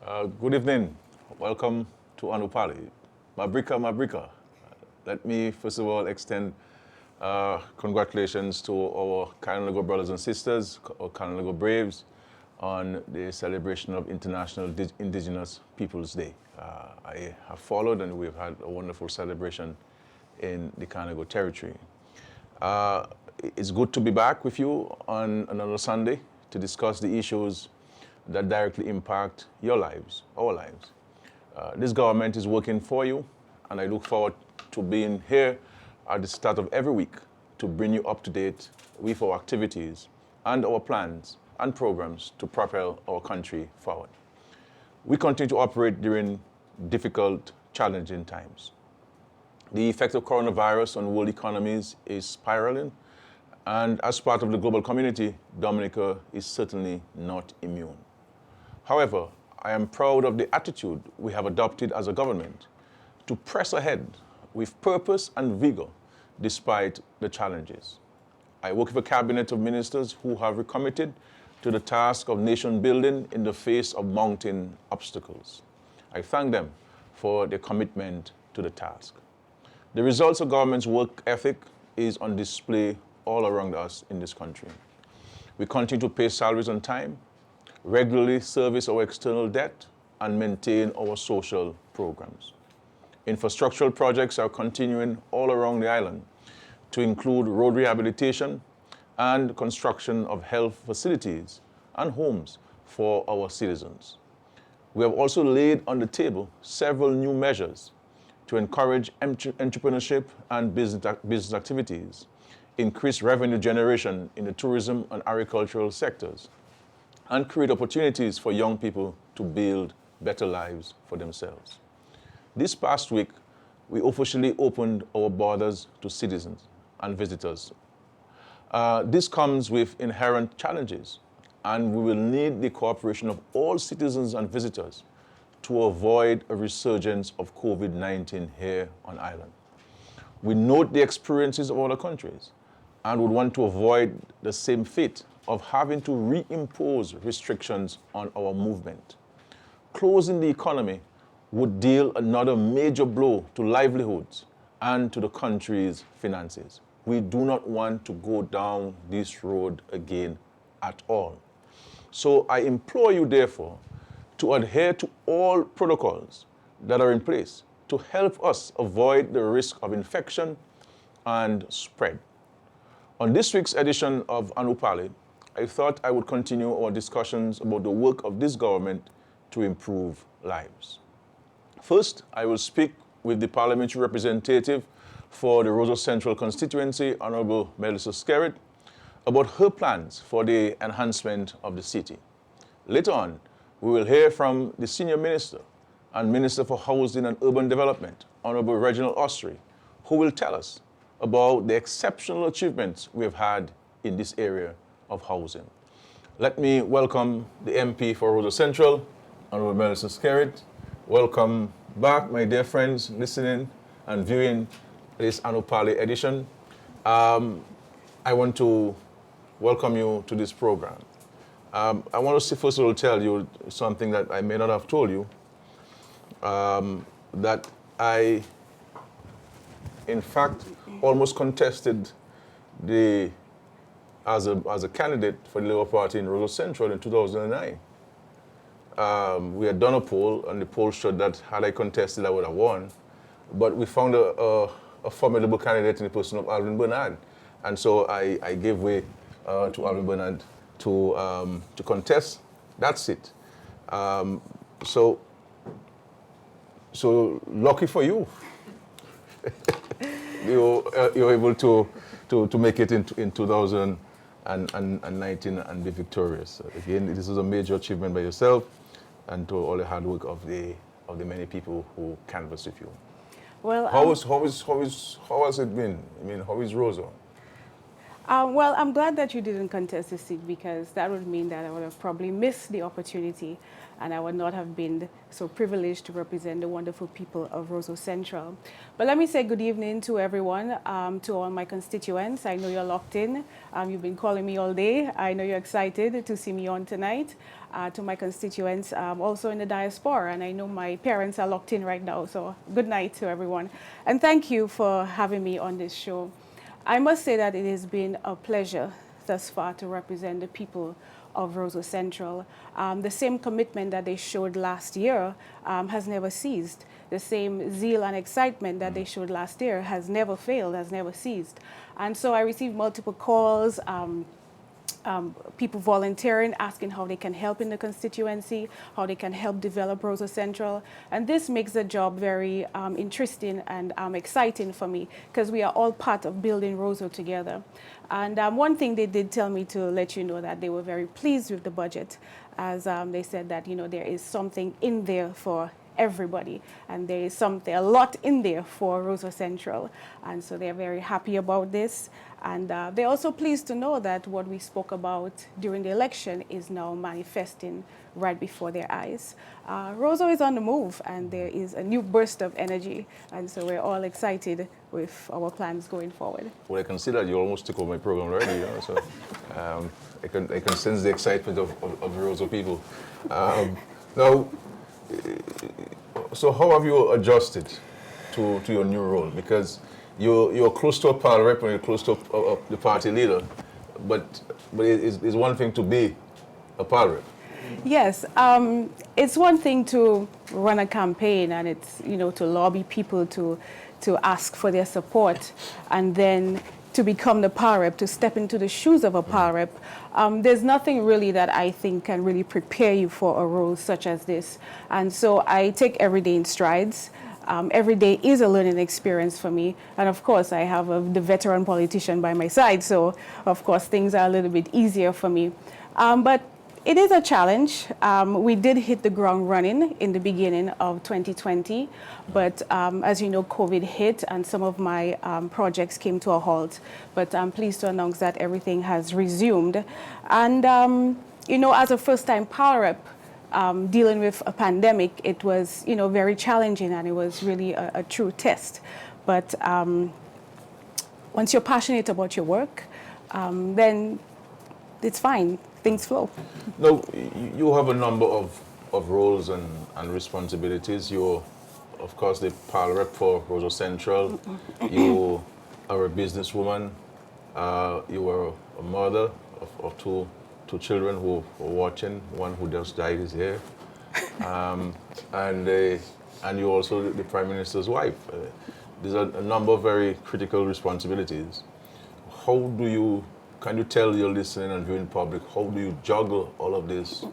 Good evening. Welcome to Anupali. Mabrika. Let me first of all extend congratulations to our Kananago brothers and sisters, our Kananago Braves, on the celebration of International Indigenous Peoples Day. I have followed and we've had a wonderful celebration in the Kananago territory. It's good to be back with you on another Sunday to discuss the issues that directly impact your lives, our lives. This government is working for you, and I look forward to being here at the start of every week to bring you up to date with our activities and our plans and programs to propel our country forward. We continue to operate during difficult, challenging times. The effect of coronavirus on world economies is spiraling, and as part of the global community, Dominica is certainly not immune. However, I am proud of the attitude we have adopted as a government to press ahead with purpose and vigor despite the challenges. I work with a cabinet of ministers who have recommitted to the task of nation building in the face of mounting obstacles. I thank them for their commitment to the task. The results of government's work ethic is on display all around us in this country. We continue to pay salaries on time, regularly service our external debt, and maintain our social programs. Infrastructural projects are continuing all around the island to include road rehabilitation and construction of health facilities and homes for our citizens. We have also laid on the table several new measures to encourage entrepreneurship and business activities, increase revenue generation in the tourism and agricultural sectors, and create opportunities for young people to build better lives for themselves. This past week, we officially opened our borders to citizens and visitors. This comes with inherent challenges, and we will need the cooperation of all citizens and visitors to avoid a resurgence of COVID-19 here on island. We note the experiences of other countries and would want to avoid the same fate of having to reimpose restrictions on our movement. Closing the economy would deal another major blow to livelihoods and to the country's finances. We do not want to go down this road again at all. So I implore you, therefore, to adhere to all protocols that are in place to help us avoid the risk of infection and spread. On this week's edition of Anupali, I thought I would continue our discussions about the work of this government to improve lives. First, I will speak with the parliamentary representative for the Roseau Central constituency, Honorable Melissa Skerrit, about her plans for the enhancement of the city. Later on, we will hear from the Senior Minister and Minister for Housing and Urban Development, Honorable Reginald Osry, who will tell us about the exceptional achievements we have had in this area of housing. Let me welcome the MP for Roseau Central, Honorable Melissa Skerrit. Welcome back, my dear friends, listening and viewing this Anupali edition. I want to welcome you to this program. I want to first of all tell you something that I may not have told you, that I, in fact, almost contested as a candidate for the Labour Party in Roseau Central in 2009. We had done a poll, and the poll showed that had I contested, I would have won. But we found a formidable candidate in the person of Alvin Bernard. And so I gave way to Alvin Bernard to contest that seat. So lucky for you. You're able to make it in 2019 and be victorious. Again, this is a major achievement by yourself and to all the hard work of the many people who canvassed with you. Well, How has it been? I mean, how is Roseau? Well, I'm glad that you didn't contest the seat because that would mean that I would have probably missed the opportunity and I would not have been so privileged to represent the wonderful people of Roseau Central. But let me say good evening to everyone, to all my constituents. I know you're locked in. You've been calling me all day. I know you're excited to see me on tonight. To my constituents also in the diaspora, and I know my parents are locked in right now, so good night to everyone. And thank you for having me on this show. I must say that it has been a pleasure thus far to represent the people of Roseau Central. The same commitment that they showed last year has never ceased. The same zeal and excitement that they showed last year has never failed, has never ceased. And so I received multiple calls, people volunteering, asking how they can help in the constituency, how they can help develop Roseau Central. And this makes the job very interesting and exciting for me because we are all part of building Roseau together. And one thing they did tell me to let you know that they were very pleased with the budget, as they said that, you know, there is something in there for everybody, and there is a lot in there for Roseau Central, and so they're very happy about this. And they're also pleased to know that what we spoke about during the election is now manifesting right before their eyes. Roseau is on the move, and there is a new burst of energy, and so we're all excited with our plans going forward. Well, I can see that you almost took over my program already, you know, so I can sense the excitement of the Roseau people. Now, so how have you adjusted to your new role? Because you're close to a party rep and you're close to the party leader, but it's one thing to be a party rep. Yes, it's one thing to run a campaign and it's, you know, to lobby people to ask for their support, and then to become the power rep, to step into the shoes of a power rep. There's nothing really that I think can really prepare you for a role such as this. And so I take every day in strides. Every day is a learning experience for me. And of course, I have the veteran politician by my side. So of course, things are a little bit easier for me. But it is a challenge. We did hit the ground running in the beginning of 2020, but as you know, COVID hit and some of my projects came to a halt. But I'm pleased to announce that everything has resumed. And, you know, as a first-time power rep, dealing with a pandemic, it was, you know, very challenging, and it was really a true test. But once you're passionate about your work, then it's fine. Things flow. Now, you have a number of roles and responsibilities. You're, of course, the PAL rep for Roseau Central. You are a businesswoman. You are a mother of two children who are watching. One who just died is here. And you're also the Prime Minister's wife. There's a number of very critical responsibilities. Can you tell your listening and viewing public, how do you juggle all of these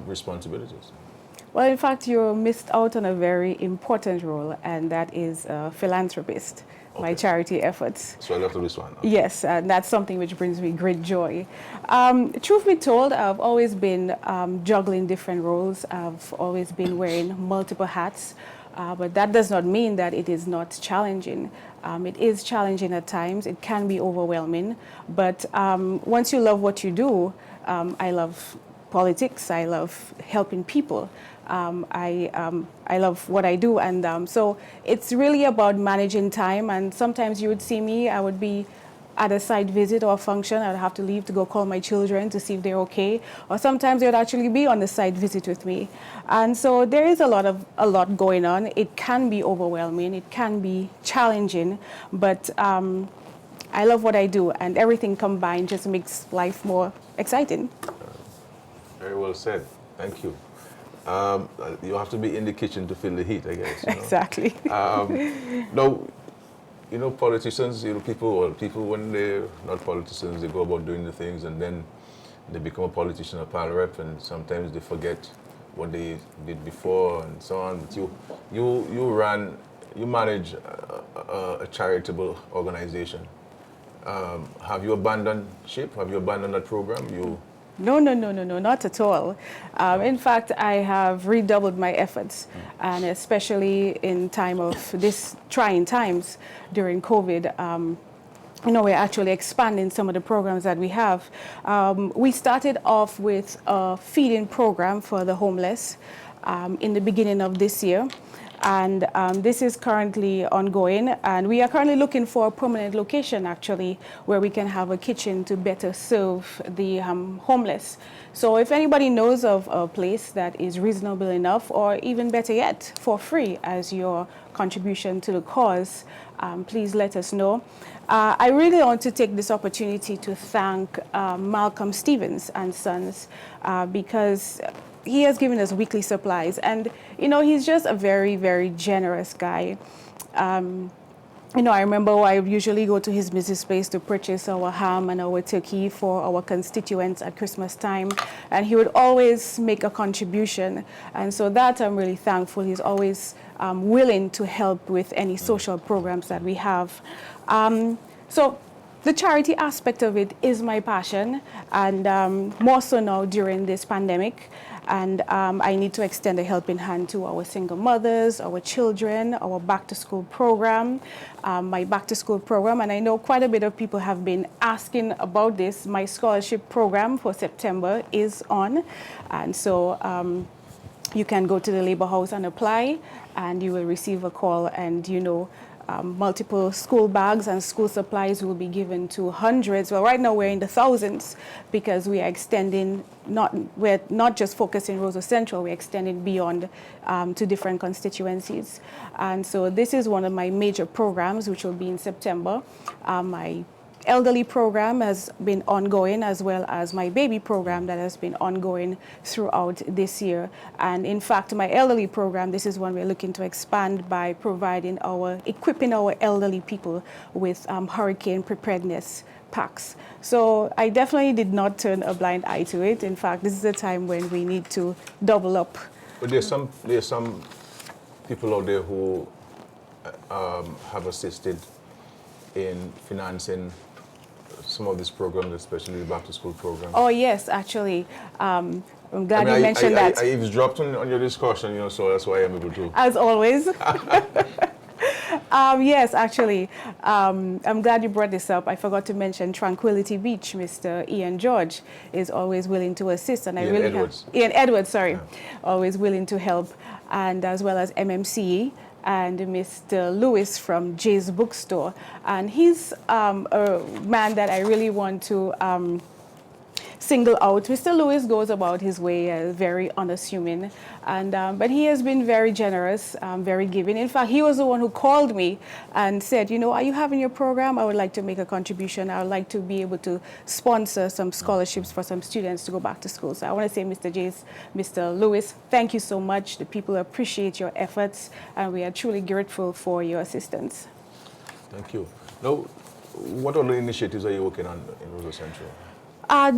responsibilities? Well, in fact, you missed out on a very important role, and that is a philanthropist, okay. My charity efforts. So I left this one. Okay. Yes, and that's something which brings me great joy. Truth be told, I've always been juggling different roles. I've always been wearing multiple hats. But that does not mean that it is not challenging. It is challenging at times. It can be overwhelming. But once you love what you do, I love politics. I love helping people. I love what I do. And so it's really about managing time. And sometimes you would see me, I would be at a site visit or a function. I'd have to leave to go call my children to see if they're okay. Or sometimes they would actually be on the site visit with me. And so there is a lot going on. It can be overwhelming. It can be challenging. But I love what I do, and everything combined just makes life more exciting. Very well said. Thank you. You have to be in the kitchen to feel the heat, I guess. You know? Exactly. Now, you know, politicians, you know, people when they're not politicians, they go about doing the things, and then they become a politician, a pal rep, and sometimes they forget what they did before and so on. But you manage a charitable organization. Have you abandoned ship? Have you abandoned that program? No, not at all. In fact, I have redoubled my efforts, and especially in time of this trying times during COVID, we're actually expanding some of the programs that we have. We started off with a feeding program for the homeless in the beginning of this year. And this is currently ongoing. And we are currently looking for a permanent location, actually, where we can have a kitchen to better serve the homeless. So if anybody knows of a place that is reasonable enough, or even better yet, for free as your contribution to the cause, please let us know. I really want to take this opportunity to thank Malcolm Stevens and Sons because he has given us weekly supplies, and he's just a very, very generous guy. I remember I usually go to his business space to purchase our ham and our turkey for our constituents at Christmas time, and he would always make a contribution, and so that I'm really thankful. He's always willing to help with any social programs that we have. So the charity aspect of it is my passion, and more so now during this pandemic. And I need to extend a helping hand to our single mothers, our children, our back-to-school program, my back-to-school program. And I know quite a bit of people have been asking about this. My scholarship program for September is on. And so you can go to the Labor House and apply, and you will receive a call, and multiple school bags and school supplies will be given to hundreds. Well, right now we're in the thousands because we are extending, we're not just focusing Roseau Central, we're extending beyond to different constituencies. And so this is one of my major programs, which will be in September. My elderly program has been ongoing, as well as my baby program that has been ongoing throughout this year. And in fact, my elderly program, this is one we're looking to expand by equipping our elderly people with hurricane preparedness packs. So I definitely did not turn a blind eye to it. In fact, this is a time when we need to double up. But there's some people out there who have assisted in financing some of these programs, especially the back-to-school program. Oh, yes, actually. I'm glad you mentioned that. I eavesdropped on your discussion, so that's why I'm able to. As always. Yes, actually. I'm glad you brought this up. I forgot to mention Tranquility Beach. Mr. Ian George is always willing to assist. And Ian Edwards, sorry. Yeah. Always willing to help. And as well as MMCE. And Mr. Lewis from Jay's Bookstore. And he's a man that I really want to single out. Mr. Lewis goes about his way very unassuming, and but he has been very generous, very giving. In fact, he was the one who called me and said, are you having your program? I would like to make a contribution. I would like to be able to sponsor some scholarships for some students to go back to school. So I want to say, Mr. Lewis, thank you so much. The people appreciate your efforts, and we are truly grateful for your assistance. Thank you. Now, what other initiatives are you working on in Roseau Central?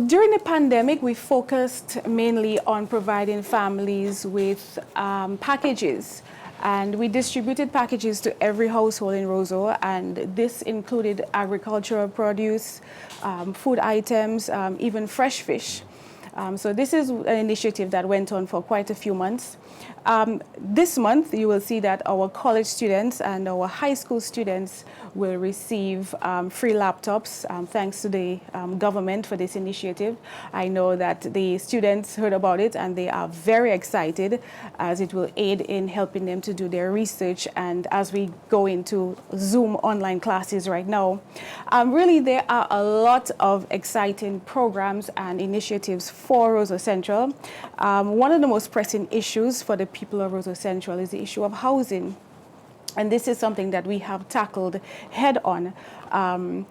During the pandemic, we focused mainly on providing families with packages. And we distributed packages to every household in Roseau, and this included agricultural produce, food items, even fresh fish. So this is an initiative that went on for quite a few months. This month, you will see that our college students and our high school students will receive free laptops, thanks to the government for this initiative. I know that the students heard about it and they are very excited, as it will aid in helping them to do their research, and as we go into Zoom online classes right now. Really, there are a lot of exciting programs and initiatives for Roseau Central. One of the most pressing issues for the people of Roseau Central is the issue of housing. And this is something that we have tackled head on.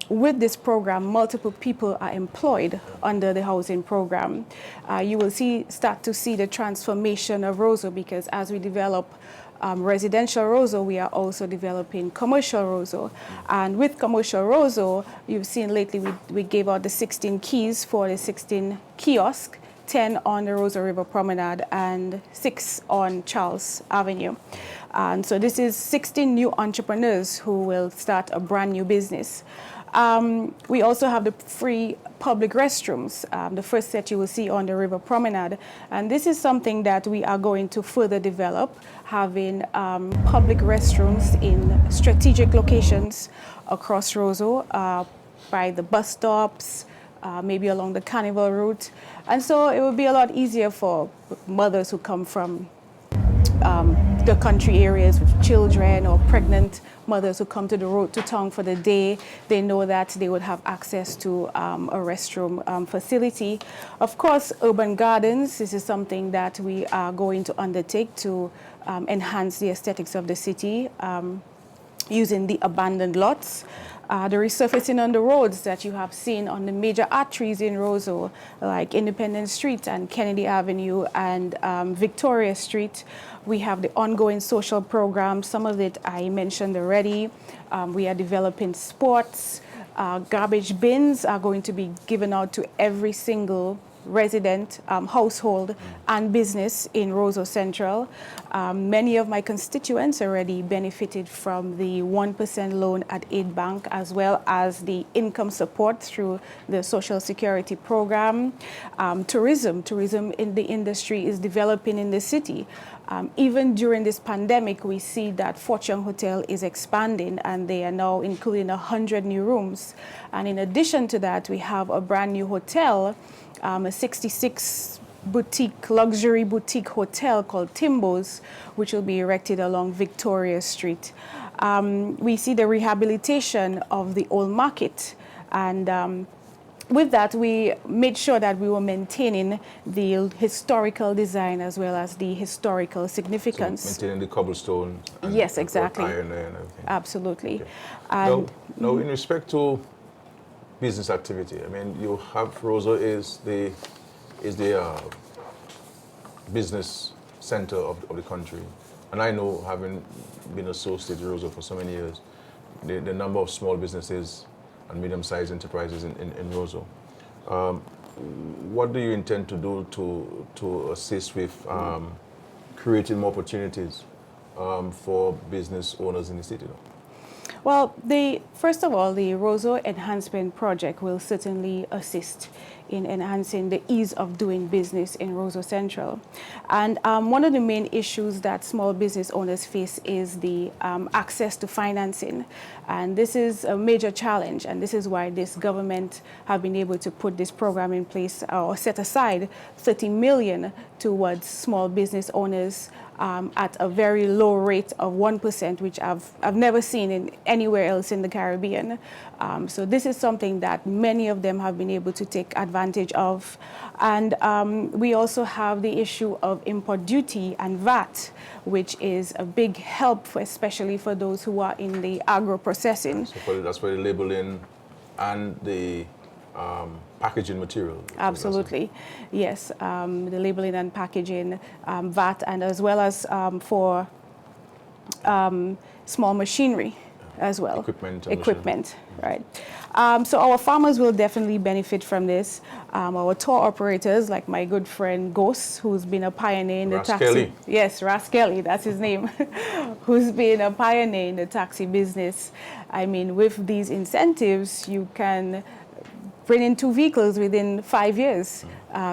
With this program, multiple people are employed under the housing program. You will start to see the transformation of Roseau, because as we develop residential Roseau, we are also developing commercial Roseau. And with commercial Roseau, you've seen lately we gave out the 16 keys for the 16 kiosks, 10 on the Roseau River Promenade and 6 on Charles Avenue. And so this is 16 new entrepreneurs who will start a brand new business. We also have the free public restrooms, the first set you will see on the River Promenade. And this is something that we are going to further develop, having public restrooms in strategic locations across Roseau, by the bus stops, maybe along the Carnival route. And so it would be a lot easier for mothers who come from the country areas with children, or pregnant mothers who come to the road to town for the day. They know that they would have access to a restroom facility. Of course, urban gardens, this is something that we are going to undertake to enhance the aesthetics of the city, using the abandoned lots. The resurfacing on the roads that you have seen on the major arteries in Roseau, like Independence Street and Kennedy Avenue and Victoria Street. We have the ongoing social programs. Some of it I mentioned already. We are developing sports. Garbage bins are going to be given out to every single resident, household, and business in Roseau Central. Many of my constituents already benefited from the 1% loan at Aid Bank, as well as the income support through the Social Security program. Tourism in the industry is developing in the city. Even during this pandemic, we see that Fortune Hotel is expanding, and they are now including 100 new rooms. And in addition to that, we have a brand new hotel, a 66 luxury boutique hotel called Timbo's, which will be erected along Victoria Street. We see the rehabilitation of the old market, and with that, we made sure that we were maintaining the historical design as well as the historical significance. So maintaining the cobblestone. And yes, exactly. Iron there and everything. Absolutely. Okay. And now, in respect to business activity, I mean, you have Roseau is the business center of the country, and I know, having been associated with Roseau for so many years, the number of small businesses and medium-sized enterprises in Roseau. What do you intend to do to assist with creating more opportunities for business owners in the city? Well, first of all, the Roseau Enhancement Project will certainly assist in enhancing the ease of doing business in Roseau Central. And one of the main issues that small business owners face is the access to financing. And this is a major challenge, and this is why this government have been able to put this program in place, or set aside 30 million towards small business owners at a very low rate of 1%, which I've never seen in anywhere else in the Caribbean. So this is something that many of them have been able to take advantage of. And we also have the issue of import duty and VAT, which is a big help, especially for those who are in the agro-processing. So that's for the labeling and the packaging material. Absolutely, yes. The labeling and packaging, VAT, and as well as for small machinery as well. Equipment, right. So our farmers will definitely benefit from this. Our tour operators, like my good friend Ghost, who's been a pioneer in the taxi. Yes, Kelly, that's his name, who's been a pioneer in the taxi business. I mean, with these incentives, you can bring in 2 vehicles within 5 years,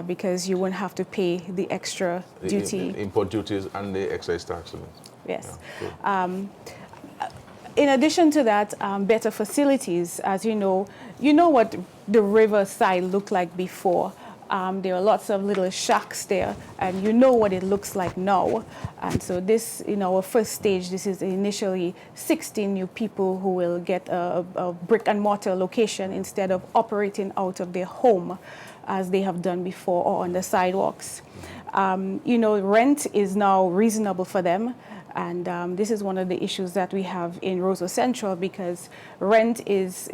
because you won't have to pay the extra duty. The import duties and the excise tax. Yes. Yeah, cool. In addition to that, better facilities. As you know what the riverside looked like before. There are lots of little shacks there, and you know what it looks like now. And so this, in our first stage, this is initially 16 new people who will get a brick and mortar location instead of operating out of their home as they have done before, or on the sidewalks. Rent is now reasonable for them. And this is one of the issues that we have in Roseau Central, because rent is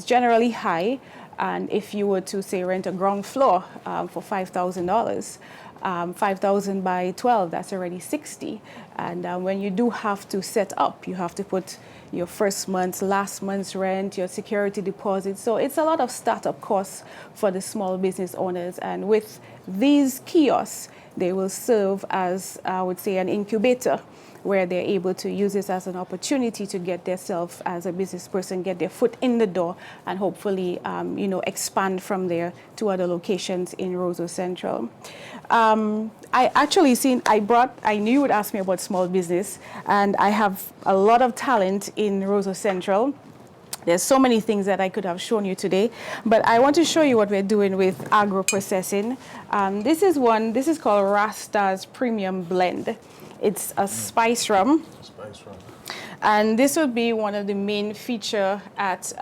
generally high. And if you were to, say, rent a ground floor for $5,000, 5,000 by 12, that's already 60. And when you do have to set up, you have to put your first month's, last month's rent, your security deposit. So it's a lot of startup costs for the small business owners. And with these kiosks, they will serve as, I would say, an incubator, where they're able to use this as an opportunity to get themselves as a business person, get their foot in the door, and hopefully, expand from there to other locations in Roseau Central. I knew you would ask me about small business, and I have a lot of talent in Roseau Central. There's so many things that I could have shown you today, but I want to show you what we're doing with agro-processing. This is called Rasta's Premium Blend. It's a spice rum. Spice rum. And this would be one of the main feature at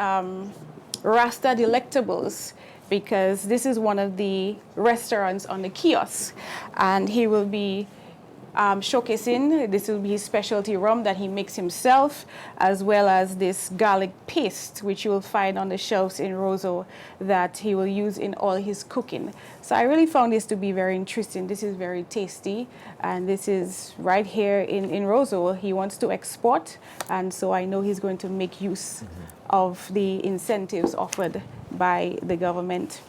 Rasta Delectables, because this is one of the restaurants on the kiosk. And he will be showcasing, this will be his specialty rum that he makes himself, as well as this garlic paste, which you will find on the shelves in Roseau, that he will use in all his cooking. So I really found this to be very interesting. This is very tasty, and this is right here in Roseau. He wants to export, and so I know he's going to make use of the incentives offered by the government.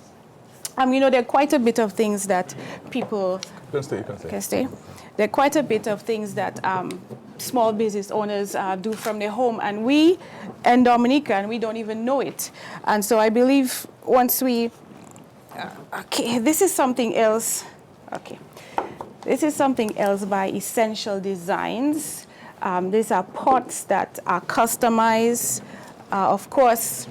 You know, there are quite a bit of things that people can stay. There are quite a bit of things that small business owners do from their home, and we in Dominica, and we don't even know it. And so I believe once we, okay, this is something else. Okay, this is something else by Essential Designs. These are pots that are customized. Of course,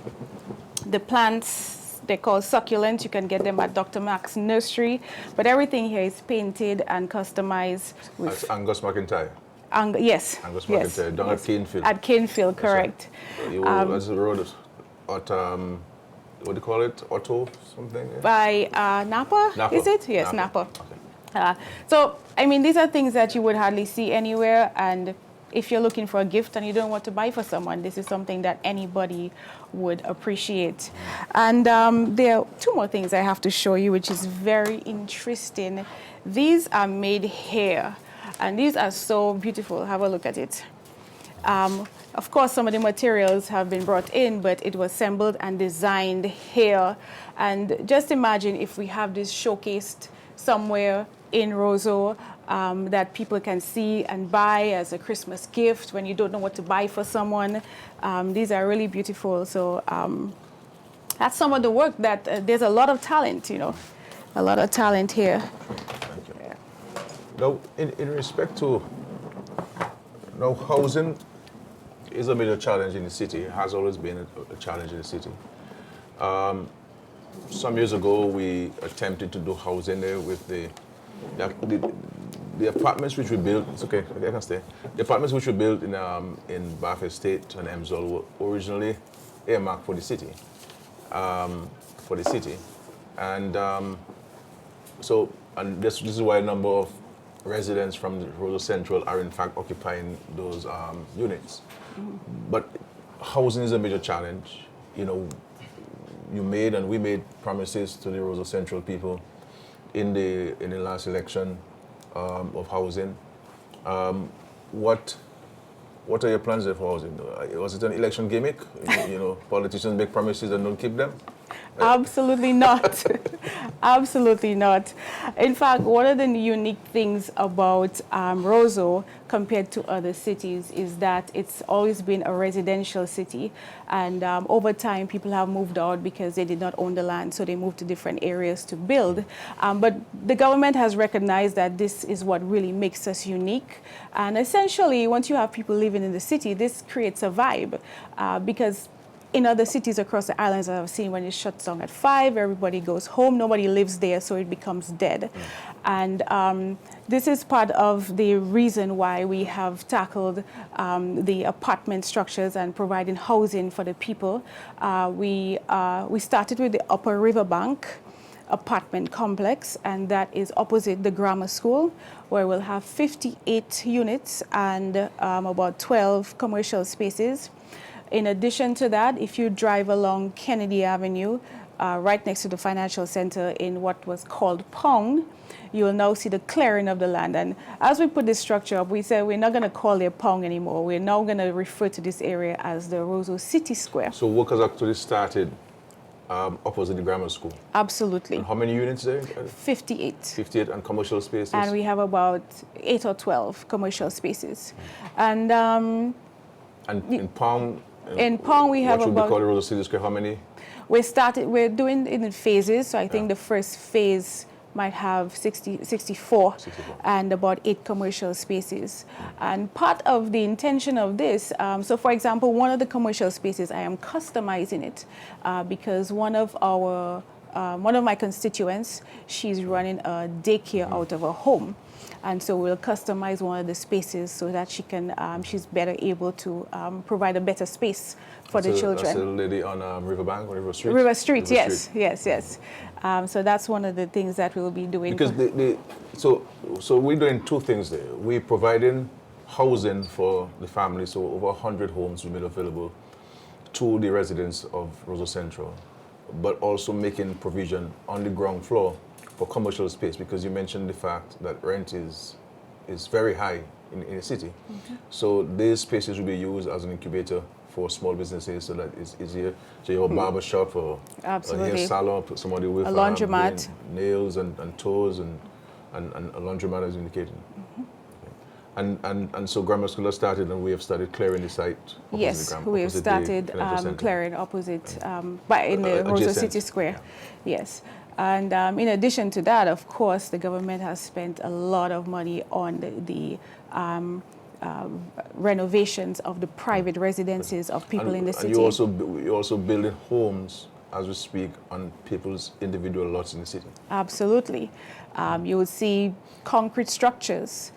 the plants, they're called succulents. You can get them at Dr. Mack's nursery. But everything here is painted and customized. That's Angus McIntyre. Yes. Angus yes. McIntyre, down at Canefield. At Canefield, correct. That's the road at, what do you call it? Otto something? Yeah? By Napa, is it? Yes, Napa. Okay. So, I mean, these are things that you would hardly see anywhere. And if you're looking for a gift and you don't want to buy for someone, this is something that anybody would appreciate. And there are two more things I have to show you, which is very interesting. These are made here, and these are so beautiful. Have a look at it. Of course, some of the materials have been brought in, but it was assembled and designed here. And just imagine if we have this showcased somewhere in Roseau, that people can see and buy as a Christmas gift when you don't know what to buy for someone. These are really beautiful. So that's some of the work that there's a lot of talent, you know, a lot of talent here. Thank you. Yeah. Now, in respect to housing is a major challenge in the city. It has always been a challenge in the city. Some years ago, we attempted to do housing there with the apartments which we built. It's okay, I can stay. The apartments which we built in Bath Estate and Emsall were originally earmarked for the city, and this is why a number of residents from the Roseau Central are in fact occupying those units. But housing is a major challenge. You know, we made promises to the Roseau Central people in the last election of housing. What are your plans there for housing? Was it an election gimmick? You know, politicians make promises and don't keep them? Absolutely not. Absolutely not. In fact, one of the unique things about Roseau compared to other cities is that it's always been a residential city. And over time, people have moved out because they did not own the land, so they moved to different areas to build. But the government has recognized that this is what really makes us unique. And essentially, once you have people living in the city, this creates a vibe because in other cities across the islands I've seen, when it shuts down at 5, everybody goes home, nobody lives there, so it becomes dead. And this is part of the reason why we have tackled the apartment structures and providing housing for the people. We started with the Upper Riverbank apartment complex, and that is opposite the grammar school, where we'll have 58 units and about 12 commercial spaces. In addition to that, if you drive along Kennedy Avenue, right next to the financial center in what was called Pound, you will now see the clearing of the land. And as we put this structure up, we said we're not going to call it Pound anymore. We're now going to refer to this area as the Roseau City Square. So work has actually started opposite the grammar school? Absolutely. And how many units there? 58. 58, and commercial spaces? And we have about 8 or 12 commercial spaces. And in Pound? In Pound, we have what should about... be called the Roseau City Square, how many? We're doing it in phases. So I think the first phase might have 64, and about 8 commercial spaces. And part of the intention of this, so for example, one of the commercial spaces, I am customizing it because one of my constituents, she's running a daycare out of her home. And so we'll customize one of the spaces so that she can, she's better able to provide a better space for the children. That's the lady on Riverbank or River Street? River Street, yes. So that's one of the things that we'll be doing. Because so we're doing two things there. We're providing housing for the family, so over 100 homes will be available to the residents of Roseau Central, but also making provision on the ground floor for commercial space, because you mentioned the fact that rent is very high in the city. So these spaces will be used as an incubator for small businesses, so that it's easier. So you have a barber shop or a hair salon, somebody with a laundromat, nails and toes, and a laundromat as indicated. And so grammar school has started, and we have started clearing the site. Yes, we have started clearing opposite in the Roseau City Square. Yes. And in addition to that, of course, the government has spent a lot of money on the renovations of the private residences of people in the city. And you're also building homes as we speak on people's individual lots in the city. Absolutely. You will see concrete structures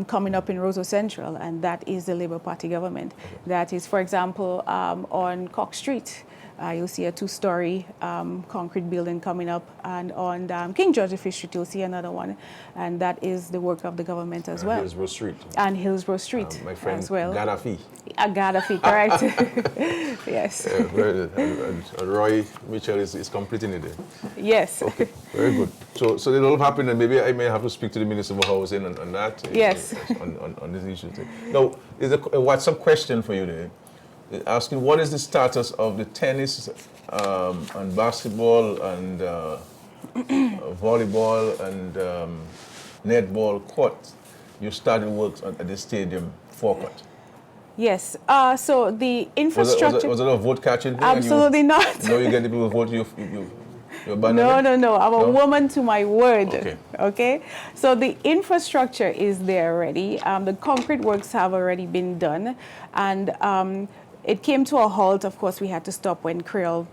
coming up in Roseau Central, and that is the Labour Party government. That is, for example, on Cox Street. You'll see a 2-story concrete building coming up, and on King George V Street you'll see another one, and that is the work of the government as well. Hillsborough Street. And Hillsborough Street my friend as well. Gaddafi. Gaddafi, correct. Yes. And Roy Mitchell is completing it there. Yes. Okay, very good. So it'll happen, and maybe I may have to speak to the Minister of Housing on that. Yes. On this issue. Now, there's a WhatsApp question for you there. Asking what is the status of the tennis and basketball and volleyball and netball court? You started work at the stadium forecourt. Yes. So the infrastructure. Was it a vote catching thing? Absolutely not. No, you get the people to vote. You abandon No. I'm a woman to my word. Okay. Okay. So the infrastructure is there already. The concrete works have already been done, and it came to a halt. Of course, we had to stop when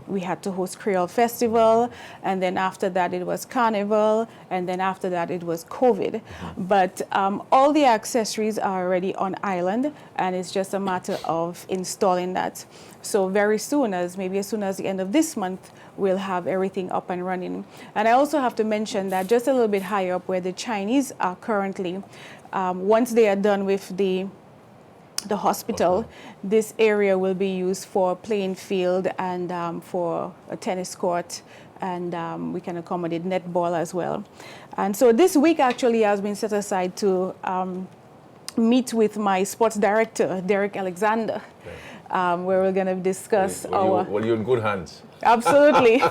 we had to host Creole Festival, and then after that it was Carnival, and then after that it was COVID. But all the accessories are already on island, and it's just a matter of installing that. So very soon, maybe as soon as the end of this month, we'll have everything up and running. And I also have to mention that just a little bit higher up where the Chinese are currently, once they are done with the hospital, this area will be used for playing field and for a tennis court, and we can accommodate netball as well. And so this week actually has been set aside to meet with my sports director, Derek Alexander, where we're going to discuss Well, you're in good hands. Absolutely.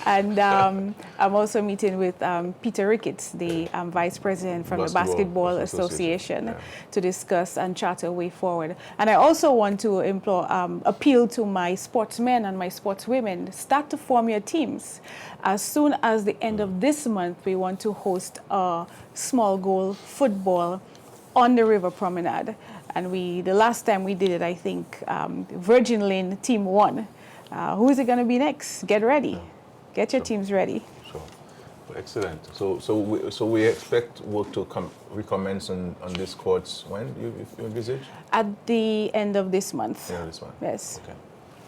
And I'm also meeting with Peter Ricketts, the Vice President from the Basketball Association, to discuss and chart a way forward. And I also want to appeal to my sportsmen and my sportswomen, start to form your teams. As soon as the end of this month, we want to host a small goal football on the River Promenade. And the last time we did it, I think Virgin Lane Team won. Who is it going to be next? Get ready. Get your teams ready. Sure. Well, excellent. So we expect work to recommence on this courts when you envisage? At the end of this month. Yeah, this month. Yes. Okay.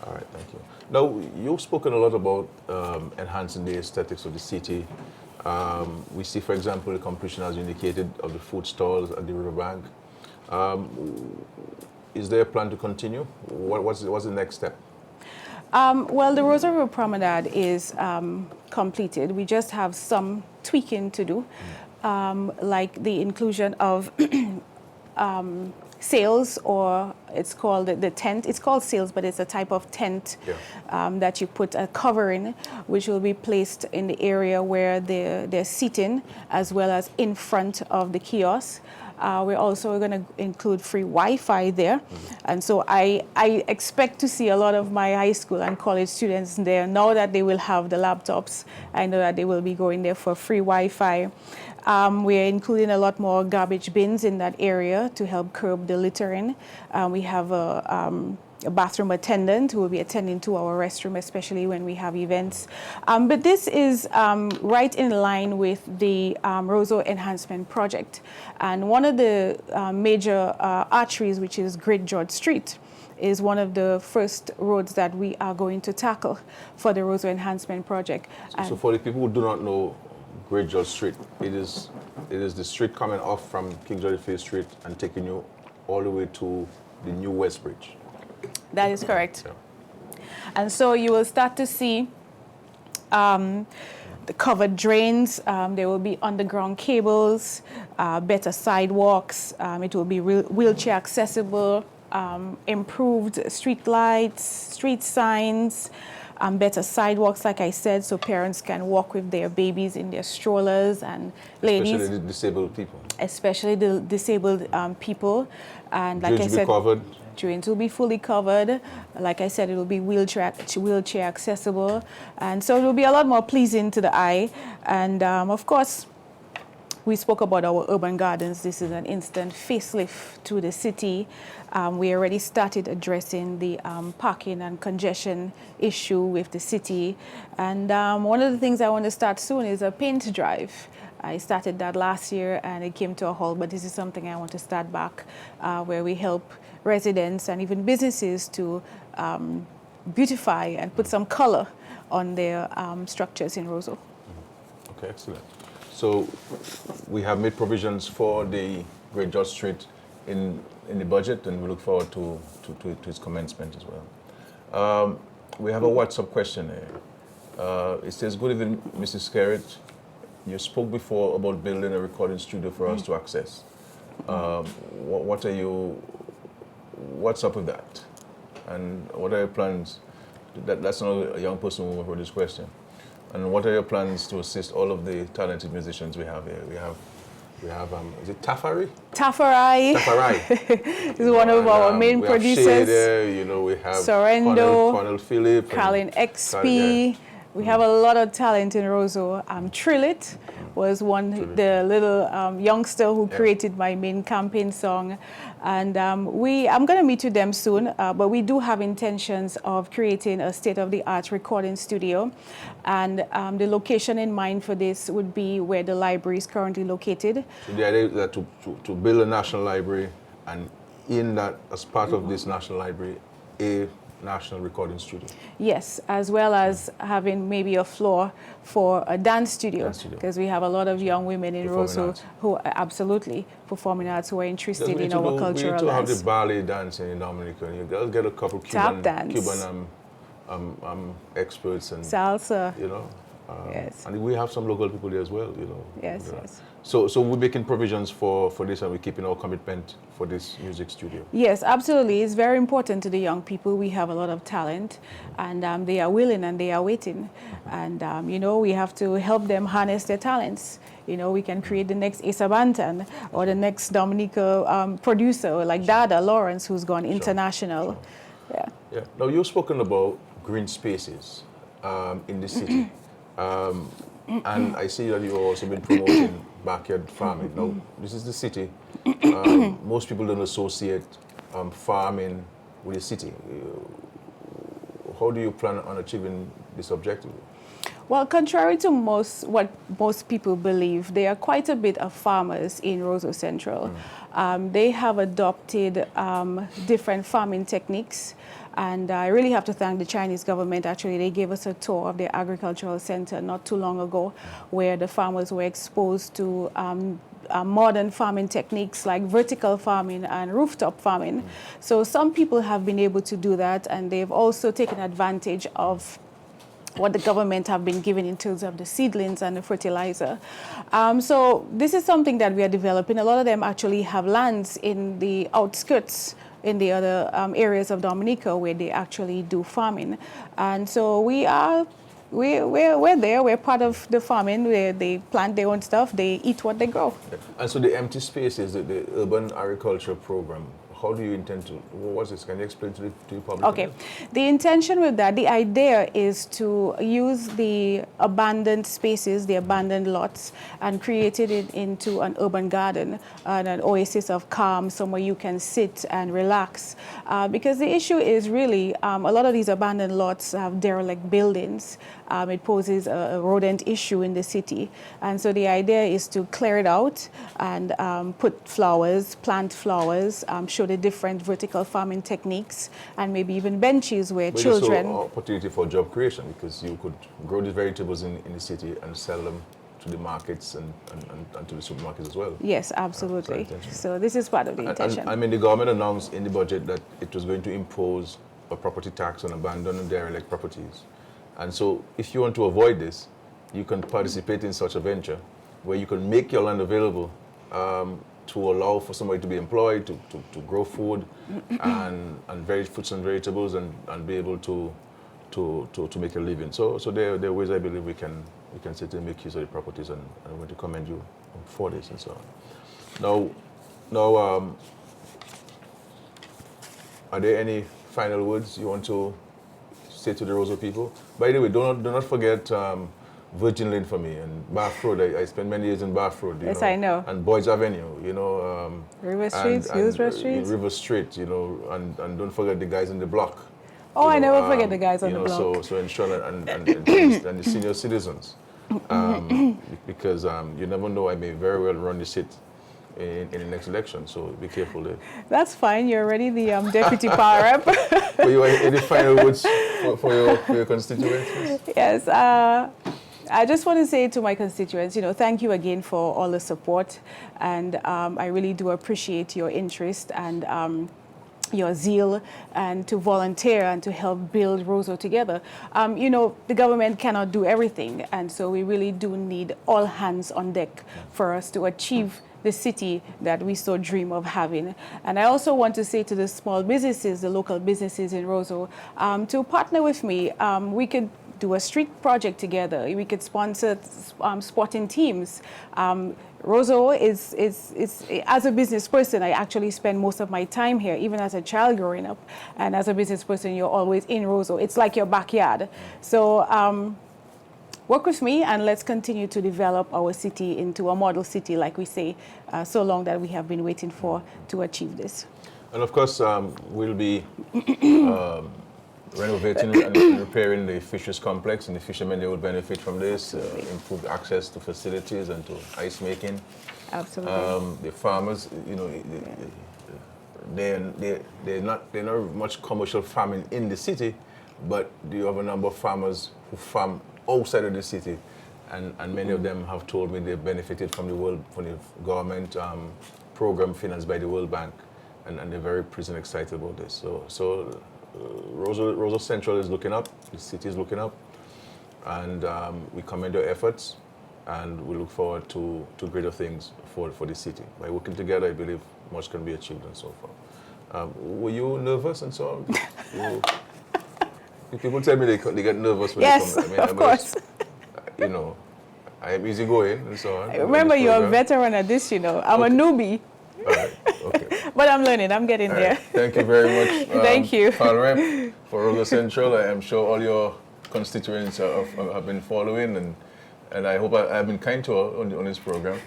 All right. Thank you. Now, you've spoken a lot about enhancing the aesthetics of the city. We see, for example, the completion, as you indicated, of the food stalls at the riverbank. Is there a plan to continue? What's the next step? Well, the Roseau River Promenade is completed. We just have some tweaking to do, like the inclusion of sails, or it's called the tent. It's called sails, but it's a type of tent that you put a cover in, which will be placed in the area where they're sitting, as well as in front of the kiosk. We're also going to include free Wi-Fi there. And so I expect to see a lot of my high school and college students there. Now that they will have the laptops, I know that they will be going there for free Wi-Fi. We're including a lot more garbage bins in that area to help curb the littering. We have a bathroom attendant who will be attending to our restroom, especially when we have events. But this is right in line with the Roseau Enhancement Project. And one of the major arteries, which is Great George Street, is one of the first roads that we are going to tackle for the Roseau Enhancement Project. So for the people who do not know Great George Street, it is the street coming off from King George V Street and taking you all the way to the new West Bridge. That is correct. Yeah. And so you will start to see the covered drains. There will be underground cables, better sidewalks. It will be wheelchair accessible, improved street lights, street signs, better sidewalks, like I said, so parents can walk with their babies in their strollers, and ladies. Especially the disabled people. Especially the disabled people. And like Drains I will be said, covered. drains will be fully covered. Like I said, it will be wheelchair accessible. And so it will be a lot more pleasing to the eye. And of course, we spoke about our urban gardens. This is an instant facelift to the city. We already started addressing the parking and congestion issue with the city. And one of the things I want to start soon is a paint drive. I started that last year and it came to a halt, but this is something I want to start back, where we help residents and even businesses to beautify and put some color on their structures in Roseau. Okay, excellent. So we have made provisions for the Great George Street in the budget, and we look forward to its commencement as well. We have a WhatsApp question here. It says, "Good evening, Mrs. Skerrit. You spoke before about building a recording studio for us to access. What's up with that? And what are your plans?" That's another young person who wrote this question. "And what are your plans to assist all of the talented musicians we have here?" We have is it Tafari? Tafari. Tafari. Is one of our main we producers. Have Shay there, we have Sorrento, Cornel Phillip, Carlin XP. Yeah. We have a lot of talent in Roseau. Trillit was the little youngster who created my main campaign song. And I'm going to meet with them soon, but we do have intentions of creating a state-of-the-art recording studio. And the location in mind for this would be where the library is currently located. So the idea is that to build a national library, and in that, as part of this national library, a national recording studio. Yes, as well as having maybe a floor for a dance studio, because we have a lot of young women in Roseau who are absolutely performing arts, who are interested in our cultural dance. We need to have the ballet dancing in Dominica. You gotta get a couple Cuban experts and salsa. Yes. And we have some local people there as well. Yes, yes. So we're making provisions for this, and we're keeping our commitment for this music studio. Yes, absolutely. It's very important to the young people. We have a lot of talent, and they are willing and they are waiting. And, we have to help them harness their talents. We can create the next Asa Bantan or the next Dominica producer, like Dada Lawrence, who's gone international. Sure. Yeah. Now, you've spoken about green spaces in the city. And I see that you've also been promoting backyard farming. Now, this is the city. Most people don't associate farming with the city. How do you plan on achieving this objective? Well, contrary to what most people believe, there are quite a bit of farmers in Roseau Central. They have adopted different farming techniques. And I really have to thank the Chinese government. Actually, they gave us a tour of their agricultural center not too long ago, where the farmers were exposed to modern farming techniques like vertical farming and rooftop farming. So some people have been able to do that, and they've also taken advantage of what the government have been giving in terms of the seedlings and the fertilizer. So this is something that we are developing. A lot of them actually have lands in the outskirts in the other areas of Dominica where they actually do farming. And so we're there. We're part of the farming where they plant their own stuff. They eat what they grow. And so the empty spaces, the urban agriculture program, how do you intend to, what's this? Can you explain to the public? Okay. The intention with that, the idea is to use the abandoned spaces, the abandoned lots, and create it into an urban garden, an oasis of calm, somewhere you can sit and relax. Because the issue is really, a lot of these abandoned lots have derelict buildings. It poses a rodent issue in the city. And so the idea is to clear it out and put flowers, plant flowers, show the different vertical farming techniques, and maybe even benches where children... It's also an opportunity for job creation, because you could grow these vegetables in the city and sell them to the markets and to the supermarkets as well. Yes, absolutely. So this is part of the intention. And I mean, the government announced in the budget that it was going to impose a property tax on abandoned and derelict properties. And so if you want to avoid this, you can participate in such a venture where you can make your land available to allow for somebody to be employed, to grow food and fruits and vegetables and be able to make a living. So there are ways I believe we can certainly make use of the properties, and I want to commend you for this and so on. Now, are there any final words you want to say to the Roseau people? By the way, do not forget Virgin Lane for me, and Bath Road. I spent many years in Bath Road. Yes, I know. And Boyd's Avenue, River Street, Hillsborough Street. River Street, and don't forget the guys in the block. Oh, I never forget the guys on the block. So ensure and the senior citizens, because you never know, I may very well run the seat in the next election, so be careful there. That's fine. You're already the deputy power rep. But you have any final words for your constituents? Yes. I just want to say to my constituents, thank you again for all the support, and I really do appreciate your interest and your zeal and to volunteer and to help build Roseau together. The government cannot do everything, and so we really do need all hands on deck for us to achieve the city that we so dream of having. And I also want to say to the small businesses, the local businesses in Roseau, to partner with me. We could do a street project together. We could sponsor sporting teams. Roseau is, as a business person, I actually spend most of my time here, even as a child growing up. And as a business person, you're always in Roseau. It's like your backyard. So work with me, and let's continue to develop our city into a model city, like we say, so long that we have been waiting for to achieve this. And of course, we'll be renovating and repairing the fisheries complex, and the fishermen, they will benefit from this, improved access to facilities and to ice making. Absolutely. The farmers, they're not much commercial farming in the city, but you have a number of farmers who farm outside of the city, and many of them have told me they've benefited from the government program financed by the World Bank, and they're very pleased and excited about this. So Roseau Central is looking up, the city is looking up, and we commend your efforts, and we look forward to greater things for the city. By working together, I believe much can be achieved and so forth. Were you nervous and so on? People tell me they get nervous when they come. Of course. I am easygoing and so on. Remember, you're a veteran at this, I'm a newbie. All right, okay. But I'm learning, I'm getting there. Right. Thank you very much. Thank you. Pal Rep for Roseau Central. I am sure all your constituents have been following, and I hope I've been kind to her on this program.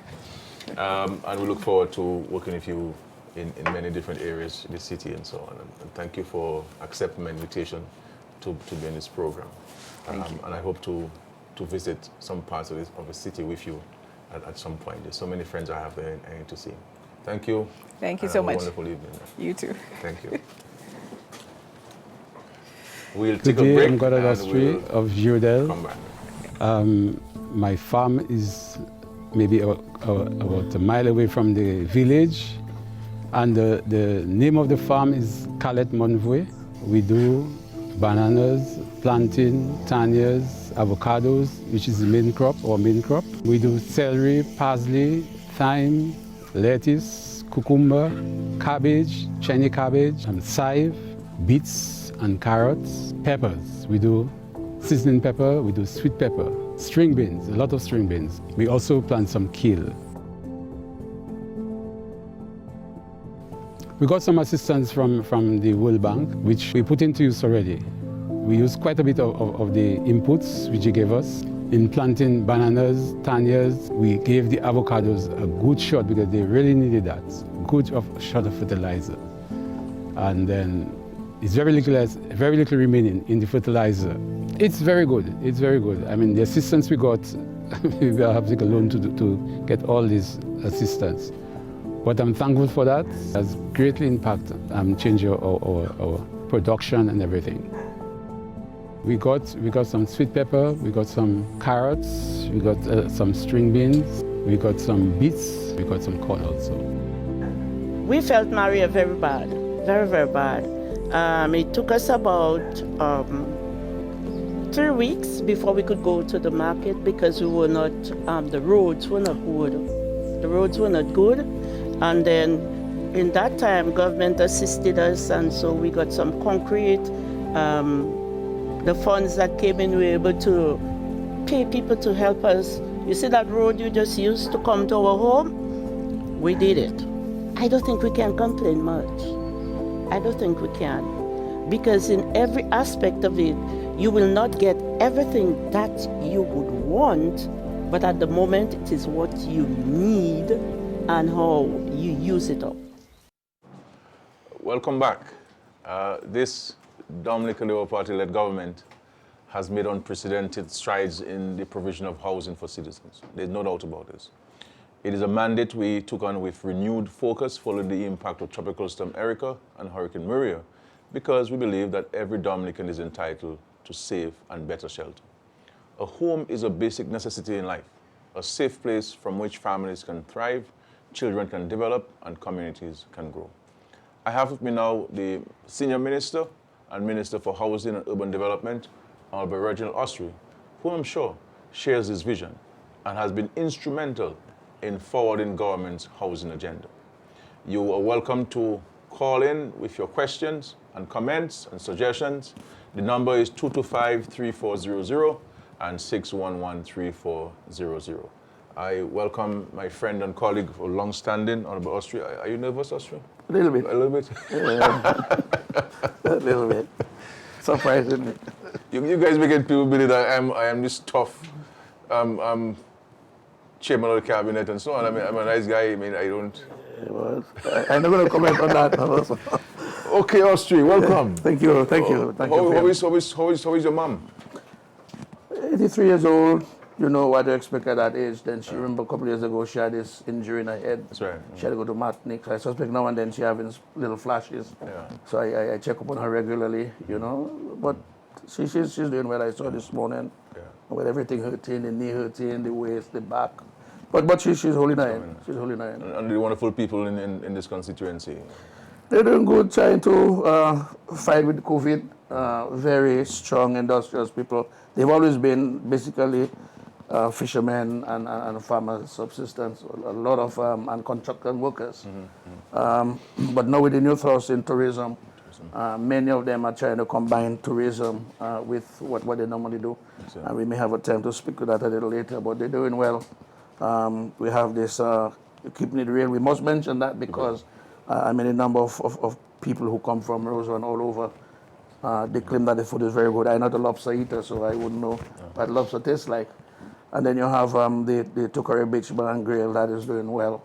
And we look forward to working with you in many different areas in the city and so on. And thank you for accepting my invitation to be in this program. And I hope to visit some parts of the city with you at some point. There's so many friends I have there I need to see. Thank you. Thank you so much. Wonderful evening. You too. Thank you. We'll take a break. I'm Godadostri of Girodel. Come back. My farm is maybe about a mile away from the village, and the name of the farm is Calet Monvue. We do bananas, plantain, taniers, avocados, which is the main crop, our main crop. We do celery, parsley, thyme, lettuce, cucumber, cabbage, Chinese cabbage, and chive, beets and carrots, peppers. We do seasoning pepper, we do sweet pepper, string beans, a lot of string beans. We also plant some kale. We got some assistance from the World Bank, which we put into use already. We used quite a bit of the inputs which he gave us. In planting bananas, tanyas, we gave the avocados a good shot because they really needed that, good shot of fertilizer. And then it's very little remaining in the fertilizer. It's very good, it's very good. I mean, the assistance we got, we will have to take a loan to get all this assistance. But I'm thankful for that. It has greatly impacted and changed our production and everything. We got some sweet pepper, we got some carrots, we got some string beans, we got some beets, we got some corn also. We felt malaria very bad, very, very bad. It took us about 3 weeks before we could go to the market because we were not, the roads were not good. The roads were not good. And then in that time, government assisted us, and so we got some concrete. The funds that came in, we were able to pay people to help us. You see that road you just used to come to our home? We did it. I don't think we can complain much. I don't think we can. Because in every aspect of it, you will not get everything that you would want, but at the moment, it is what you need and how you use it up. Welcome back. This Dominican Labour Party-led government has made unprecedented strides in the provision of housing for citizens. There's no doubt about this. It is a mandate we took on with renewed focus following the impact of Tropical Storm Erica and Hurricane Maria, because we believe that every Dominican is entitled to safe and better shelter. A home is a basic necessity in life, a safe place from which families can thrive, children can develop, and communities can grow. I have with me now the Senior Minister and Minister for Housing and Urban Development, Honorable Reginald Ostry, who I'm sure shares his vision and has been instrumental in forwarding government's housing agenda. You are welcome to call in with your questions and comments and suggestions. The number is 225-3400 and 611-3400. I welcome my friend and colleague for long-standing, Honorable Ostry. Are you nervous, Ostry? A little bit. A little bit? A little bit. Surprisingly. You guys making people believe that I am this tough chairman of the cabinet and so on. I mean, I'm a nice guy. I mean, I don't... Well, I'm not going to comment on that. Also. Okay, Ostry, welcome. Thank you. Thank you. How is your mom? 83 years old. You know what to expect at that age. Then she remember a couple of years ago she had this injury in her head. That's right. She had to go to Martinique. So I suspect now and then she having little flashes. Yeah. So I check up on her regularly, you know. But she's doing well. I saw this morning with everything hurting, the knee hurting, the waist, the back. But she's holding on. She's holding on. And the wonderful people in this constituency. They're doing good, trying to fight with COVID. Very strong, industrious people. They've always been basically fishermen and farmers, subsistence, a lot of and contractor workers. But now with the new thrust in tourism, many of them are trying to combine tourism with what they normally do. And we may have a time to speak to that a little later, but they're doing well. We have this keeping it real. We must mention that because I mean a number of people who come from Roseau and all over, they claim that the food is very good. I'm not a lobster eater, so I wouldn't know what lobster tastes like. And then you have the Tukare Beach Bar and Grill that is doing well.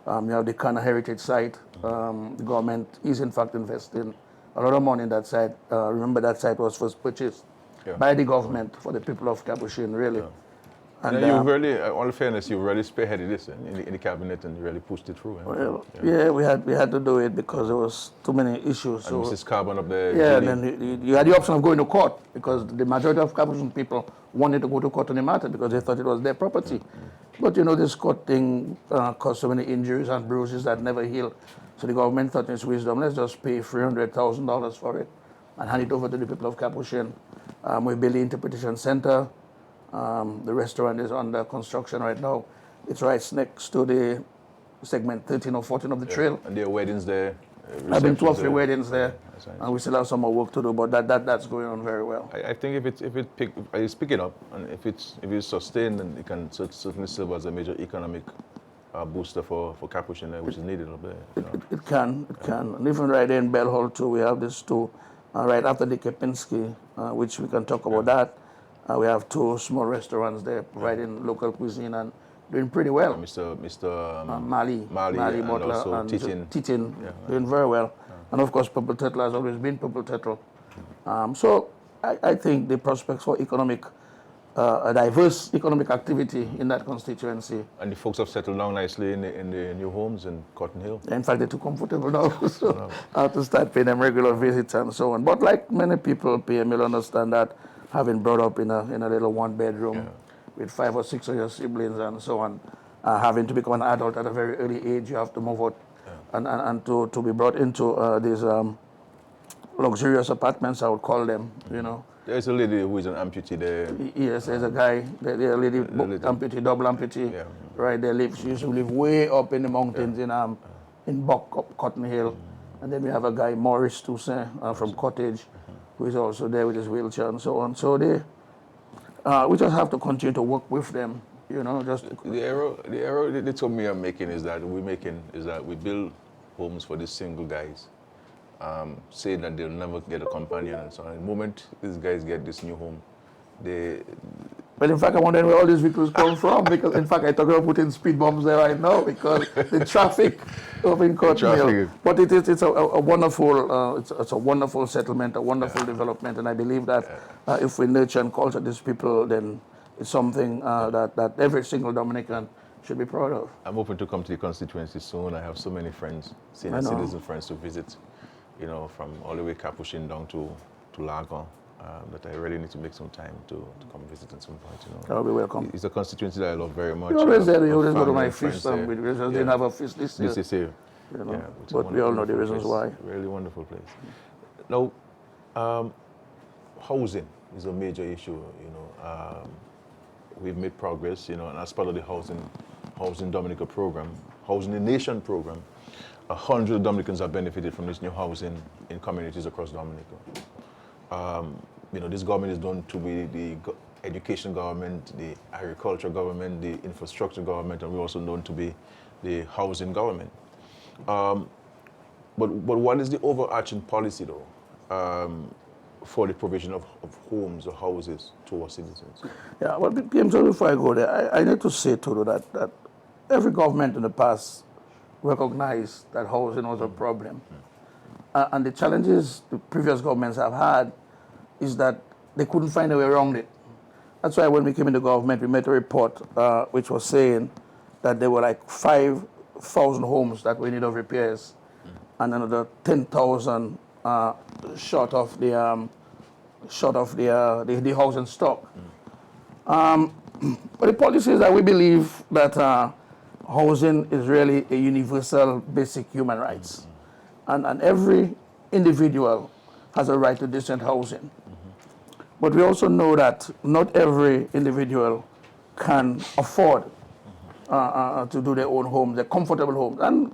You have the Kana Heritage Site. The government is in fact investing a lot of money in that site. Remember that site was first purchased by the government for the people of Capuchin, really. Yeah. And you've really, all fairness, you've really spearheaded this in the cabinet and really pushed it through. Well, yeah, we had to do it because there was too many issues. And Mrs. Carbon up there. Yeah, and then you had the option of going to court because the majority of Capuchin people wanted to go to court on the matter because they thought it was their property. But you know, this court thing caused so many injuries and bruises that never heal. So the government thought in its wisdom, let's just pay $300,000 for it and hand it over to the people of Capuchin. We built the interpretation center. The restaurant is under construction right now. It's right next to the segment 13 or 14 of the trail. And there are weddings there. I've been to 2 or receptions 3 weddings there, That's nice. and we still have some more work to do, but that's going on very well. I think it's picking up, and if it's sustained, then it can certainly serve as a major economic booster for Capuchin there, which is needed up there. You know. It can. And even right there in Bell Hall too, we have this too, right after the Kepinski, which we can talk about that. We have 2 small restaurants there providing local cuisine and doing pretty well. Mr. Mali and Butler also and Titin. doing very well. And of course, Purple Turtle has always been Purple Turtle. So I think the prospects for a diverse economic activity in that constituency. And the folks have settled down nicely in the new homes in Cotton Hill. In fact, they're too comfortable now, so I have to start paying them regular visits and so on. But like many people, PM will understand that having brought up in a little 1-bedroom with 5 or 6 of your siblings and so on, having to become an adult at a very early age, you have to move out and to be brought into these luxurious apartments, I would call them, you know. There's a lady who is an amputee there. Yes, there's a guy, there's a lady, amputee, double amputee, right there. She used to live way up in the mountains in Buck, Cotton Hill. And then we have a guy, Maurice Toussaint, from Cottage, who is also there with his wheelchair and so on. So we just have to continue to work with them, you know. The error they told me I'm making is that we build homes for these single guys. Saying that they'll never get a companion and so on. The moment these guys get this new home, But in fact, I wonder where all these vehicles come from, because in fact, I talk about putting speed bumps there right now because the traffic of in Cotton Hill. But it's a wonderful it's a wonderful settlement, a wonderful development, and I believe that if we nurture and culture these people, then it's something that every single Dominican should be proud of. I'm hoping to come to the constituency soon. I have so many friends, senior citizen friends to visit, you know, from all the way Capuchin down to Lagon. That I really need to make some time to come visit at some point, you know. I'll be welcome. It's a constituency that I love very much. You always there, you always go to family my and feast, friends we just didn't have a feast this year. This year. You know, Yeah, it's a but we all know the wonderful reasons place. why. Really wonderful place. Now, housing is a major issue, you know. We've made progress, you know, and as part of the Housing Dominica program, Housing the Nation program, 100 Dominicans have benefited from this new housing in communities across Dominica. You know, this government is known to be the education government, the agriculture government, the infrastructure government, and we're also known to be the housing government. But what is the overarching policy, though, for the provision of homes or houses to our citizens? Yeah, well, PM, so before I go there, I need to say to you that every government in the past recognized that housing was a problem. And the challenges the previous governments have had is that they couldn't find a way around it. That's why when we came into government, we made a report which was saying that there were like 5,000 homes that were in need of repairs, and another 10,000 short of the housing stock. But the policy is that we believe that housing is really a universal basic human rights, and every individual has a right to decent housing. But we also know that not every individual can afford to do their own homes, their comfortable homes. And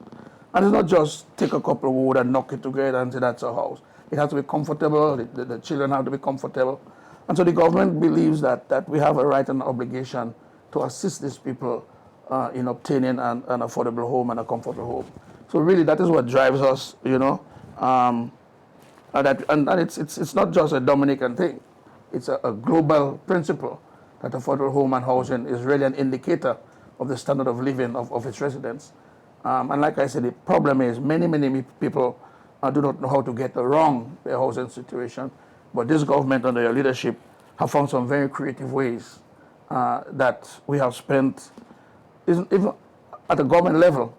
it's not just take a couple of wood and knock it together and say that's a house. It has to be comfortable, the children have to be comfortable. And so the government believes that we have a right and obligation to assist these people in obtaining an affordable home and a comfortable home. So really that is what drives us, you know. And it's not just a Dominican thing. It's a global principle that affordable home and housing is really an indicator of the standard of living of its residents. And like I said, the problem is many people do not know how to get around their housing situation. But this government under your leadership have found some very creative ways that we have spent, even at the government level,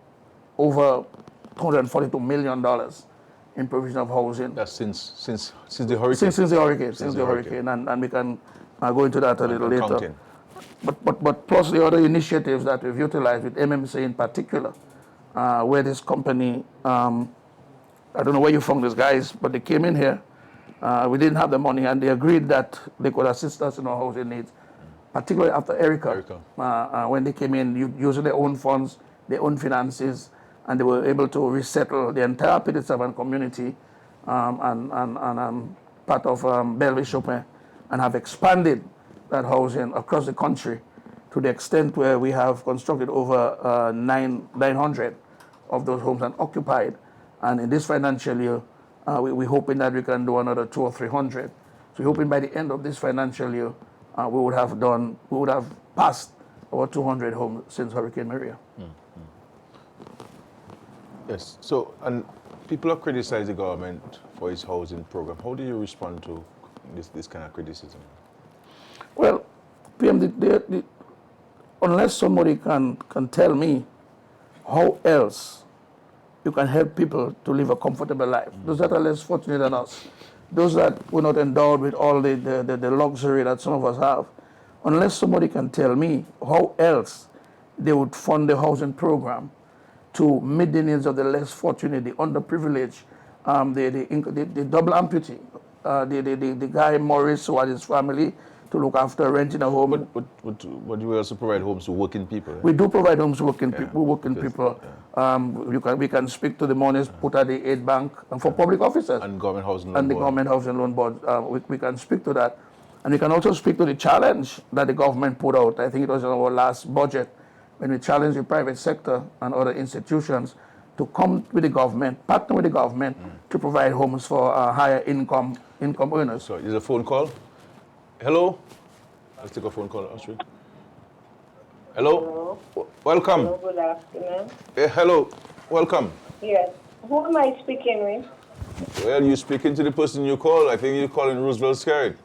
over $242 million in provision of housing. That's since the hurricane. Since the hurricane, and we can go into that a little later. Counting. But plus the other initiatives that we've utilized with MMC in particular, where this company, I don't know where you found these guys, but they came in here. We didn't have the money, and they agreed that they could assist us in our housing needs. particularly after Erica. When they came in, using their own funds, their own finances, and they were able to resettle the entire Petit Savant community and part of Belleville Chopin, and have expanded that housing across the country to the extent where we have constructed over 900 of those homes and occupied. And in this financial year, we're hoping that we can do another 200 or 300. So we're hoping by the end of this financial year, we would have passed over 200 homes since Hurricane Maria. Yes. So, and people have criticized the government for its housing program. How do you respond to this kind of criticism? Well, PM, unless somebody can tell me how else you can help people to live a comfortable life, those that are less fortunate than us, those that were not endowed with all the luxury that some of us have, unless somebody can tell me how else they would fund the housing program to meet the needs of the less fortunate, the underprivileged, the double amputee, the guy Morris who had his family to look after renting a home. But you also provide homes to working people. Right? We do provide homes to working people. Yeah. We can speak to the monies put at the aid bank and for public officers. And government housing loan and the board. government housing loan board. We can speak to that. And we can also speak to the challenge that the government put out. I think it was in our last budget when we challenged the private sector and other institutions to come with the government, partner with the government to provide homes for higher income earners. So, is a phone call? Hello? Let's take a phone call, Austria. Hello? Welcome. Hello, good afternoon. Hello, welcome. Yes. Who am I speaking with? Well, you're speaking to the person you call. I think you're calling Roosevelt Skerrit.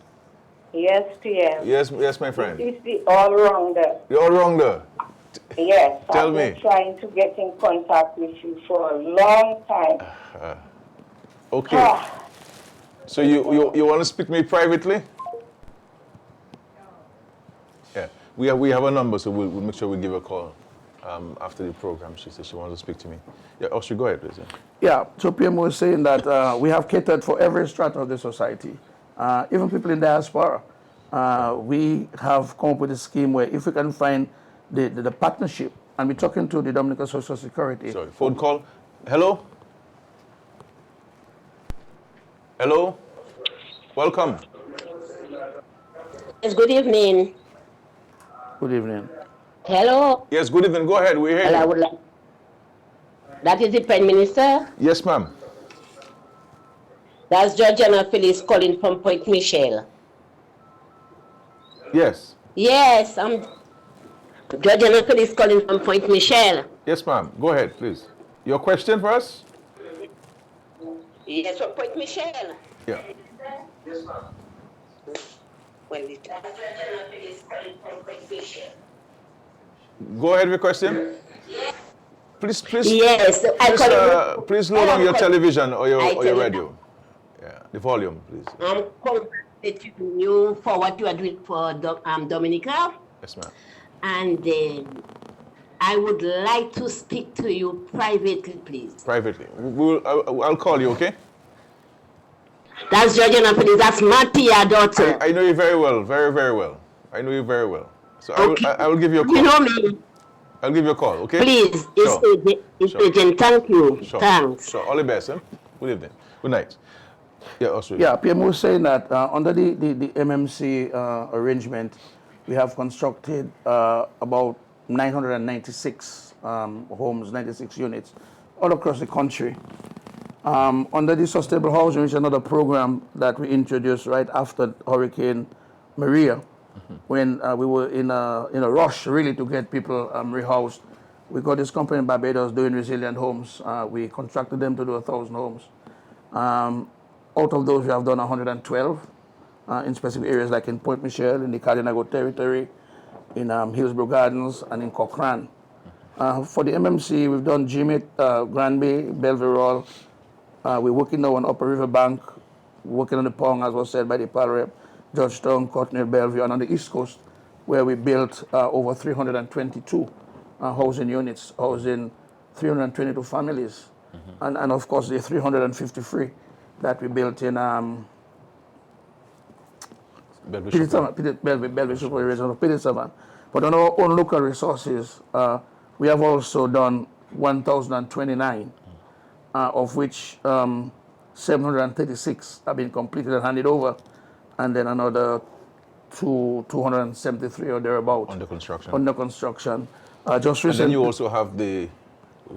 Yes, PM. Yes, my friend. It's the all-rounder. The all-rounder. Yes. Tell I've me. been trying to get in contact with you for a long time. Okay. So you want to speak to me privately? Yeah. We have a number, so we'll make sure we give her a call after the program. She said she wants to speak to me. Yeah, Austria, go ahead, please. Yeah, so PM was saying that we have catered for every strata of the society, even people in diaspora. We have come up with a scheme where if we can find the partnership, and we're talking to the Dominican Social Security. Sorry, phone call. Hello? Hello? Welcome. Yes, good evening. Good evening. Hello. Yes, good evening. Go ahead. We're here. Well, I would like. That is the Prime Minister. Yes, ma'am. That's Georgiana Phyllis calling from Point Michel. Yes. Yes, I'm Georgiana Phyllis calling from Point Michel. Yes, ma'am. Go ahead, please. Your question for us? Yes, from Point Michel. Yeah. Well, it's Georgiana Phyllis calling from Point Michel. Go ahead with your question. Please. Yes, Please lower down your television or your radio. Yeah, the volume, please. I'm congratulating you for what you are doing for Dominica. Yes, ma'am. And I would like to speak to you privately, please. Privately. I'll call you, okay? That's Georgiana Phyllis. That's Mattia, daughter. I know you very well, very, very well. I know you very well. So Okay. I will give you a call. You know me. I'll give you a call, okay? Please, Sure. it's urgent. Thank you. Sure. Thanks. Sure. All the best, huh? Good evening. Good night. Yeah, Australia. Yeah, PM was saying that under the MMC arrangement, we have constructed about 996 homes, 96 units all across the country. Under the Sustainable Housing, which is another program that we introduced right after Hurricane Maria, when we were in a rush really to get people rehoused. We got this company in Barbados doing resilient homes. We contracted them to do 1,000 homes. Out of those, we have done 112 in specific areas like in Point Michel, in the Cardinago territory, in Hillsborough Gardens, and in Cochrane. For the MMC, we've done Jimette, Granby, Belvedere. We're working now on Upper River Bank, working on the Pong, as was said by the PAL rep, Georgetown, Courtney, Bellevue, and on the East Coast, where we built over 322 housing units, housing 322 families, and of course the 353 that we built in Belvish Supervision of PD7. But on our own local resources, we have also done 1,029, of which 736 have been completed and handed over, and then another 273 or thereabout. Under construction. Under construction. Just And recently, then you also have we're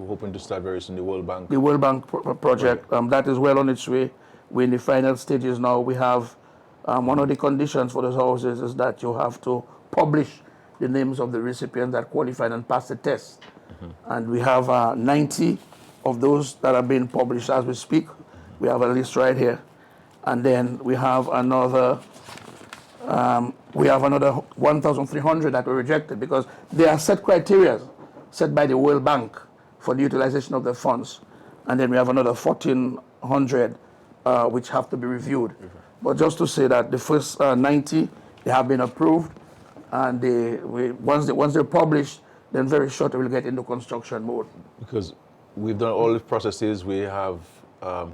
hoping to start very soon, the World Bank. the World Bank project. That is well on its way. We're in the final stages now. We have one of the conditions for those houses is that you have to publish the names of the recipients that qualified and passed the test. And we have 90 of those that are being published as we speak. We have a list right here. And then we have another 1,300 that were rejected because there are set criteria set by the World Bank for the utilization of the funds. And then we have another 1,400 which have to be reviewed. But just to say that the first 90, they have been approved, and once they're published, then very shortly we'll get into construction mode. Because we've done all the processes, we have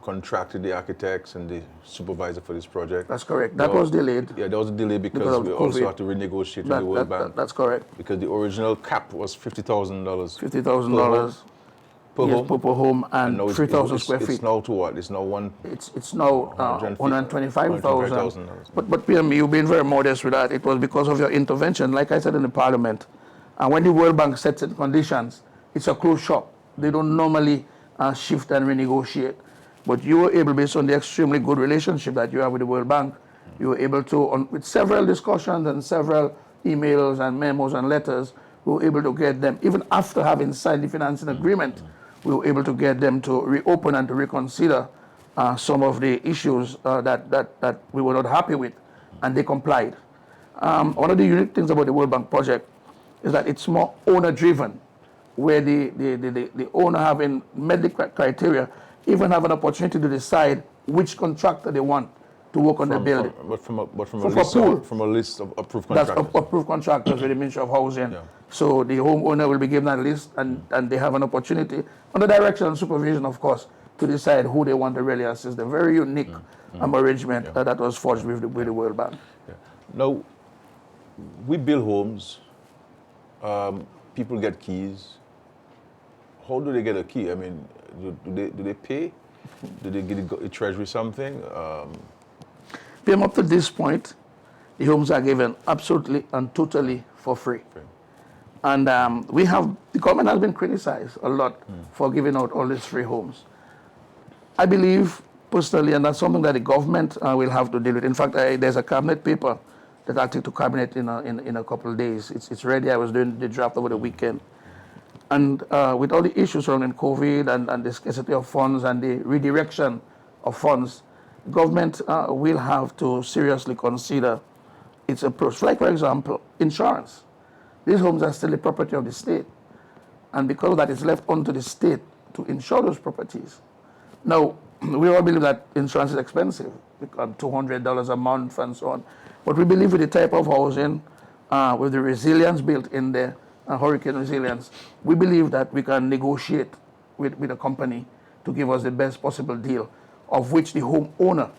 contracted the architects and the supervisor for this project. That's correct. That was delayed. Yeah, that was delayed because we also had to renegotiate with the World Bank. That's correct. Because the original cap was $50,000. $50,000 per home. per home and now 3,000 square feet. It's now to what? It's now It's now 125,000. But PM, you've been very modest with that. It was because of your intervention, like I said in the Parliament. And when the World Bank sets the conditions, it's a closed shop. They don't normally shift and renegotiate. But you were able, based on the extremely good relationship that you have with the World Bank, you were able to, with several discussions and several emails and memos and letters, we were able to get them, even after having signed the financing agreement, we were able to get them to reopen and to reconsider some of the issues that we were not happy with, and they complied. One of the unique things about the World Bank project is that it's more owner-driven, where the owner, having met the criteria, even have an opportunity to decide which contractor they want to work on the building. From a list of approved contractors. That's approved contractors with the Ministry of Housing. Yeah. So the homeowner will be given that list, and they have an opportunity, under direction and supervision, of course, to decide who they want to really assist. A very unique arrangement that was forged with the World Bank. Yeah. Now, we build homes. People get keys. How do they get a key? I mean, do they pay? Do they get a treasury something? Up to this point, the homes are given absolutely and totally for free. Okay. And the government has been criticized a lot for giving out all these free homes. I believe personally, and that's something that the government will have to deal with. In fact, there's a cabinet paper that I'll take to cabinet in a couple of days. It's ready. I was doing the draft over the weekend. And with all the issues surrounding COVID and the scarcity of funds and the redirection of funds, government will have to seriously consider its approach. Like, for example, insurance. These homes are still the property of the state. And because of that, it's left onto the state to insure those properties. Now, we all believe that insurance is expensive, $200 a month and so on. But we believe with the type of housing, with the resilience built in there, hurricane resilience, we believe that we can negotiate with a company to give us the best possible deal, of which the homeowner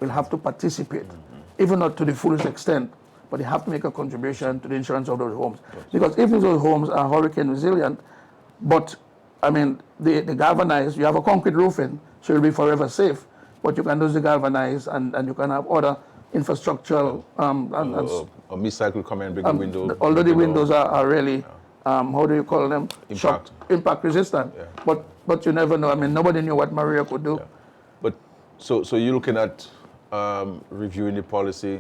will have to participate, even not to the fullest extent, but they have to make a contribution to the insurance of those homes. Because if those homes are hurricane resilient, but I mean, the galvanized, you have a concrete roofing, so you'll be forever safe, but you can lose the galvanized and you can have other infrastructural a missile could come and break the window. Although the windows are really, how do you call them? Impact resistant. Yeah. But you never know. I mean, nobody knew what Maria could do. Yeah. But so you're looking at reviewing the policy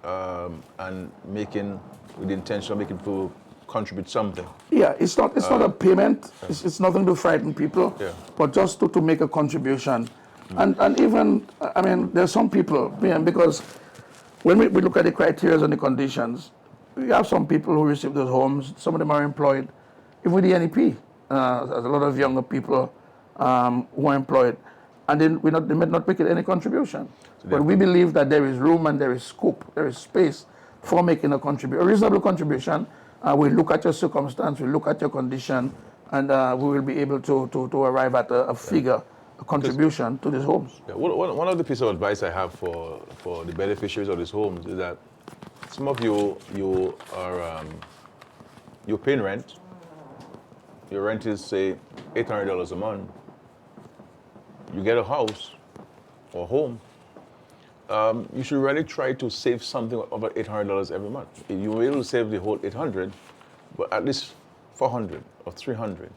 and making, with the intention of making people contribute something. Yeah, it's not a payment. It's nothing to frighten people, but just to make a contribution. And even, I mean, there's some people, because when we look at the criteria and the conditions, we have some people who receive those homes. Some of them are employed, even with the NEP. There's a lot of younger people who are employed, and then they may not make any contribution. But we believe that there is room and there is scope, there is space for making a reasonable contribution. We look at your circumstance, we look at your condition, and we will be able to arrive at a figure, a contribution to these homes. Yeah, one of the pieces of advice I have for the beneficiaries of these homes is that some of you are you're paying rent. Your rent is say $800 a month. You get a house or home. You should really try to save something about $800 every month. If you were able to save the whole 800, but at least 400 or 300.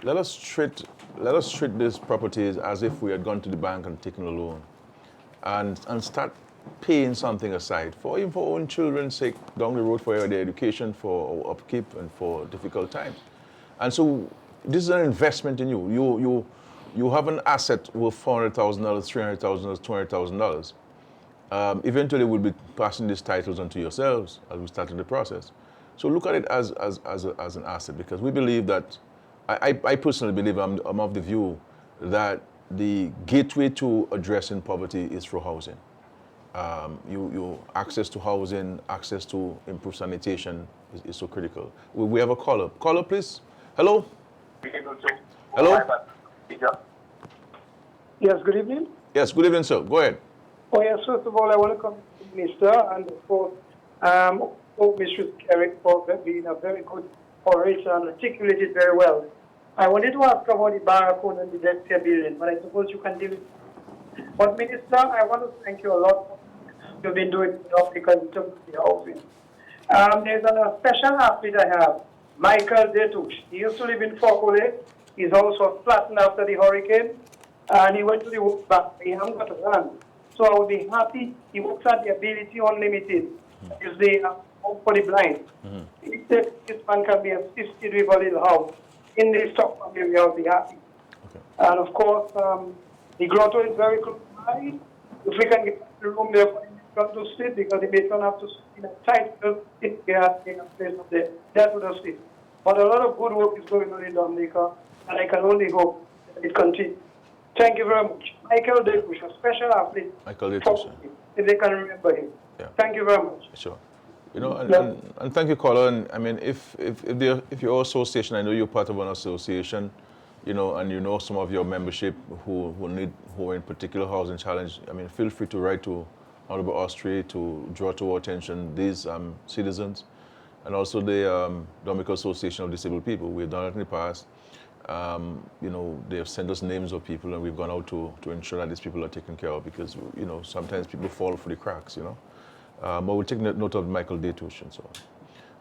Let us treat these properties as if we had gone to the bank and taken a loan, and start paying something aside for even for our own children's sake down the road, for their education, for our upkeep, and for difficult times. And so this is an investment in you. You have an asset worth $400,000, $300,000, $200,000. Eventually, we'll be passing these titles on to yourselves as we start in the process. So look at it as an asset, because we believe that, I personally believe, I'm of the view that the gateway to addressing poverty is through housing. You access to housing, access to improved sanitation is so critical. We have a caller. Caller, please. Hello? Hello? Yes, good evening. Yes, good evening, sir. Go ahead. Oh, yes, first of all, I want to commend the Minister and, of course, Mr. Skerrit for being a very good orator and articulated very well. I wanted to ask about the Barracoon and the debt building, but I suppose you can deal with it. But, Minister, I want to thank you a lot for what you've been doing in Africa in terms of the housing. There's a special athlete I have, Michael Detush. He used to live in Fokole. He's also flattened after the hurricane, and he went to the World Bank. He hasn't got a land. So I would be happy. He works at the Ability Unlimited. Is the home for the blind. If this man can be assisted with a little house in the Stockholm area, I'll be happy. Okay. And of course, the grotto is very close by. If we can get the room there for him to sit, because he may turn up to sit in a tight if he has in a place of there. That would have sit. But a lot of good work is going on in Dominica, and I can only hope that it continues. Thank you very much. Michael Detush, a special athlete. Michael Detush. If they can remember him. Yeah. Thank you very much. Sure. You know, and thank you, caller. And I mean, if your association, I know you're part of an association, you know, and you know some of your membership who are in particular housing challenge. I mean, feel free to write to Honorable Austria to draw to our attention these citizens, and also the Dominica Association of Disabled People. We've done it in the past. You know, they have sent us names of people, and we've gone out to ensure that these people are taken care of, because, you know, sometimes people fall through the cracks, you know. But we'll take note of Michael Detush and so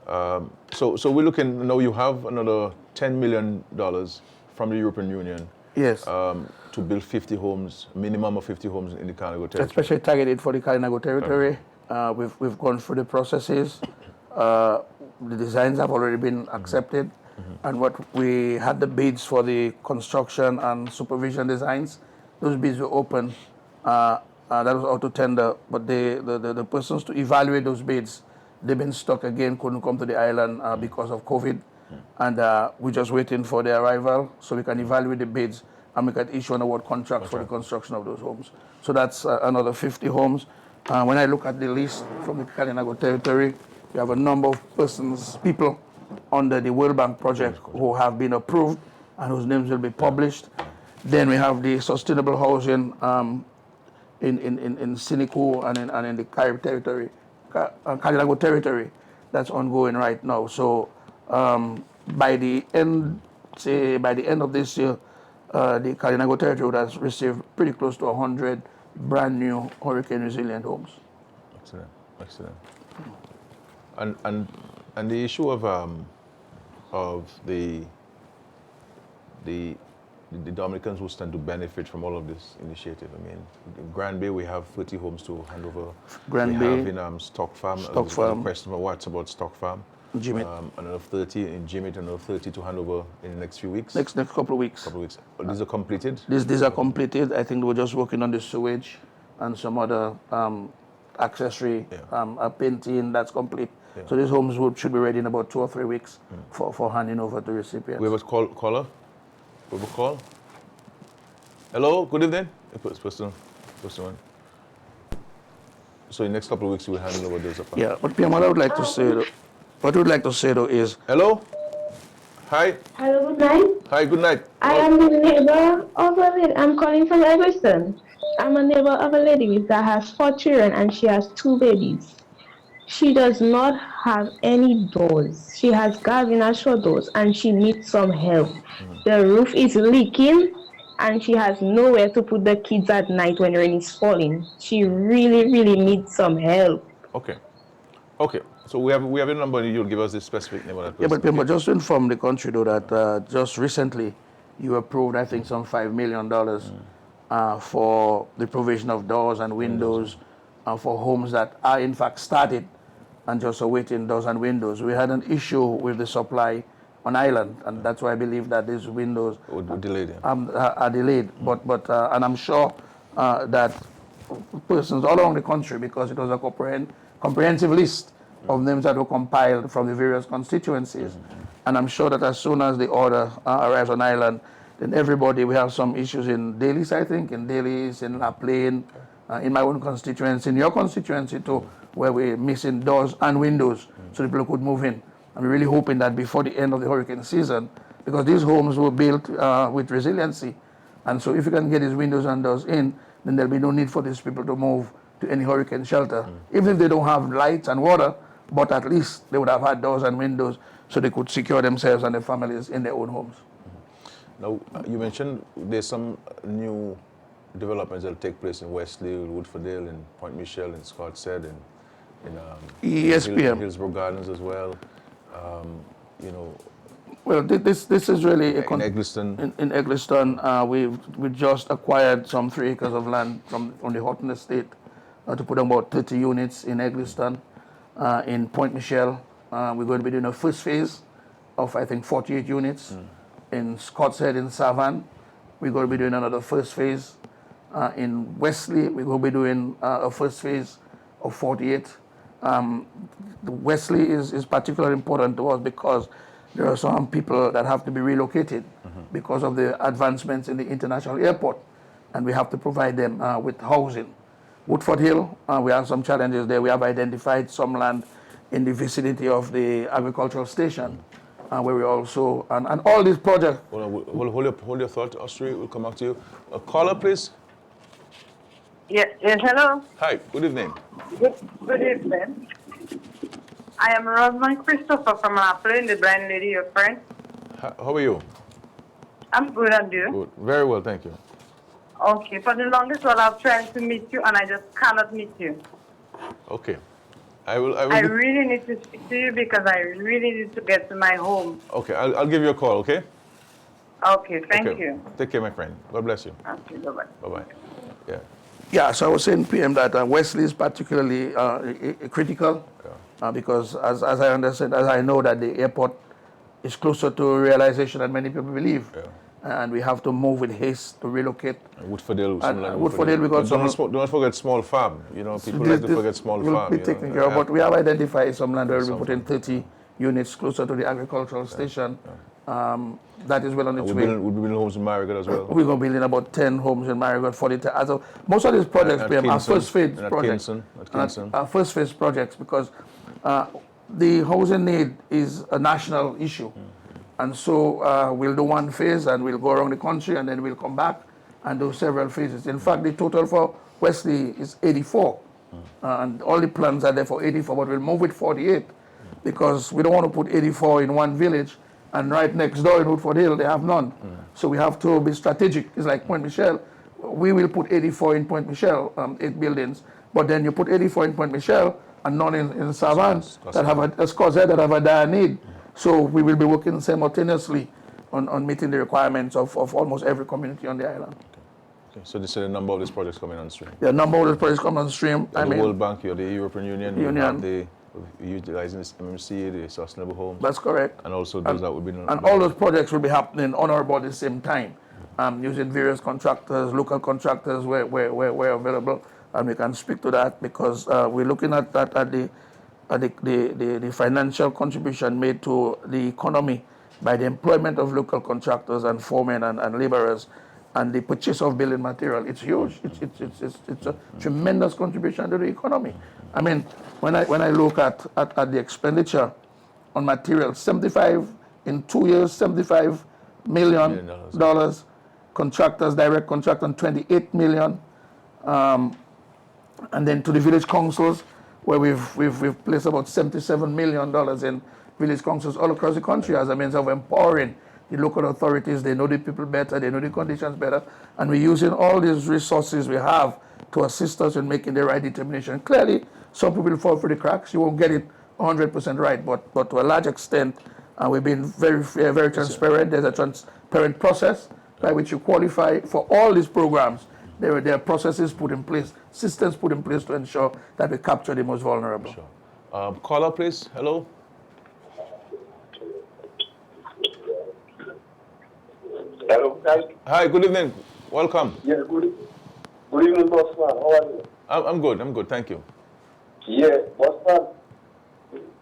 on. So we're looking, now you have another $10 million from the European Union. Yes. To build 50 homes, minimum of 50 homes in the Carnival territory. Especially targeted for the Carinago territory. We've gone through the processes. The designs have already been accepted. And what we had the bids for the construction and supervision designs, those bids were open. That was out to tender, but the persons to evaluate those bids, they've been stuck again, couldn't come to the island because of COVID. And we're just waiting for their arrival so we can evaluate the bids and we can issue an award contract for the construction of those homes. So that's another 50 homes. When I look at the list from the Carinago territory, we have a number of people under the World Bank project who have been approved and whose names will be published. Then we have the sustainable housing in Sinico and in the Carib territory, Carinago territory, that's ongoing right now. So by the end of this year, the Carinago territory would have received pretty close to 100 brand new hurricane resilient homes. Excellent, excellent. And the issue of the Dominicans who stand to benefit from all of this initiative. I mean, in Grand Bay we have 30 homes to hand over. Grand we Bay. have in Stock Farm. Stock Farm. Question about what's about Stock Farm. Jimmy. Another 30 in Jimmy, another 30 to hand over in the next few weeks. Next couple of weeks. These are completed? These are completed. I think we're just working on the sewage and some other accessory painting that's complete. Yeah. So these homes should be ready in about 2 or 3 weeks for handing over to recipients. We have a caller? We have a call? Hello, good evening. Person one. So in the next couple of weeks, you will hand over those. Yeah, but PM, what I would like to say though, is... Hello? Hi. Hello, good night. Hi, good night. I am the neighbor of a lady. I'm calling from Eggleston. I'm a neighbor of a lady that has 4 children and she has 2 babies. She does not have any doors. She has Gavin-Shaw doors and she needs some help. The roof is leaking and she has nowhere to put the kids at night when rain is falling. She really, really needs some help. Okay. Okay. So we have a number. You'll give us the specific name of that Yeah, person. but okay? just to inform the country, though, that just recently you approved, I think, some $5 million for the provision of doors and windows for homes that are, in fact, started and just awaiting doors and windows. We had an issue with the supply on island, and that's why I believe that these windows Would delay them. are delayed. And I'm sure that persons all around the country, because it was a comprehensive list of names that were compiled from the various constituencies. And I'm sure that as soon as the order arrives on island, then everybody, we have some issues in Daly's, I think, in Daly's, in La Plaine, in my own constituency, in your constituency too, where we're missing doors and windows so people could move in. I'm really hoping that before the end of the hurricane season, because these homes were built with resiliency, and so if you can get these windows and doors in, then there'll be no need for these people to move to any hurricane shelter. Even if they don't have lights and water, but at least they would have had doors and windows so they could secure themselves and their families in their own homes. Now, you mentioned there's some new developments that will take place in Wesley, Woodfordale, in Point Michel, in Scott said, in ESPM. Hillsborough Gardens as well. Well, this is really in Eggleston. In Eggleston, we just acquired some 3 acres of land from the Houghton Estate to put about 30 units in Eggleston. In Point Michel, we're going to be doing a first phase of, I think, 48 units. In Scott's Head in Savannah, we're going to be doing another first phase. In Wesley, we're going to be doing a first phase of 48. Wesley is particularly important to us because there are some people that have to be relocated because of the advancements in the international airport, and we have to provide them with housing. Woodford Hill, we have some challenges there. We have identified some land in the vicinity of the agricultural station, where we also, and all these projects. Hold your thought, Austria. We'll come back to you. A caller, please. Yes, hello. Hi, good evening. Good evening. I am Rosamond Christopher from Laplane, the blind lady, your friend. How are you? I'm good, and you? Good. Very well, thank you. Okay, for the longest while I've tried to meet you, and I just cannot meet you. Okay. I really need to speak to you because I really need to get to my home. Okay, I'll give you a call, okay? Okay, thank you. Take care, my friend. God bless you. Okay, bye-bye. Bye-bye. Yeah. Yeah, so I was saying, PM, that Wesley is particularly critical because as I understand, as I know that the airport is closer to realization than many people believe. And we have to move with haste to relocate. Woodfordale, Woodfordale, we got some. Do not forget small farm. You know, people like to forget small farm. We'll be taken care of, but we have identified some land where we'll be putting 30 units closer to the agricultural station. That is well on its way. We'll be building homes in Marigot as well. We're going to build in about 10 homes in Marigot, 40. So most of these projects, are first phase projects. Are first phase projects because the housing need is a national issue. And so we'll do one phase and we'll go around the country and then we'll come back and do several phases. In fact, the total for Wesley is 84. And all the plans are there for 84, but we'll move with 48 because we don't want to put 84 in one village and right next door in Woodford Hill, they have none. So we have to be strategic. It's like Point Michel. We will put 84 in Point Michel, 8 buildings, but then you put 84 in Point Michel and none in Savannah that have a Scott's Head that have a dire need. So we will be working simultaneously on meeting the requirements of almost every community on the island. Okay. So this is a number of these projects coming on stream. The number of these projects coming on stream. The World Bank, the European Union. Utilizing this MMC, the sustainable homes. That's correct. And also those that will be. And all those projects will be happening on or about the same time, using various contractors, local contractors where available, and we can speak to that because we're looking at that at the financial contribution made to the economy by the employment of local contractors and foremen and laborers and the purchase of building material. It's huge. It's a tremendous contribution to the economy. I mean, when I look at the expenditure on materials, 75 in 2 years, $75 million, contractors, direct contract on 28 million, and then to the village councils, where we've placed about $77 million in village councils all across the country as a means of empowering the local authorities. They know the people better, they know the conditions better, and we're using all these resources we have to assist us in making the right determination. Clearly, some people fall through the cracks. You won't get it 100% right, but to a large extent, we've been very fair, very transparent. There's a transparent process by which you qualify for all these programs. There are processes put in place, systems put in place to ensure that we capture the most vulnerable. Sure. Caller, please. Hello. Hello, guys. Hi, good evening. Welcome. Yeah, good evening, boss man. How are you? I'm good, thank you. Yeah, boss man.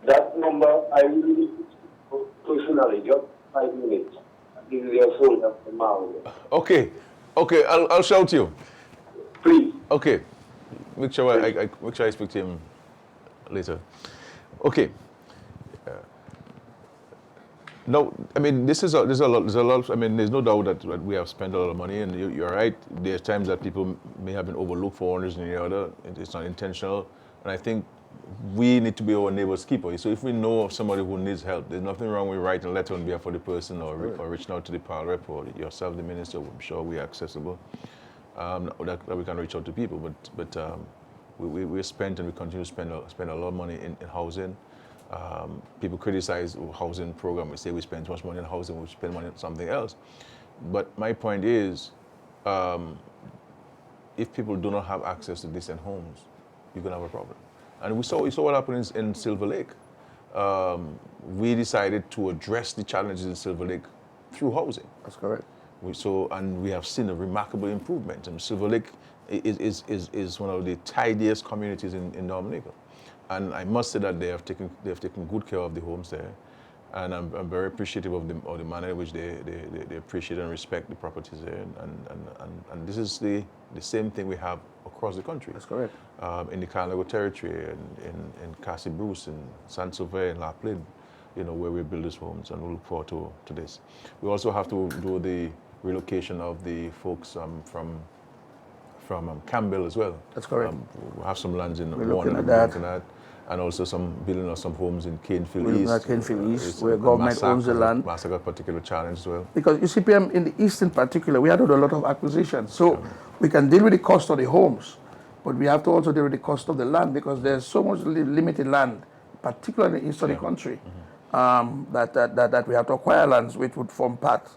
That number, I will need personally, just 5 minutes. This is your phone after now. Okay, I'll shout you. Please. Okay, make sure I speak to him later. Okay. No, I mean there's a lot. I mean, there's no doubt that we have spent a lot of money, and you're right. There's times that people may have been overlooked for one reason or the other. It's not intentional, and I think we need to be our neighbor's keeper. So if we know of somebody who needs help, there's nothing wrong with writing a letter on behalf of the person or reaching out to the PAL rep or yourself, the minister. I'm sure we are accessible. That we can reach out to people, but we spent and we continue to spend a lot of money in housing. People criticize housing program. We say we spend too much money on housing, we spend money on something else. But my point is, if people do not have access to decent homes, you're gonna have a problem. And we saw what happened in Silver Lake. We decided to address the challenges in Silver Lake through housing. That's correct. And we have seen a remarkable improvement. And Silver Lake is one of the tidiest communities in Dominica. And I must say that they have taken good care of the homes there, and I'm very appreciative of the manner in which they appreciate and respect the properties there. And this is the same thing we have across the country. That's correct. In the Carnago territory, in Cassie Bruce, in Saint Sylvain, in La Plaine, where we build these homes, and we look forward to this. We also have to do the relocation of the folks from Campbell as well. That's correct. We have some lands in We're Warner, looking at that. and also some building of some homes in Canefield We're looking East. at Canefield East, where government owns the land. Massacre, particular challenge as well. Because you see, PM, in the East in particular, we had to do a lot of acquisitions. So we can deal with the cost of the homes, but we have to also deal with the cost of the land, because there's so much limited land, particularly in the east of the country, that we have to acquire lands which would form part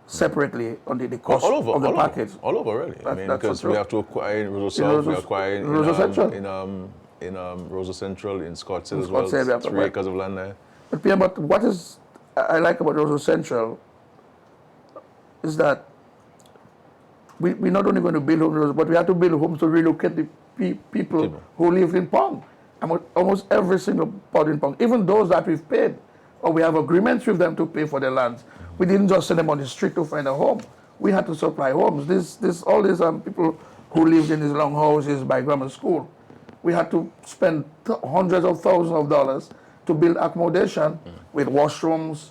separately on the cost of the package. All over, really. I mean, because we have to acquire in Rosa South, we acquire in Rosa Central. in Rosa Central, in Scottsdale as well, 3 acres of land there. But PM, but what I like about Rosa Central is that we're not only going to build homes, but we have to build homes to relocate the people who live in Pong. Almost every single pod in Pong, even those that we've paid, or we have agreements with them to pay for their lands. We didn't just send them on the street to find a home. We had to supply homes. All these people who lived in these long houses by grammar school, we had to spend hundreds of thousands of dollars to build accommodation with washrooms,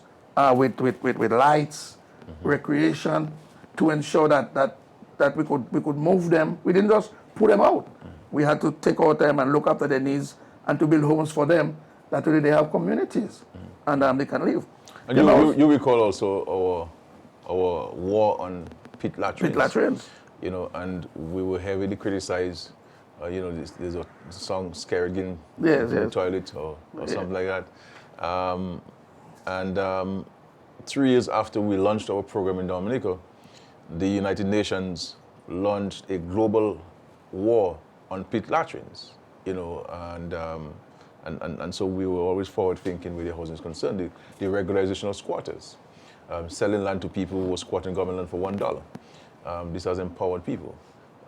with lights, recreation, to ensure that we could move them. We didn't just put them out. We had to take our time and look after their needs and to build homes for them that really they have communities and they can live. And you recall also our war on pit latrines. Pit latrines. And we were heavily criticized. There's a song Skerrit in the toilet or something like that. 3 years after we launched our program in Dominica, the United Nations launched a global war on pit latrines. And so we were always forward thinking with the housing is concerned. The regularization of squatters, selling land to people who were squatting government land for $1. This has empowered people.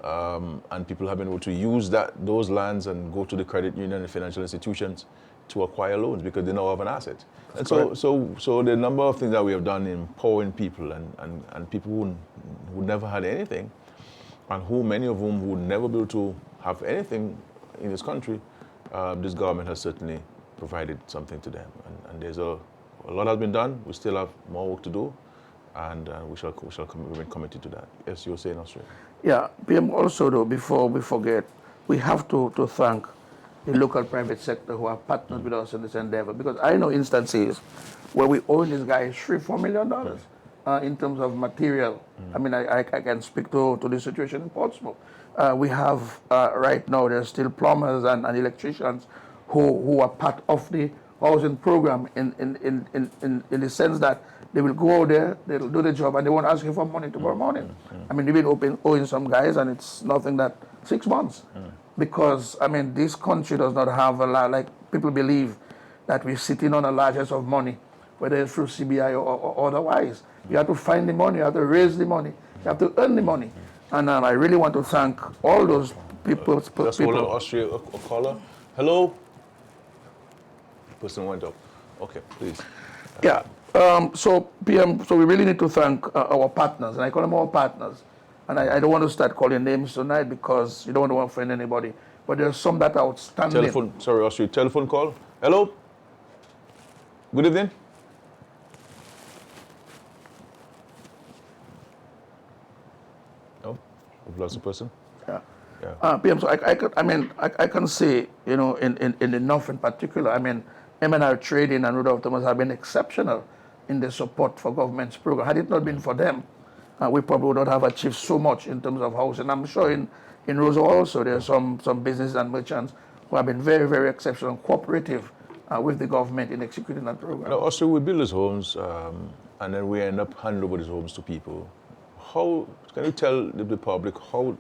And people have been able to use those lands and go to the credit union and financial institutions to acquire loans because they now have an asset. And so the number of things that we have done in empowering people and people who never had anything, and many of whom would never be able to have anything in this country, this government has certainly provided something to them. And there's a lot has been done. We still have more work to do, and we shall remain committed to that. Yes, you were saying, Australia. Yeah, PM, also though, before we forget, we have to thank the local private sector who have partnered with us in this endeavor. Because I know instances where we owe these guys $3-4 million in terms of material. I mean, I can speak to the situation in Portsmouth. We have right now, there's still plumbers and electricians who are part of the housing program in the sense that they will go out there, they'll do the job, and they won't ask you for money tomorrow morning. I mean, they've been owing some guys, and it's nothing that 6 months. Because, I mean, this country does not have a lot, like people believe that we're sitting on a largesse of money, whether it's through CBI or otherwise. You have to find the money, you have to raise the money, you have to earn the money. And I really want to thank all those people. Just hold on, Austria, a caller. Hello? Person went up. Okay, please. Yeah. So PM, so we really need to thank our partners, and I call them our partners. And I don't want to start calling names tonight because you don't want to offend anybody. But there's some that are outstanding. Telephone call. Hello? Good evening. No? We've lost the person? Yeah. PM, so I can say, you know, in the North in particular, I mean, M&R Trading and Rudolph Thomas have been exceptional in their support for government's program. Had it not been for them, we probably would not have achieved so much in terms of housing. I'm sure in Roseau also there are some businesses and merchants who have been very, very exceptional and cooperative with the government in executing that program. Now, also we build these homes and then we end up handing over these homes to people. How can you tell the public how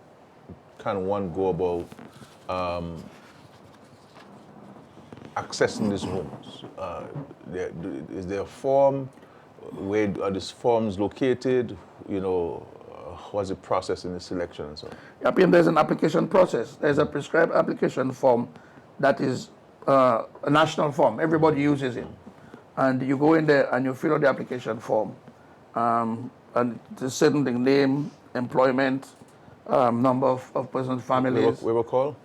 can one go about accessing these homes? Is there a form? Where are these forms located? You know, what's the process in the selection and so on? Yeah, PM, there's an application process. There's a prescribed application form that is a national form. Everybody uses it. And you go in there and you fill out the application form. And there's certain thing, name, employment, number of persons, families. We have a call?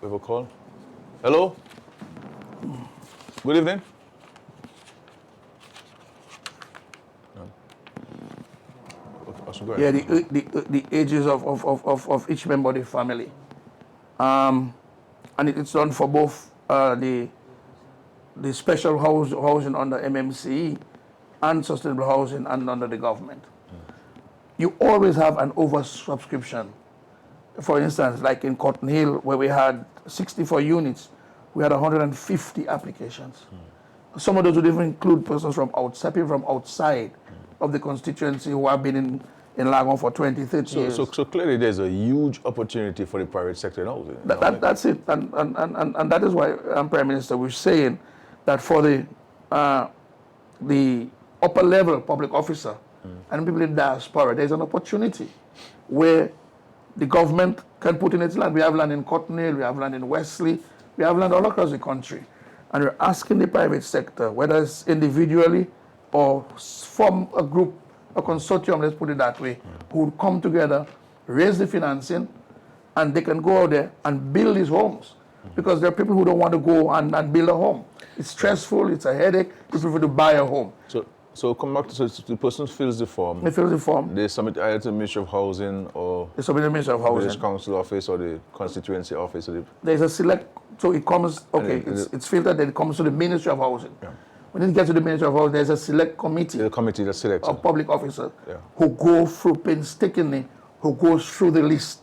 We have a call? Hello? Good evening. Yeah, the ages of each member of the family. And it's done for both the special housing under MMCE and sustainable housing and under the government. You always have an oversubscription. For instance, like in Cotton Hill, where we had 64 units, we had 150 applications. Some of those would even include persons from outside, people from outside of the constituency who have been in Lagon for 20, 30 years. So clearly there's a huge opportunity for the private sector now. That's it. And that is why, Prime Minister, we're saying that for the upper level public officer and people in diaspora, there's an opportunity where the government can put in its land. We have land in Cotton Hill, we have land in Wesley, we have land all across the country. And we're asking the private sector, whether it's individually or form a group, a consortium, let's put it that way, who would come together, raise the financing, and they can go out there and build these homes. Because there are people who don't want to go and build a home. It's stressful, it's a headache, they prefer to buy a home. So come back to the person fills the form. They fill the form. They submit either to the Ministry of Housing or they submit to the Ministry of Housing. The Council office or the constituency office. There's a select, so it comes, okay, it's filtered, then it comes to the Ministry of Housing. Yeah. When it gets to the Ministry of Housing, there's a select committee. The committee that selects of public officers who go through painstakingly, who goes through the list.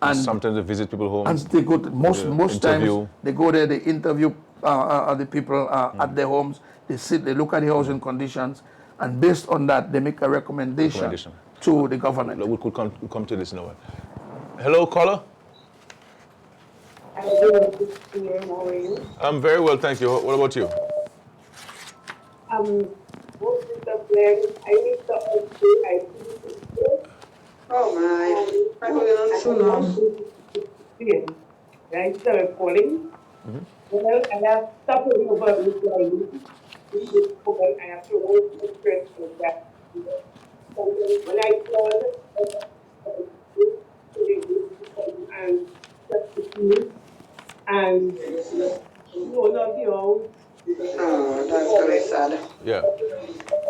And sometimes they visit people's homes. And they go to, most times they go there, they interview the people at their homes, they sit, they look at the housing conditions, and based on that, they make a recommendation to the government. We could come to this now. Hello, caller. How are you? I'm very well, thank you. What about you? I need to oh my, I'm going on so long. Right, so I'm calling. Well, I have stopped over with I have to hold the stress for that. When I called, and no, that's very sad. Yeah.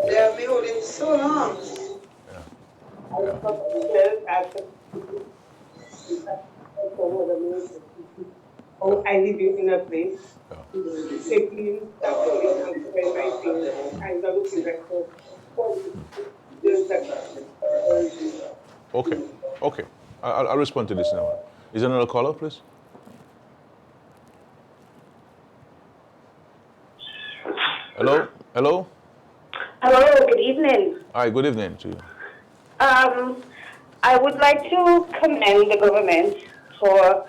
They have been holding so long. how I live in a place, safely, comfortably, and prevent my things. I'm not looking back for just that. Okay, okay. I'll respond to this now. Is there another caller, please? Hello? Hello? Hello, good evening. Hi, good evening to you. I would like to commend the government for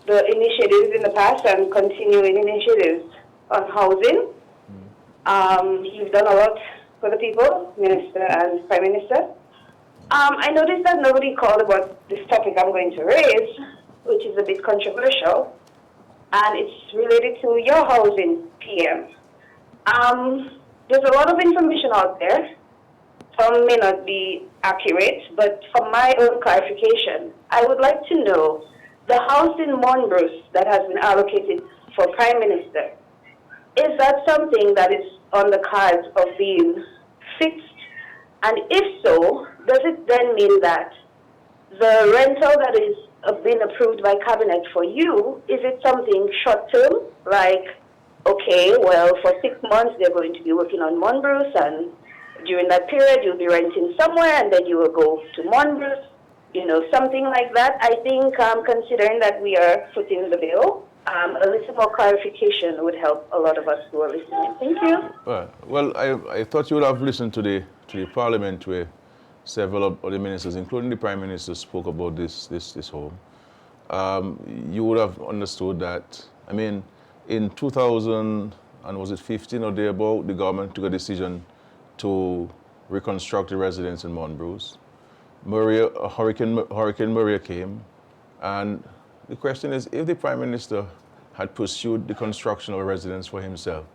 the initiatives in the past and continuing initiatives on housing. You've done a lot for the people, Minister and Prime Minister. I noticed that nobody called about this topic I'm going to raise, which is a bit controversial, and it's related to your housing, PM. There's a lot of information out there. Some may not be accurate, but for my own clarification, I would like to know the house in Monbrose that has been allocated for Prime Minister. Is that something that is on the cards of being fixed? And if so, does it then mean that the rental that is been approved by Cabinet for you, is it something short-term, like, okay, well, for 6 months they're going to be working on Monbrose, and during that period you'll be renting somewhere, and then you will go to Monbrose, something like that. I think considering that we are footing the bill, a little more clarification would help a lot of us who are listening. Thank you. Well, I thought you would have listened to the Parliament where several of the ministers, including the Prime Minister, spoke about this home. You would have understood that, I mean, in 2015 or thereabout, the government took a decision to reconstruct the residence in Monbrose. Hurricane Maria came, and the question is, if the Prime Minister had pursued the construction of a residence for himself,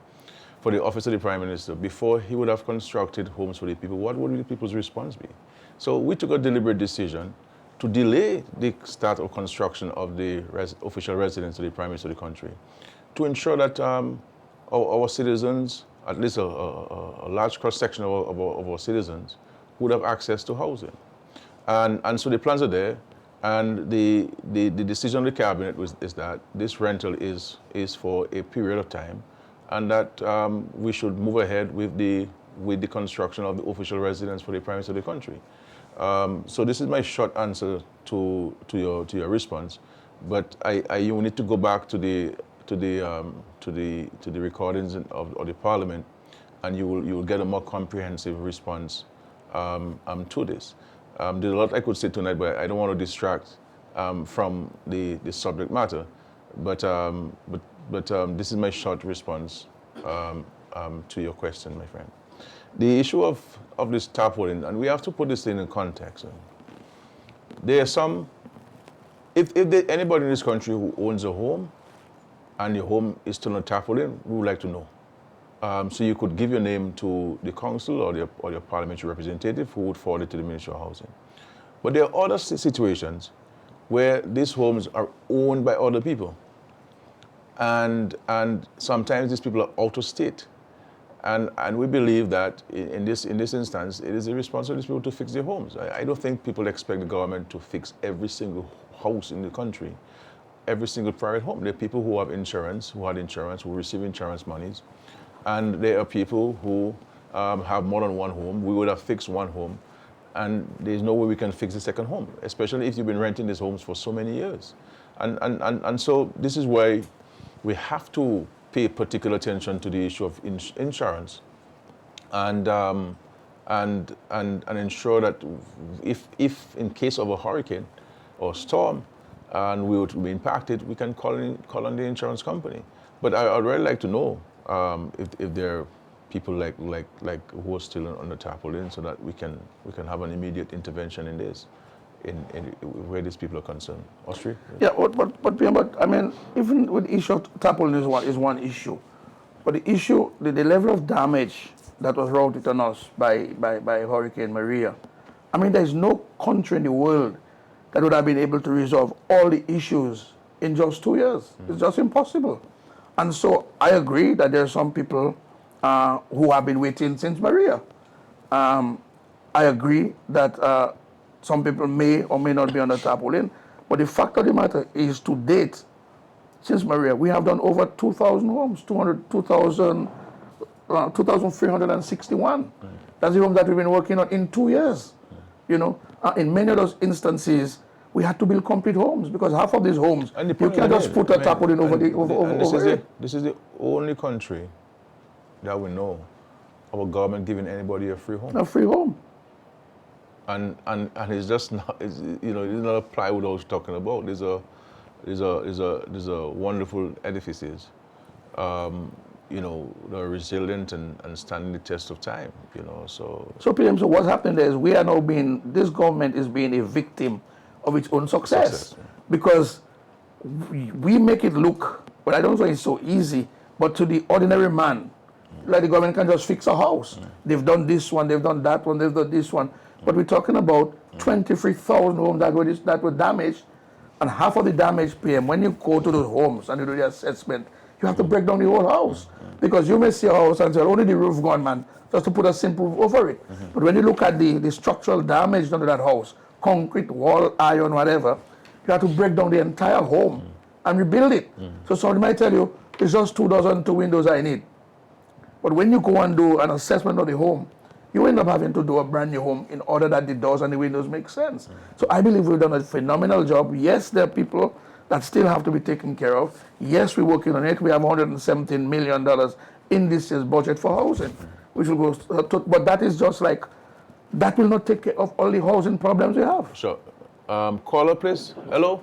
for the office of the Prime Minister, before he would have constructed homes for the people, what would the people's response be? So we took a deliberate decision to delay the start of construction of the official residence of the Prime Minister of the country, to ensure that our citizens, at least a large cross-section of our citizens, would have access to housing. And so the plans are there, and the decision of the Cabinet is that this rental is for a period of time, and that we should move ahead with the construction of the official residence for the Prime Minister of the country. So this is my short answer to your response, but you need to go back to the recordings of the Parliament, and you will get a more comprehensive response to this. There's a lot I could say tonight, but I don't want to distract from the subject matter. But this is my short response to your question, my friend. The issue of this tarpaulin, and we have to put this thing in context. There are some, if anybody in this country who owns a home, and your home is still on tarpaulin, we would like to know. So you could give your name to the council or your parliamentary representative, who would forward it to the Ministry of Housing. But there are other situations where these homes are owned by other people. And sometimes these people are out of state. And we believe that in this instance, it is the responsibility of these people to fix their homes. I don't think people expect the government to fix every single house in the country, every single private home. There are people who have insurance, who receive insurance monies. And there are people who have more than one home. We would have fixed one home, and there's no way we can fix the second home, especially if you've been renting these homes for so many years. And so this is why we have to pay particular attention to the issue of insurance, and ensure that if in case of a hurricane or storm, and we would be impacted, we can call on the insurance company. But I'd really like to know if there are people like who are still on the tarpaulin, so that we can have an immediate intervention in this, in where these people are concerned. Austria? Yeah, but I mean, even with the issue of tarpaulin is one issue, but the issue, the level of damage that was routed on us by Hurricane Maria, I mean, there is no country in the world that would have been able to resolve all the issues in just 2 years. It's just impossible. And so I agree that there are some people who have been waiting since Maria. I agree that some people may or may not be on the tarpaulin, but the fact of the matter is, to date, since Maria, we have done over 2,000 homes, 2,361. That's the homes that we've been working on in 2 years. You know, in many of those instances, we had to build complete homes because half of these homes, you can't just put a tarpaulin over it. This is the only country that we know our government giving anybody a free home. A free home. And it's just not, it's not a plywood I was talking about. These are wonderful edifices. They're resilient and standing the test of time. So PM, so what's happening there is this government is being a victim of its own success. Because we make it look, but I don't think it's so easy, but to the ordinary man, like the government can just fix a house. They've done this one, they've done that one, they've done this one. But we're talking about 23,000 homes that were damaged, and half of the damage, PM, when you go to those homes and you do the assessment, you have to break down the whole house. Because you may see a house and say, only the roof gone, man, just to put a simple roof over it. But when you look at the structural damage done to that house, concrete, wall, iron, whatever, you have to break down the entire home and rebuild it. So somebody might tell you, it's just 2 dozen, 2 windows I need. But when you go and do an assessment of the home, you end up having to do a brand new home in order that the doors and the windows make sense. So I believe we've done a phenomenal job. Yes, there are people that still have to be taken care of. Yes, we're working on it. We have $117 million in this year's budget for housing, which will go, but that is just like, that will not take care of all the housing problems we have. Sure. Caller, please. Hello.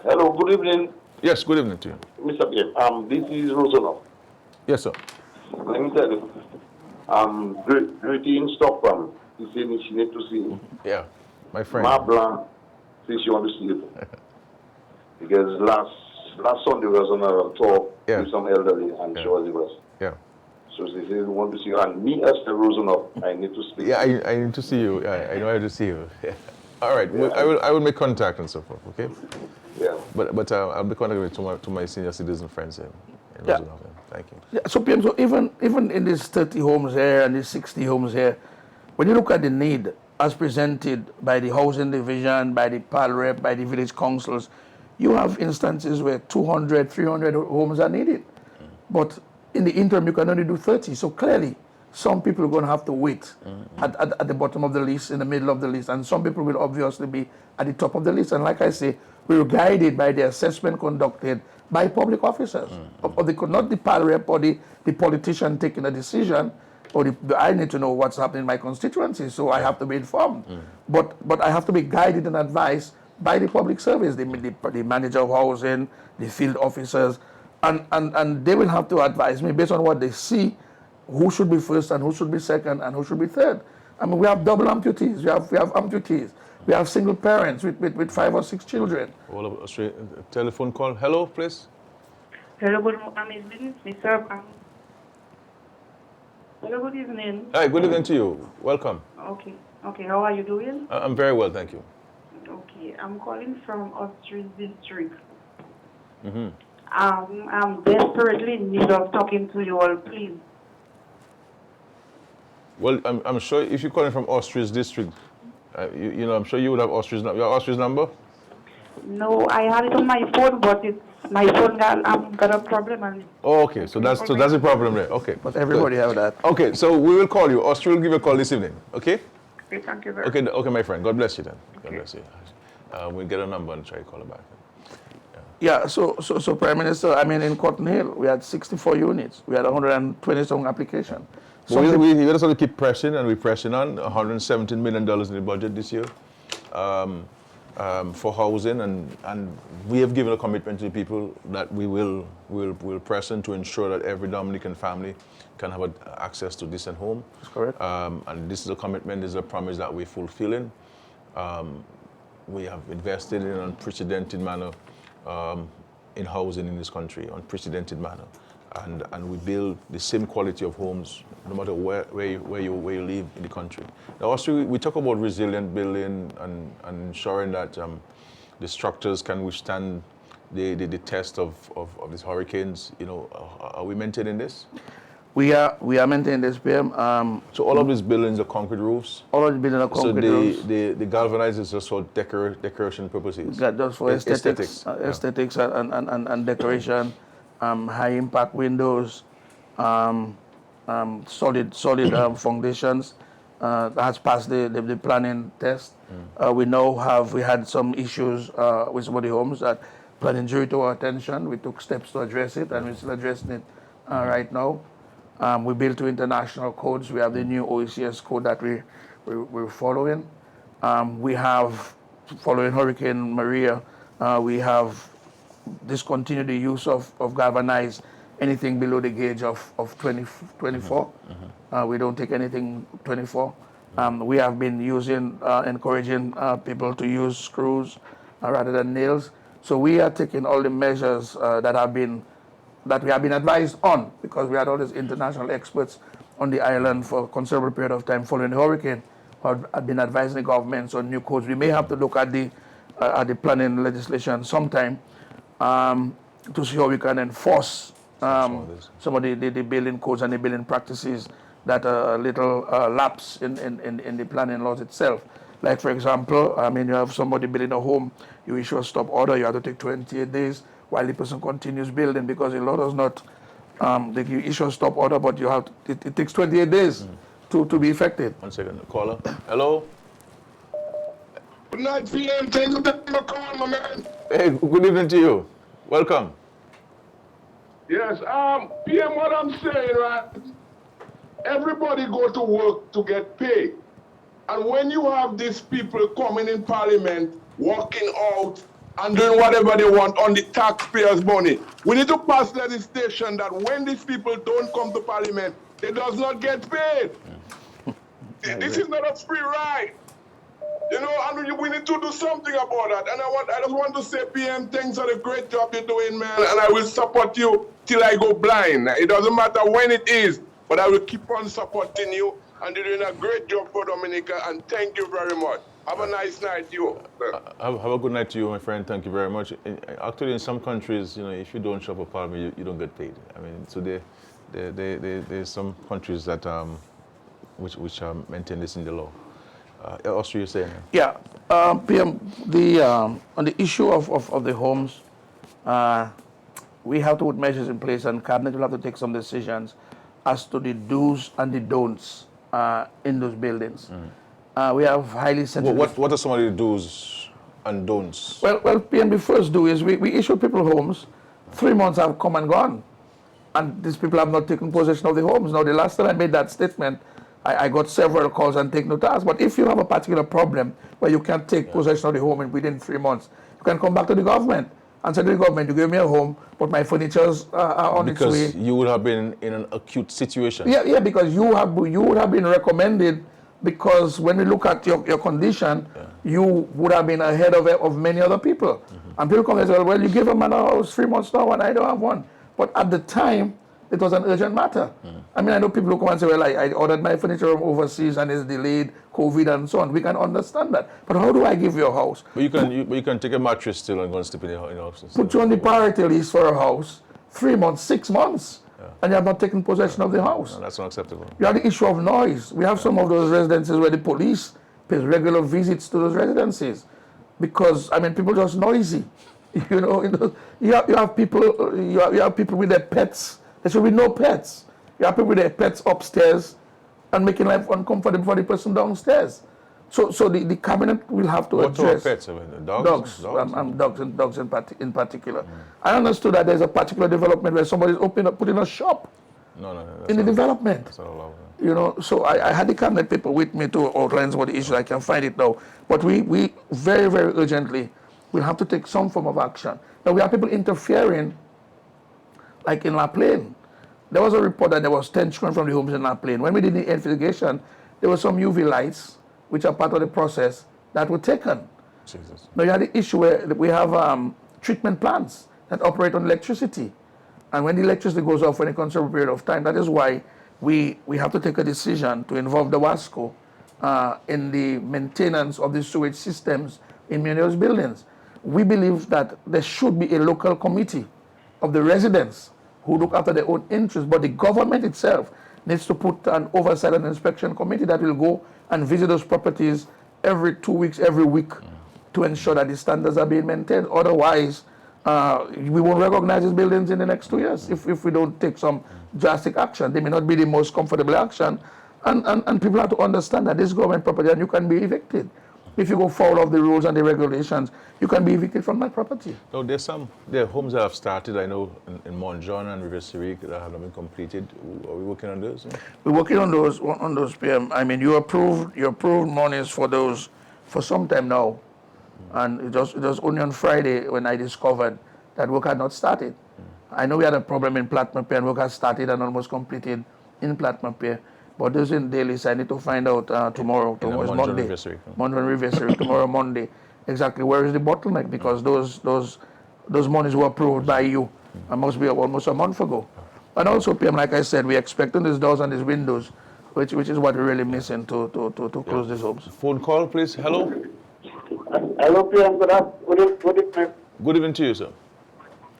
Hello, good evening. Yes, good evening to you. Mr. PM, this is Rosanov. Yes, sir. Let me tell you, Gritty in Stockholm, he said she need to see you. Yeah, my friend. Ma Blanc says she want to see you. Because last Sunday we was on a talk with some elderly and she was with us. Yeah. So she said we want to see you, and me as the Rosanov, I need to speak. Yeah, I need to see you. I know how to see you. All right, yeah. I will make contact and so forth. Okay. Yeah. But I'll be contacting to my senior citizen friends in Rosanov. Thank you. Yeah, so PM, so even in these 30 homes here and these 60 homes here, when you look at the need as presented by the housing division, by the PAL rep, by the village councils, you have instances where 200, 300 homes are needed. But in the interim, you can only do 30. So clearly, some people are going to have to wait at the bottom of the list, in the middle of the list, and some people will obviously be at the top of the list. And like I say, we were guided by the assessment conducted by public officers, not the PAL rep or the politician taking a decision, or I need to know what's happening in my constituency, so I have to be informed. But I have to be guided and advised by the public service, the manager of housing, the field officers, and they will have to advise me based on what they see, who should be first and who should be second and who should be third. I mean, we have double amputees, we have amputees. We have single parents with 5 or 6 children. All of Australia, telephone call. Hello, please. Hello, good evening, Mr. Hello, good evening. Hi, good evening to you. Welcome. Okay, how are you doing? I'm very well, thank you. Okay, I'm calling from Ostrich District. I'm desperately in need of talking to you all, please. Well, I'm sure if you're calling from Ostrich District, I'm sure you would have your Ostrich number? No, I had it on my phone, but my phone got a problem. And okay, so that's the problem there. Okay. But everybody have that. Okay, so we will call you. Ostrich will give you a call this evening, okay? Okay, thank you very much. Okay, my friend. God bless you then. God bless you. We'll get a number and try to call her back. Yeah, so Prime Minister, I mean, in Cotton Hill, we had 64 units. We had 120-some applications. We just have to keep pressing, and we're pressing on. $117 million in the budget this year for housing, and we have given a commitment to the people that we'll press in to ensure that every Dominican family can have access to decent home. That's correct. And this is a commitment, this is a promise that we're fulfilling. We have invested in an unprecedented manner in housing in this country, unprecedented manner. And we build the same quality of homes no matter where you live in the country. Now, also, we talk about resilient building and ensuring that the structures can withstand the test of these hurricanes. Are we maintaining this? We are maintaining this, PM. So all of these buildings are concrete roofs? All of the buildings are concrete roofs. So the galvanized is just for decoration purposes? Just for aesthetics. Aesthetics and decoration. High impact windows. Solid foundations. That has passed the planning test. We had some issues with some of the homes that planning drew to our attention. We took steps to address it, and we're still addressing it right now. We built to international codes. We have the new OECS code that we're following. We have, following Hurricane Maria, we have discontinued the use of galvanized anything below the gauge of 24. We don't take anything 24. We have been encouraging people to use screws rather than nails. So we are taking all the measures that we have been advised on, because we had all these international experts on the island for a considerable period of time following the hurricane who had been advising the governments on new codes. We may have to look at the planning legislation sometime to see how we can enforce some of the building codes and the building practices that are a little lapse in the planning laws itself. Like, for example, you have somebody building a home, you issue a stop order, you have to take 28 days while the person continues building, because the law does not, you issue a stop order, but it takes 28 days to be effective. 1 second, caller. Hello? Good night, PM. Thank you for calling, my man. Hey, good evening to you. Welcome. Yes, PM, what I'm saying, right? Everybody go to work to get paid. And when you have these people coming in parliament, walking out and doing whatever they want on the taxpayers' money, we need to pass legislation that when these people don't come to parliament, they does not get paid. This is not a free ride. You know, and we need to do something about that. And I just want to say, PM, thanks for the great job you're doing, man. And I will support you till I go blind. It doesn't matter when it is, but I will keep on supporting you. And you're doing a great job for Dominica. And thank you very much. Have a nice night, you. Have a good night to you, my friend. Thank you very much. Actually, in some countries, you know, if you don't show up for parliament, you don't get paid. I mean, so there's some countries that which maintain this in the law. Austria, you're saying? Yeah, PM, on the issue of the homes, we have to put measures in place, and Cabinet will have to take some decisions as to the do's and the don'ts in those buildings. We have highly sensitive... What are some of the do's and don'ts? Well, PM, the first do is we issue people homes. 3 months have come and gone, and these people have not taken possession of the homes. Now, the last time I made that statement, I got several calls and take no task. But if you have a particular problem where you can't take possession of the home within 3 months, you can come back to the government and say to the government, you give me a home, but my furniture's are on its way. Because you would have been in an acute situation. Yeah, because you would have been recommended, because when we look at your condition, you would have been ahead of many other people. And people come and say, well, you give a man a house 3 months now and I don't have one. But at the time, it was an urgent matter. I mean, I know people who come and say, well, I ordered my furniture from overseas and it's delayed, COVID and so on. We can understand that. But how do I give you a house? But you can take a mattress still and go and sleep in your house. Put you on the priority list for a house, 3 months, 6 months, and you have not taken possession of the house. No, that's not acceptable. You have the issue of noise. We have some of those residences where the police pays regular visits to those residences, because, I mean, people are just noisy. You know, you have people with their pets. There should be no pets. You have people with their pets upstairs and making life uncomfortable for the person downstairs. So the cabinet will have to address. What pets? I mean, dogs? Dogs in particular. I understood that there's a particular development where somebody's putting a shop. No. In the development. That's not allowed. You know, so I had the cabinet people with me to outline some of the issues. I can find it now. But we very, very urgently will have to take some form of action. Now, we have people interfering, like in La Plaine. There was a report that there was 10 children from the homes in La Plaine. When we did the investigation, there were some UV lights, which are part of the process, that were taken. Jesus. Now, you had the issue where we have treatment plants that operate on electricity. And when the electricity goes off for a considerable period of time, that is why we have to take a decision to involve the WASCO in the maintenance of the sewage systems in many of those buildings. We believe that there should be a local committee of the residents who look after their own interests, but the government itself needs to put an oversight and inspection committee that will go and visit those properties every 2 weeks, every week, to ensure that the standards are being maintained. Otherwise, we won't recognize these buildings in the next 2 years if we don't take some drastic action. They may not be the most comfortable action, and people have to understand that this is government property and you can be evicted. If you go foul of the rules and the regulations, you can be evicted from that property. No, there are homes that have started, I know, in Mont John and River Syriac that have not been completed. Are we working on those? We're working on those PM. I mean, you approved monies for those for some time now. And it was only on Friday when I discovered that work had not started. I know we had a problem in Platmapé and work has started and almost completed in Platmapé. But those in Daily, so I need to find out tomorrow. Tomorrow is Monday. Monday, River Syriac, tomorrow Monday. Exactly where is the bottleneck? Because those monies were approved by you. It must be almost a month ago. And also, PM, like I said, we're expecting these doors and these windows, which is what we're really missing to close these homes. Phone call, please. Hello. Hello, PM. Good evening. Good evening to you, sir.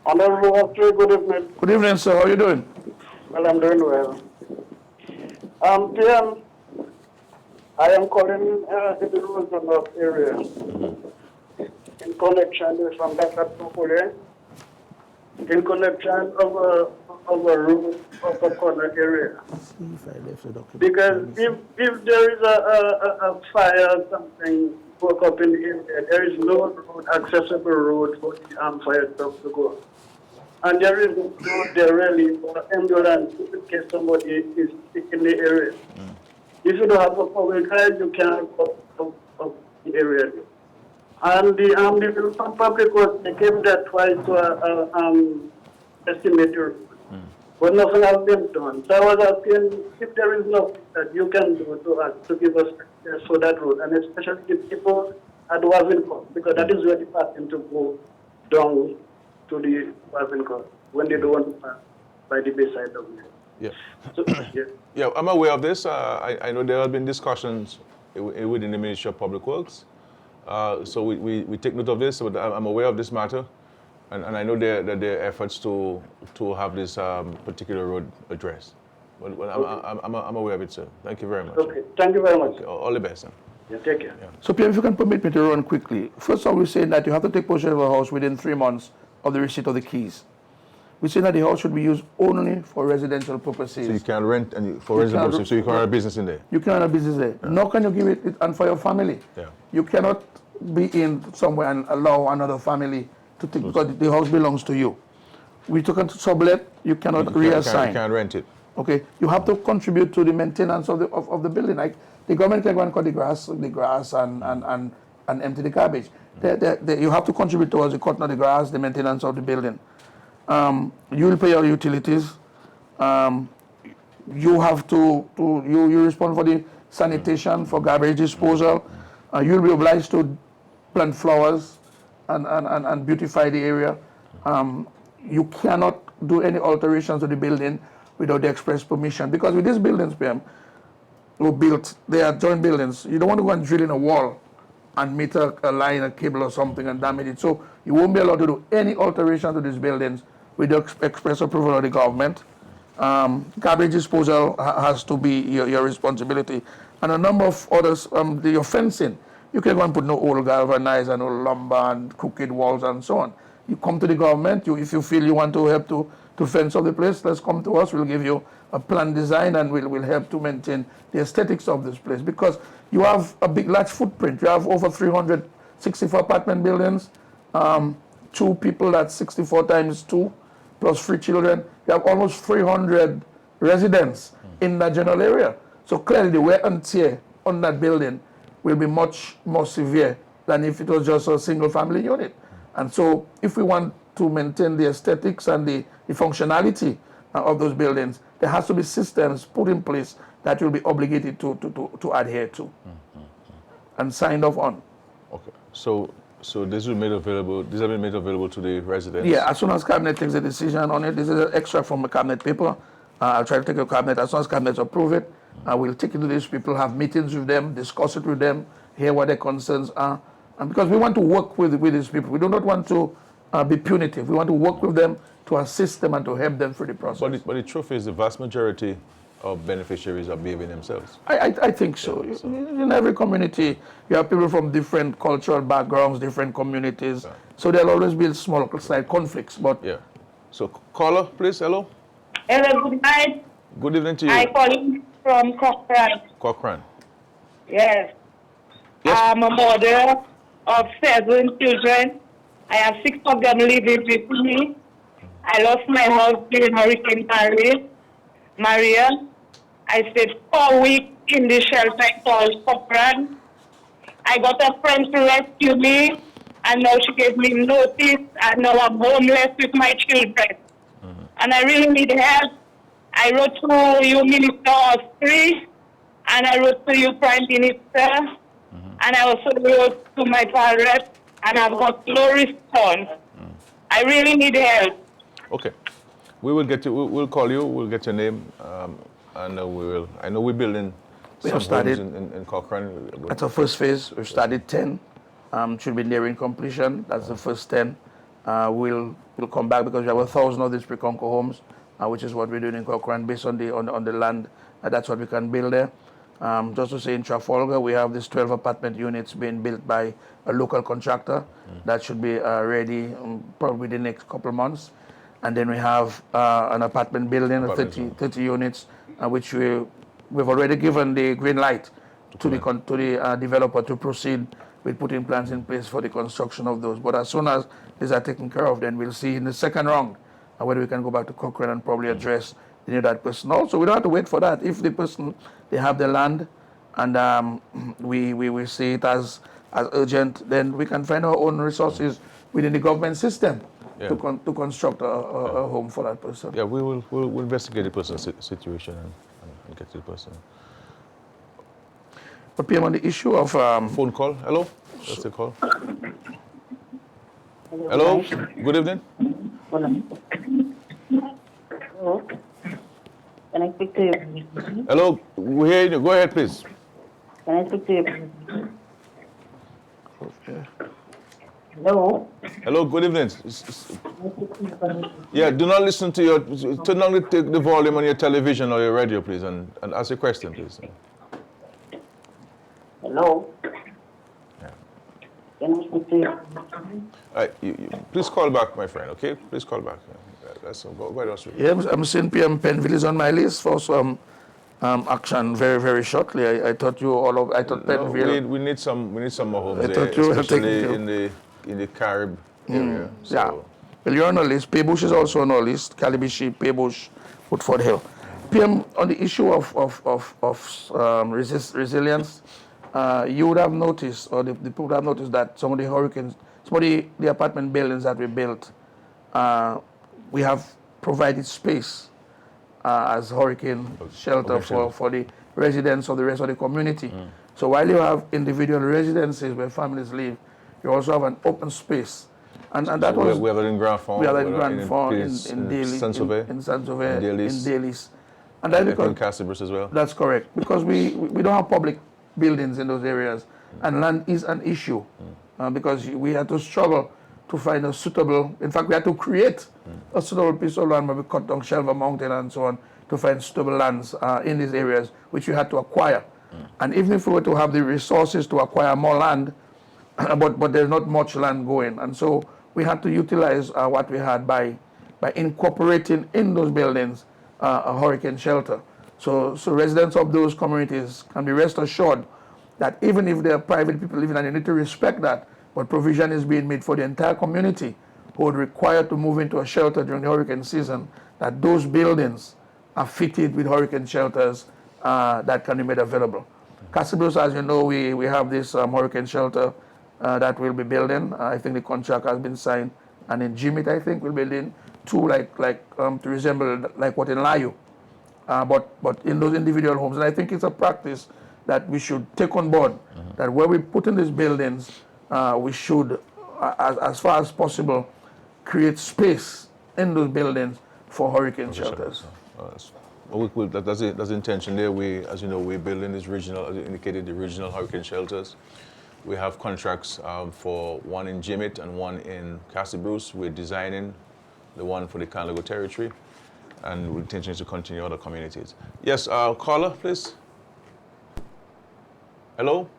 Honorable good evening. Good evening, sir. How are you doing? Well, I'm doing well. PM, I am calling the Rosenberg area in connection with from that Popule, in connection of a road of a corner area. Because if there is a fire or something broke up in the area, there is no road, accessible road for the fire truck to go. And there is no road there really for ambulance in case somebody is sick in the area. If you don't have a public drive, you cannot go up the area. And the public works, they came there twice to estimate your road. But nothing has been done. So I was asking if there is nothing that you can do to us to give us access for that road, and especially the people at Wavincourt, because that is where the passing to go down to the Wavincourt when they don't want to pass by the bayside of it. Yeah. So, yeah. Yeah, I'm aware of this. I know there have been discussions within the Ministry of Public Works. So we take note of this, but I'm aware of this matter. And I know that there are efforts to have this particular road addressed. Well, I'm aware of it, sir. Thank you very much. Okay, thank you very much. Okay. All the best, sir. Yeah, take care. Yeah. So, PM, if you can permit me to run quickly. First of all, we're saying that you have to take possession of a house within 3 months of the receipt of the keys. We're saying that the house should be used only for residential purposes. So you can rent for residential purposes, so you can run a business in there? You can run a business there. Yeah. Nor can you give it and for your family. Yeah. You cannot be in somewhere and allow another family to take, because the house belongs to you. We took it to sublet, you cannot reassign. You can't rent it. Okay, you have to contribute to the maintenance of the building. Like the government can go and cut the grass and empty the garbage. You have to contribute towards the cutting of the grass, the maintenance of the building. You will pay your utilities. You have to you respond for the sanitation, for garbage disposal. You'll be obliged to plant flowers and beautify the area. You cannot do any alterations to the building without the express permission. Because with these buildings, PM, were built, they are joint buildings. You don't want to go and drill in a wall and meet a line, a cable or something and damage it. So you won't be allowed to do any alteration to these buildings with the express approval of the government. Garbage disposal has to be your responsibility. And a number of others, your fencing, you can go and put no old galvanized and old lumber and crooked walls and so on. You come to the government, if you feel you want to help to fence up the place, let's come to us. We'll give you a plan design and we'll help to maintain the aesthetics of this place. Because you have a large footprint. You have over 364 apartment buildings, 2 people, that's 64 times 2, plus 3 children. You have almost 300 residents in that general area. So clearly the wear and tear on that building will be much more severe than if it was just a single family unit. And so if we want to maintain the aesthetics and the functionality of those buildings, there has to be systems put in place that you'll be obligated to adhere to and signed off on. Okay. So this will be made available. These have been made available to the residents. Yeah, as soon as cabinet takes a decision on it, this is an extract from a cabinet paper. I'll try to take a cabinet. As soon as cabinet approve it, we'll take it to these people, have meetings with them, discuss it with them, hear what their concerns are. And because we want to work with these people, we do not want to be punitive. We want to work with them to assist them and to help them through the process. But the truth is the vast majority of beneficiaries are behaving themselves. I think so. Yeah, so. In every community, you have people from different cultural backgrounds, different communities. Yeah. So there'll always be small slight conflicts. But yeah. So caller, please. Hello. Hello. Good night. Good evening to you. I'm calling from Cochrane. Cochrane. Yes. I'm a mother of 7 children. I have 6 of them living with me. I lost my house during Hurricane Maria. I stayed 4 weeks in the shelter called Cochrane. I got a friend to rescue me, and now she gave me notice, and now I'm homeless with my children. And I really need help. I wrote to you, Minister Austri, and I wrote to you, Prime Minister, and I also wrote to my parents, and I've got no response. I really need help. Okay. We will get you, we'll call you, we'll get your name, and we will, I know we're building some homes in Cochrane. That's our first phase. We've started 10, should be nearing completion. That's the first 10. We'll come back because we have 1,000 of these pre-conquer homes, which is what we're doing in Cochrane based on the land. That's what we can build there. Just to say, in Trafalgar, we have these 12 apartment units being built by a local contractor that should be ready probably within the next couple of months. And then we have an apartment building, 30 units, which we've already given the green light to the developer to proceed with putting plans in place for the construction of those. But as soon as these are taken care of, then we'll see in the second round whether we can go back to Cochrane and probably address the need of that person. Also, we don't have to wait for that. If the person, they have the land and we see it as urgent, then we can find our own resources within the government system to construct a home for that person. Yeah, we'll investigate the person's situation and get to the person. But PM, on the issue of phone call. Hello. That's the call. Hello. Good evening. Hello. Can I speak to you? Hello. We hear you. Go ahead, please. Can I speak to you? Okay. Hello. Hello. Good evening. Yeah. Do not listen to your. Turn on the volume on your television or your radio, please, and ask your question, please. Hello. Can I speak to you? Please call back, my friend. Okay. Please call back. I'm seeing PM Penville is on my list for some action very, very shortly. I thought you all of. I thought Penville. We need some more homes there, especially in the Carib area. So. Yeah. Well, you're on the list. Paybush is also on our list. Calibishi, Paybush, Woodford Hill. PM, on the issue of resilience, you would have noticed, or the people would have noticed that some of the hurricanes, some of the apartment buildings that we built, we have provided space as hurricane shelter for the residents of the rest of the community. So while you have individual residences where families live, you also have an open space. And that was... We have it in Grand Fond. We have it in Grand Fond, in Daly, in Saint-Sauveur, in Daly's. And that's because... in Castlebrus as well. That's correct. Because we don't have public buildings in those areas. And land is an issue. Because we had to struggle to find a suitable, in fact, we had to create a suitable piece of land where we cut down Shelver Mountain and so on to find suitable lands in these areas, which we had to acquire. And even if we were to have the resources to acquire more land, but there's not much land going. And so we had to utilize what we had by incorporating in those buildings a hurricane shelter. So residents of those communities can be rest assured that even if there are private people living, and you need to respect that, but provision is being made for the entire community who would require to move into a shelter during the hurricane season, that those buildings are fitted with hurricane shelters that can be made available. Castlebrus, as you know, we have this hurricane shelter that we'll be building. I think the contract has been signed. And in Jimit, I think we're building two to resemble like what in Layu. But in those individual homes. And I think it's a practice that we should take on board, that where we put in these buildings, we should, as far as possible, create space in those buildings for hurricane shelters. That's the intention there. As you know, we're building these regional, as you indicated, the regional hurricane shelters. We have contracts for one in Jimmet and one in Castle Bruce. We're designing the one for the Canada territory, and we intention to continue other communities. Yes, caller, please. Hello?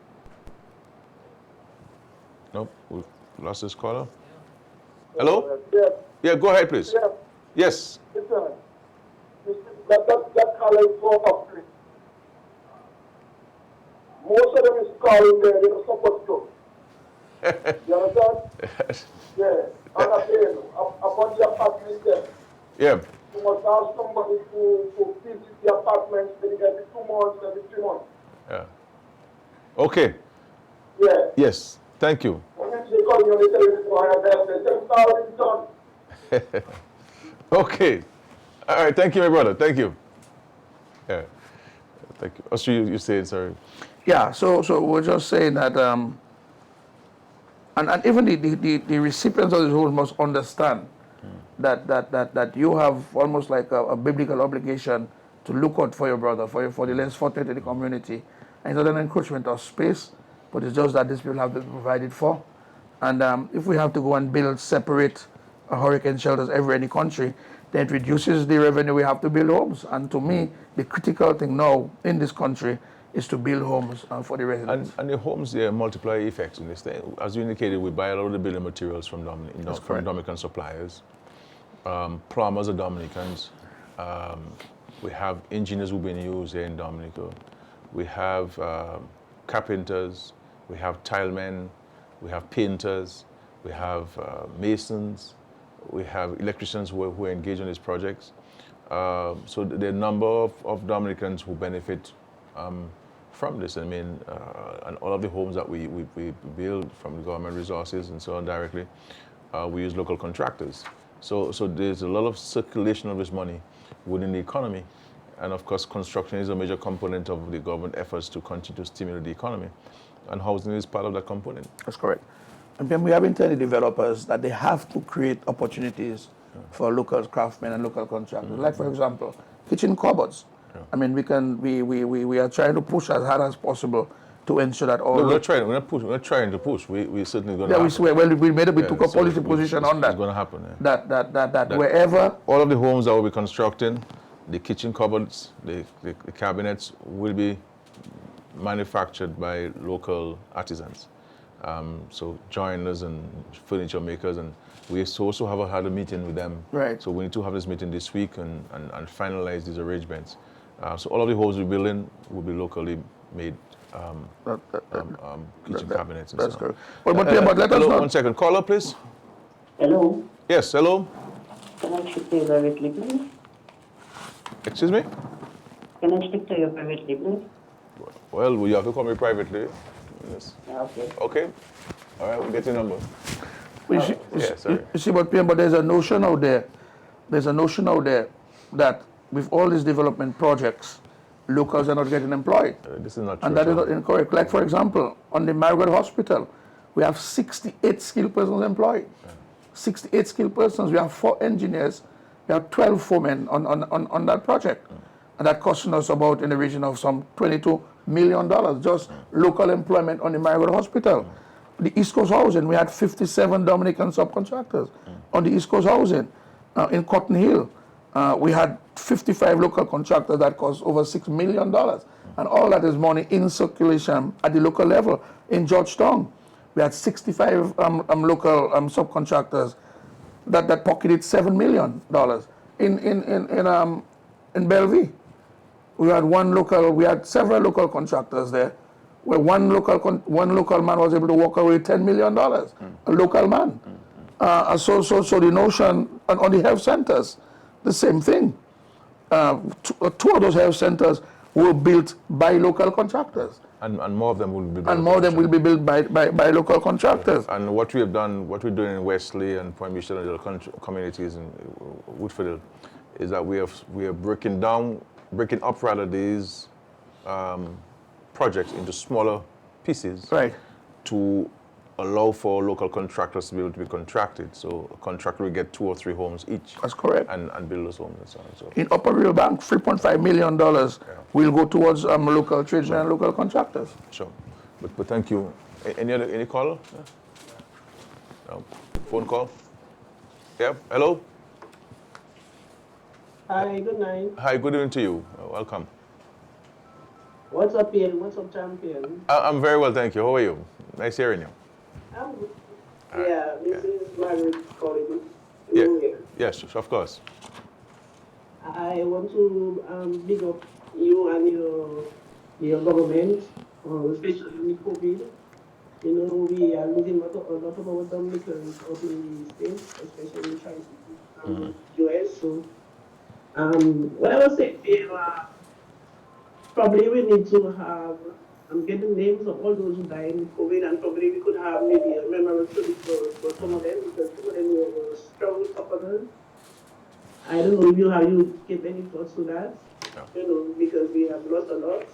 Nope, we lost this caller. Hello? Yeah, go ahead, please. Yes. Listen, that caller is so upgrade. Most of them is calling there, they don't support you. You understand? Yeah. And I say, upon the apartment there. Yeah. You must ask somebody to visit the apartment maybe every 2 months, every 3 months. Yeah. Okay. Yeah. Yes. Thank you. When they call you, they tell you, they done. Okay. All right. Thank you, my brother. Thank you. Yeah. Thank you. Oh, so you said, sorry. Yeah, so we're just saying that, and even the recipients of this role must understand that you have almost like a biblical obligation to look out for your brother, for the less fortunate in the community. And it's not an encroachment of space, but it's just that these people have to be provided for. And if we have to go and build separate hurricane shelters everywhere in the country, then it reduces the revenue we have to build homes. And to me, the critical thing now in this country is to build homes for the residents. And the homes, there are multiplier effects in this thing. As you indicated, we buy a lot of the building materials from Dominican suppliers. Plumbers are Dominicans. We have engineers who've been used here in Dominica. We have carpenters. We have tilemen. We have painters. We have masons. We have electricians who are engaged in these projects. So there are a number of Dominicans who benefit from this. I mean, and all of the homes that we build from the government resources and so on directly, we use local contractors. So there's a lot of circulation of this money within the economy. And of course, construction is a major component of the government efforts to continue to stimulate the economy. And housing is part of that component. That's correct. And then we have been telling developers that they have to create opportunities for local craftsmen and local contractors. Like, for example, kitchen cupboards. I mean, we are trying to push as hard as possible to ensure that all. No, we're not trying to push. We certainly going to. Yeah, we took a policy position on that. It's going to happen. Yeah. That wherever all of the homes that we'll be constructing, the kitchen cupboards, the cabinets will be manufactured by local artisans. So joiners and furniture makers, and we also have had a meeting with them. Right. So we need to have this meeting this week and finalize these arrangements. So all of the homes we're building will be locally made kitchen cabinets and that's so on. correct. But let us hello, not. 1 second. Caller, please. Hello. Yes, hello. Can I speak to you privately, please? Excuse me? Can I speak to you privately, please? Well, you have to call me privately. Yes. Okay. Okay. All right, we'll get your number. You see, but there's a notion out there. There's a notion out there that with all these development projects, locals are not getting employed. This is not true. And that is not incorrect. Like, for example, on the Margaret Hospital, we have 68 skilled persons employed. 68 skilled persons. We have 4 engineers. We have 12 foremen on that project. And that costing us about in the region of some $22 million, just local employment on the Margaret Hospital. The East Coast Housing, we had 57 Dominican subcontractors on the East Coast Housing. In Cotton Hill, we had 55 local contractors that cost over $6 million. And all that is money in circulation at the local level. In Georgetown, we had 65 local subcontractors that pocketed $7 million. In Bellevue, we had several local contractors there, where one local man was able to walk away with $10 million, a local man. So the notion on the health centers, the same thing. 2 of those health centers were built by local contractors. And more of them will be built. And more of them will be built by local contractors. And what we're doing in Wesley and Point Michel and the communities in Woodford is that we are breaking up rather these projects into smaller pieces, right, to allow for local contractors to be able to be contracted. So a contractor will get 2 or 3 homes each. That's correct. And build those homes and so on. So in Upper Real Bank, $3.5 million will go towards local tradesmen and local contractors. Sure. But thank you. Any call? No. Phone call? Yeah. Hello. Hi, good night. Hi. Good evening to you. Welcome. What's up, Ian? What's up, champion? I'm very well, thank you. How are you? Nice hearing you. I'm good. All right. Yeah, this is Margaret calling. Yeah. Here. Yes, of course. I want to big up you and your government, especially with COVID. You know, we are losing a lot of our Dominicans up in the States, especially in Tri-City, US. So, what I was saying, probably we need to have, I'm getting names of all those who died with COVID, and probably we could have maybe a memorial service for some of them, because some of them were strong sufferers. I don't know if you give any thoughts to that, because we have lost a lot.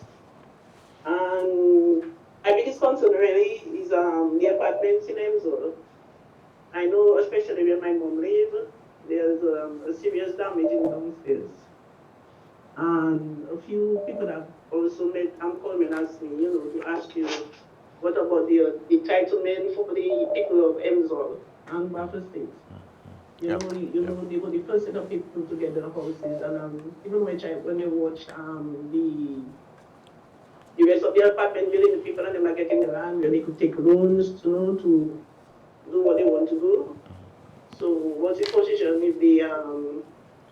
And my biggest concern really is the apartments in Emsor. I know, especially where my mom lives, there's a serious damage in downstairs. And a few people have also called me and asked me, to ask you, what about the entitlement for the people of Emsor and Baffa State? They were the first set of people to get their houses, and even when you watch the rest of the apartment building, the people and them are getting the land where they could take loans, to do what they want to do. So what's the position if the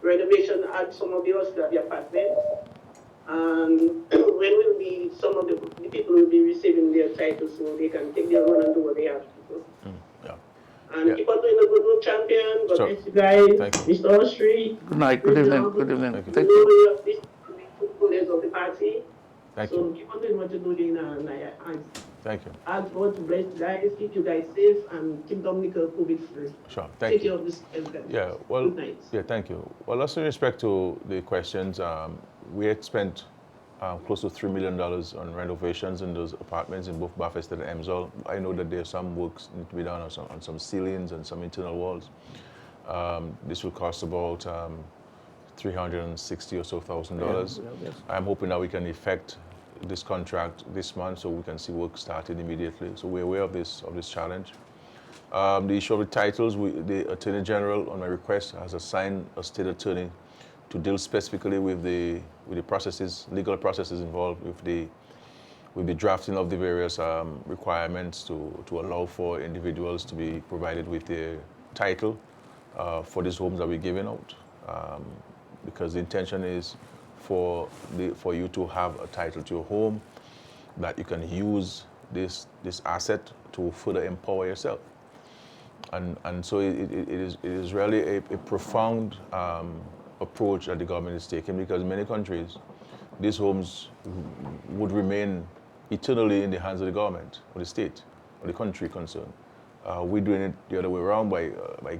renovation at some of the houses at the apartments? And when will be some of the people will be receiving their titles so they can take their run and do what they have to do? And keep on doing the good work, champion. God bless you guys. Mr. Austri. Good night. Good evening. Good evening. Thank you. You of this of the party. Thank you. So Keep on doing what you're doing, and thank you. ask God to bless you guys, keep you guys safe, and keep Dominica COVID free. Sure. Take care of this. Yeah. Well. Good night. Yeah. Thank you. Well, also in respect to the questions, we had spent close to $3 million on renovations in those apartments in both Bathurst and Emsall. I know that there are some works need to be done on some ceilings and some internal walls. This will cost about $360,000 or so. Yes. I'm hoping that we can effect this contract this month so we can see work started immediately. So we're aware of this challenge. The issue of the titles, the Attorney General, on my request, has assigned a state attorney to deal specifically with the processes, legal processes involved with the drafting of the various requirements to allow for individuals to be provided with the title for these homes that we're giving out. Because the intention is for you to have a title to your home, that you can use this asset to further empower yourself. And so it is really a profound approach that the government is taking, because in many countries, these homes would remain eternally in the hands of the government or the state or the country concerned. We're doing it the other way around by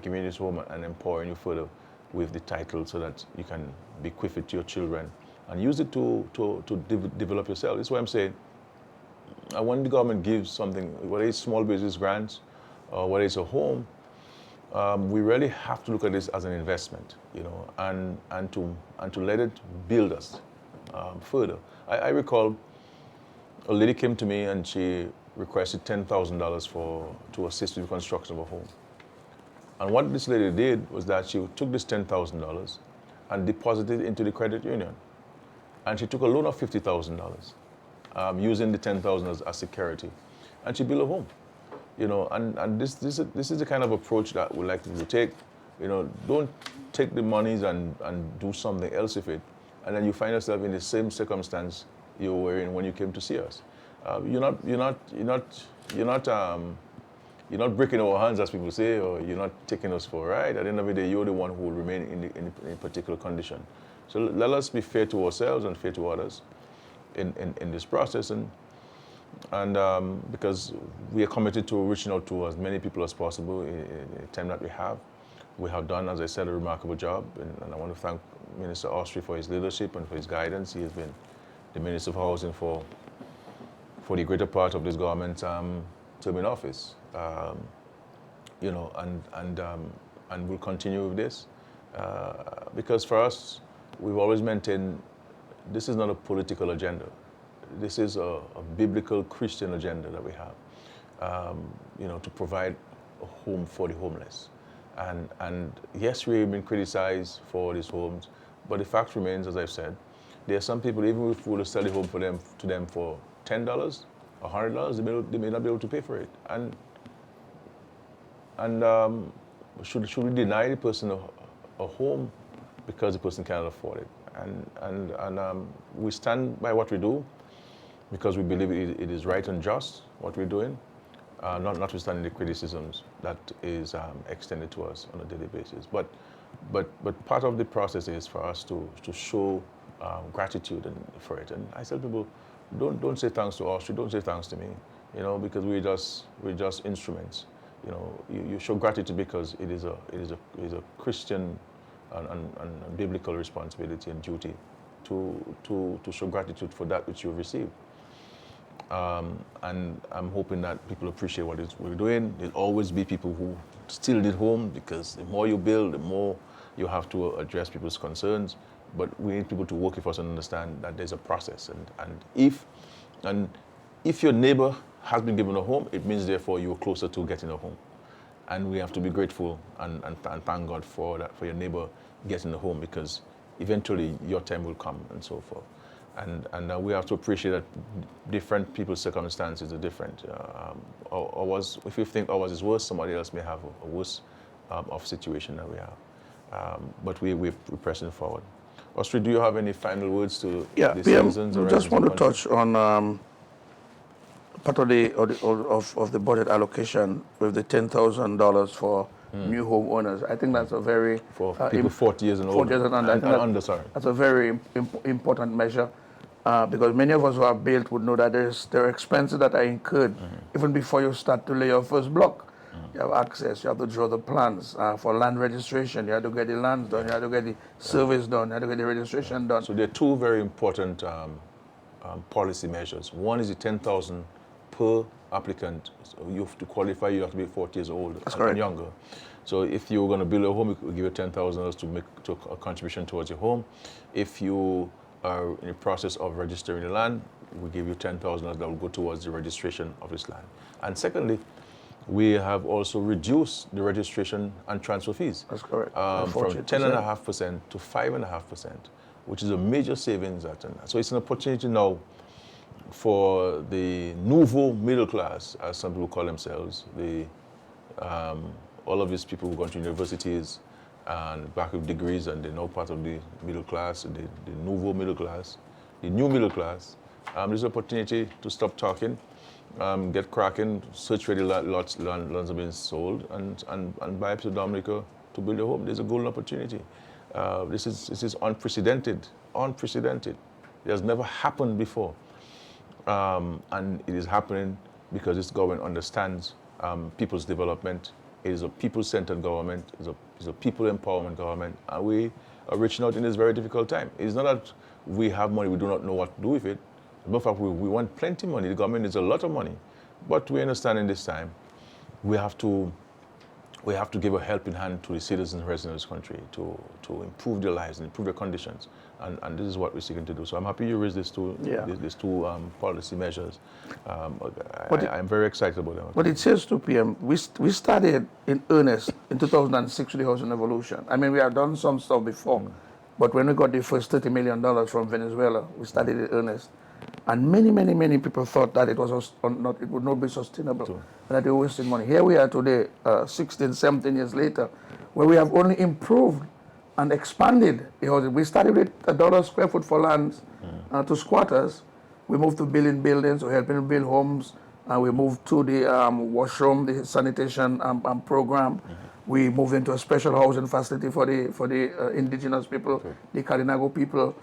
giving this home and empowering you further with the title so that you can bequeath it to your children and use it to develop yourself. That's why I'm saying, when the government gives something, whether it's small business grants or whether it's a home, we really have to look at this as an investment, and to let it build us further. I recall a lady came to me and she requested $10,000 to assist with the construction of a home. And what this lady did was that she took this $10,000 and deposited it into the credit union. And she took a loan of $50,000 using the $10,000 as security. And she built a home. And this is the kind of approach that we like to take. Don't take the monies and do something else with it, and then you find yourself in the same circumstance you were in when you came to see us. You're not breaking our hands, as people say, or you're not taking us for a ride. At the end of the day, you're the one who will remain in a particular condition. So let us be fair to ourselves and fair to others in this process, and because we are committed to reaching out to as many people as possible in the time that we have. We have done, as I said, a remarkable job, and I want to thank Minister Austri for his leadership and for his guidance. He has been the Minister of Housing for the greater part of this government's term in office. And we'll continue with this because for us, we've always maintained this is not a political agenda. this is a biblical Christian agenda that we have, to provide a home for the homeless. And yes, we've been criticized for these homes, but the fact remains, as I've said, there are some people, even if we were to sell the home to them for $10, $100, they may not be able to pay for it. And should we deny the person a home because the person cannot afford it? And we stand by what we do because we believe it is right and just what we're doing, notwithstanding the criticisms that is extended to us on a daily basis. But part of the process is for us to show gratitude for it. And I tell people, don't say thanks to us, don't say thanks to me, because we're just instruments. You show gratitude because it is a Christian and biblical responsibility and duty to show gratitude for that which you've received. And I'm hoping that people appreciate what we're doing. There'll always be people who still need home, because the more you build, the more you have to address people's concerns. But we need people to work with us and understand that there's a process. And if your neighbor has been given a home, it means therefore you're closer to getting a home. And we have to be grateful and thank God for that, for your neighbor getting a home, because eventually your time will come and so forth. And we have to appreciate that different people's circumstances are different. If you think ours is worse, somebody else may have a worse off situation than we have. But we're pressing forward. Austria, do you have any final words to the citizens? I just want to touch on part of the budget allocation with the $10,000 for new homeowners. I think that's a very for people 40 years and older. That's a very important measure, because many of us who have built would know that there are expenses that are incurred even before you start to lay your first block. You have access, you have to draw the plans for land registration, you have to get the land done, you have to get the surveys done, you have to get the registration done. So there are two very important policy measures. One is the $10,000 per applicant. So you have to qualify, you have to be 40 years old and younger. So if you're going to build a home, we give you $10,000 to make a contribution towards your home. If you are in the process of registering the land, we give you $10,000 that will go towards the registration of this land. And secondly, we have also reduced the registration and transfer fees. That's correct. From 10.5% to 5.5%, which is a major savings. So it's an opportunity now for the nouveau middle class, as some people call themselves, all of these people who go to universities and back with degrees, and they're now part of the middle class, the nouveau middle class, the new middle class. There's an opportunity to stop talking, get cracking, search where the lands are being sold, and buy a piece of Dominica to build a home. There's a golden opportunity. This is unprecedented. It has never happened before. And it is happening because this government understands people's development. It is a people-centered government. It's a people empowerment government. And we are reaching out in this very difficult time. It's not that we have money, we do not know what to do with it. In fact, we want plenty of money. The government needs a lot of money. But we understand in this time, we have to give a helping hand to the citizens resident in this country to improve their lives and improve their conditions. And this is what we're seeking to do. So I'm happy you raised these two policy measures. I'm very excited about them. But it says to PM, we started in earnest in 2006 with the housing revolution. I mean, we have done some stuff before, but when we got the first $30 million from Venezuela, we started in earnest. And many people thought that it would not be sustainable, and that they were wasting money. Here we are today, 16, 17 years later, where we have only improved and expanded. We started with $1 square foot for lands to squatters. We moved to building buildings, we're helping build homes, and we moved to the washroom, the sanitation program. We moved into a special housing facility for the indigenous people, the Kalinago people.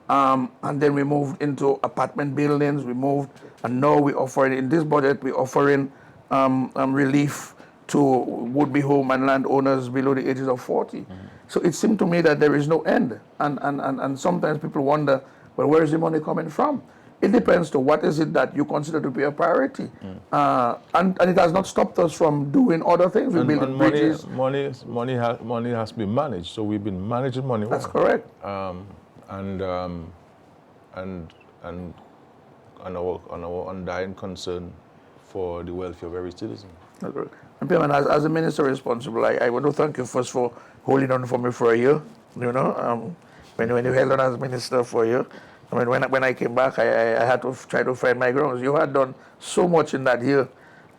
And then we moved into apartment buildings, and now we're offering, in this budget, we're offering relief to would-be home and land owners below the ages of 40. So it seemed to me that there is no end. And sometimes people wonder, well, where is the money coming from? It depends to what is it that you consider to be a priority. And it has not stopped us from doing other things. We build bridges. Money has to be managed. So we've been managing money. That's correct. And and our undying concern for the welfare of every citizen. And Payman, as a minister responsible, I want to thank you first for holding on for me for a year. You know, when you held on as minister for a year, I mean, when I came back, I had to try to find my grounds. You had done so much in that year.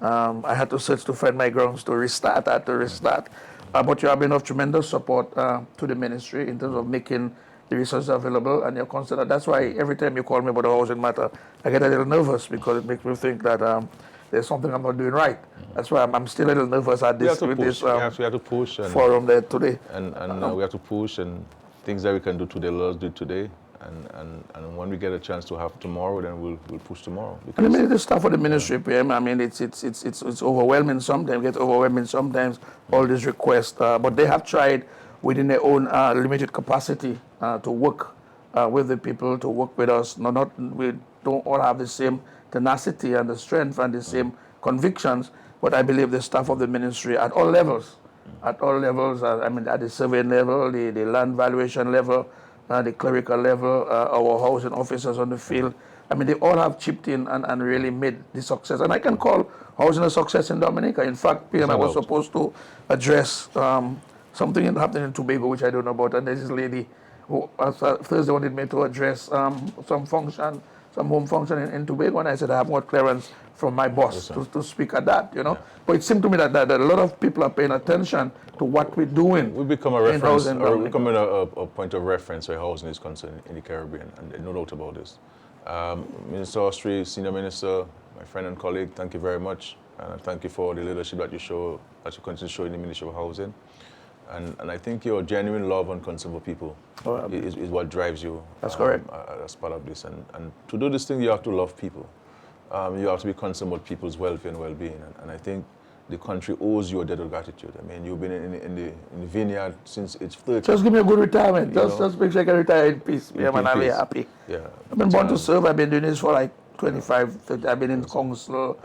I had to search to find my grounds to restart. I had to restart. But you have been of tremendous support to the ministry in terms of making the resources available, and you're concerned. That's why every time you call me about the housing matter, I get a little nervous because it makes me think that there's something I'm not doing right. That's why I'm still a little nervous at this We have to push forum there today. And we have to push, and things that we can do today, let us do today. And when we get a chance to have tomorrow, then we'll push tomorrow. And I mean, the stuff for the ministry, PM, I mean, it's overwhelming sometimes, gets overwhelming sometimes, all these requests. But they have tried within their own limited capacity to work with the people, to work with us. We don't all have the same tenacity and the strength and the same convictions, but I believe the staff of the ministry at all levels, I mean, at the surveying level, the land valuation level, the clerical level, our housing officers on the field, I mean, they all have chipped in and really made the success. And I can call housing a success in Dominica. In fact, PM, I was supposed to address something happening in Tobago, which I don't know about, and there's this lady who Thursday wanted me to address some home function in Tobago, and I said I have got clearance from my boss to speak at that, you know. Yeah. But it seemed to me that a lot of people are paying attention to what we're doing. We become a reference, or we become a point of reference where housing is concerned in the Caribbean, and no doubt about this. Minister Austri, Senior Minister, my friend and colleague, thank you very much. Thank you for the leadership that you show, that you continue to show in the Ministry of Housing. And I think your genuine love and concern for people is what drives you. That's correct. As part of this. And to do this thing, you have to love people. You have to be concerned about people's welfare and well-being. And I think the country owes you a debt of gratitude. I mean, you've been in the vineyard since age 30. Just give me a good retirement. Just make sure I can retire in peace. Yeah, man, I'll be happy. Yeah. I've been born to serve. I've been doing this for like 25, 30. I've been in council.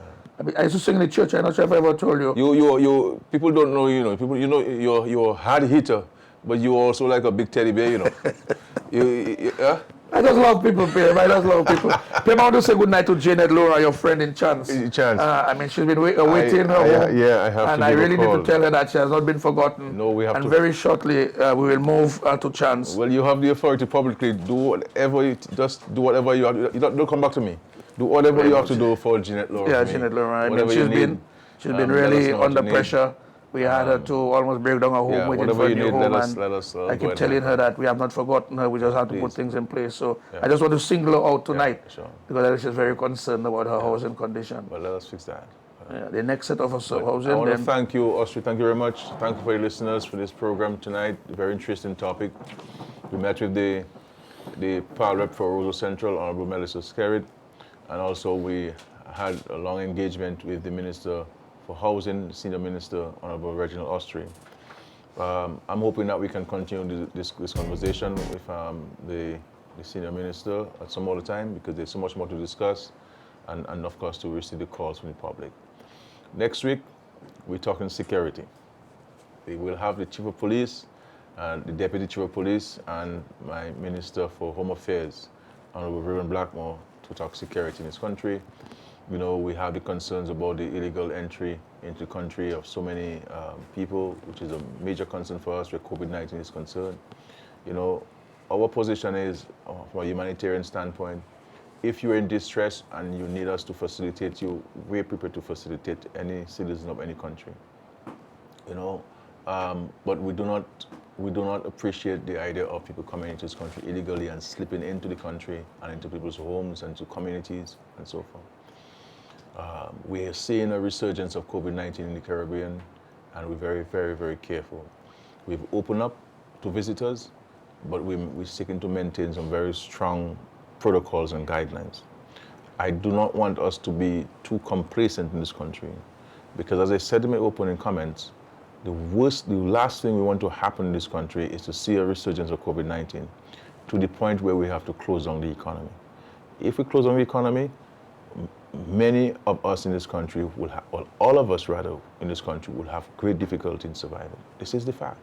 I used to sing in the church. I'm not sure if I ever told you. You people don't know, you're a hard hitter, but you're also like a big teddy bear, I just love people, Pam. I just love people. Pam, I want to say good night to Janet Laura, your friend in Chance. I mean, she's been waiting her home. Yeah, I have and to I really need to tell her that she has not been forgotten. No, we have and to. Very shortly, we will move to Chance. Well, you have the authority publicly. Do whatever you have. You don't come back to me. Do whatever you have to do for Janet Laura. Yeah, Janet Laura. I mean, she's been really under pressure. We had her to almost break down her home, waiting for a new home. I keep telling her that we have not forgotten her. We just have to put things in place. So I just want to single her out tonight because she's very concerned about her housing condition. Well, let us fix that. The next set of housing. I want to thank you, Austri. Thank you very much. Thank you for your listeners for this program tonight. Very interesting topic. We met with the PAL rep for Roseau Central, Honorable Melissa Skerrit, and also we had a long engagement with the Minister for Housing, Senior Minister, Honorable Reginald Austri. I'm hoping that we can continue this conversation with the Senior Minister at some other time because there's so much more to discuss and of course to receive the calls from the public. Next week, we're talking security. We will have the Chief of Police and the Deputy Chief of Police and my Minister for Home Affairs, Honorable Reverend Blackmore, to talk security in this country. We have the concerns about the illegal entry into the country of so many people, which is a major concern for us where COVID-19 is concerned. Our position is, from a humanitarian standpoint, if you're in distress and you need us to facilitate you, we're prepared to facilitate any citizen of any country. But we do not appreciate the idea of people coming into this country illegally and slipping into the country and into people's homes and to communities and so forth. We are seeing a resurgence of COVID-19 in the Caribbean, and we're very, very, very careful. We've opened up to visitors, but we're seeking to maintain some very strong protocols and guidelines. I do not want us to be too complacent in this country, because as I said in my opening comments, the last thing we want to happen in this country is to see a resurgence of COVID-19 to the point where we have to close down the economy. If we close down the economy, many of us in this country will have, or all of us rather in this country will have great difficulty in surviving. This is the fact.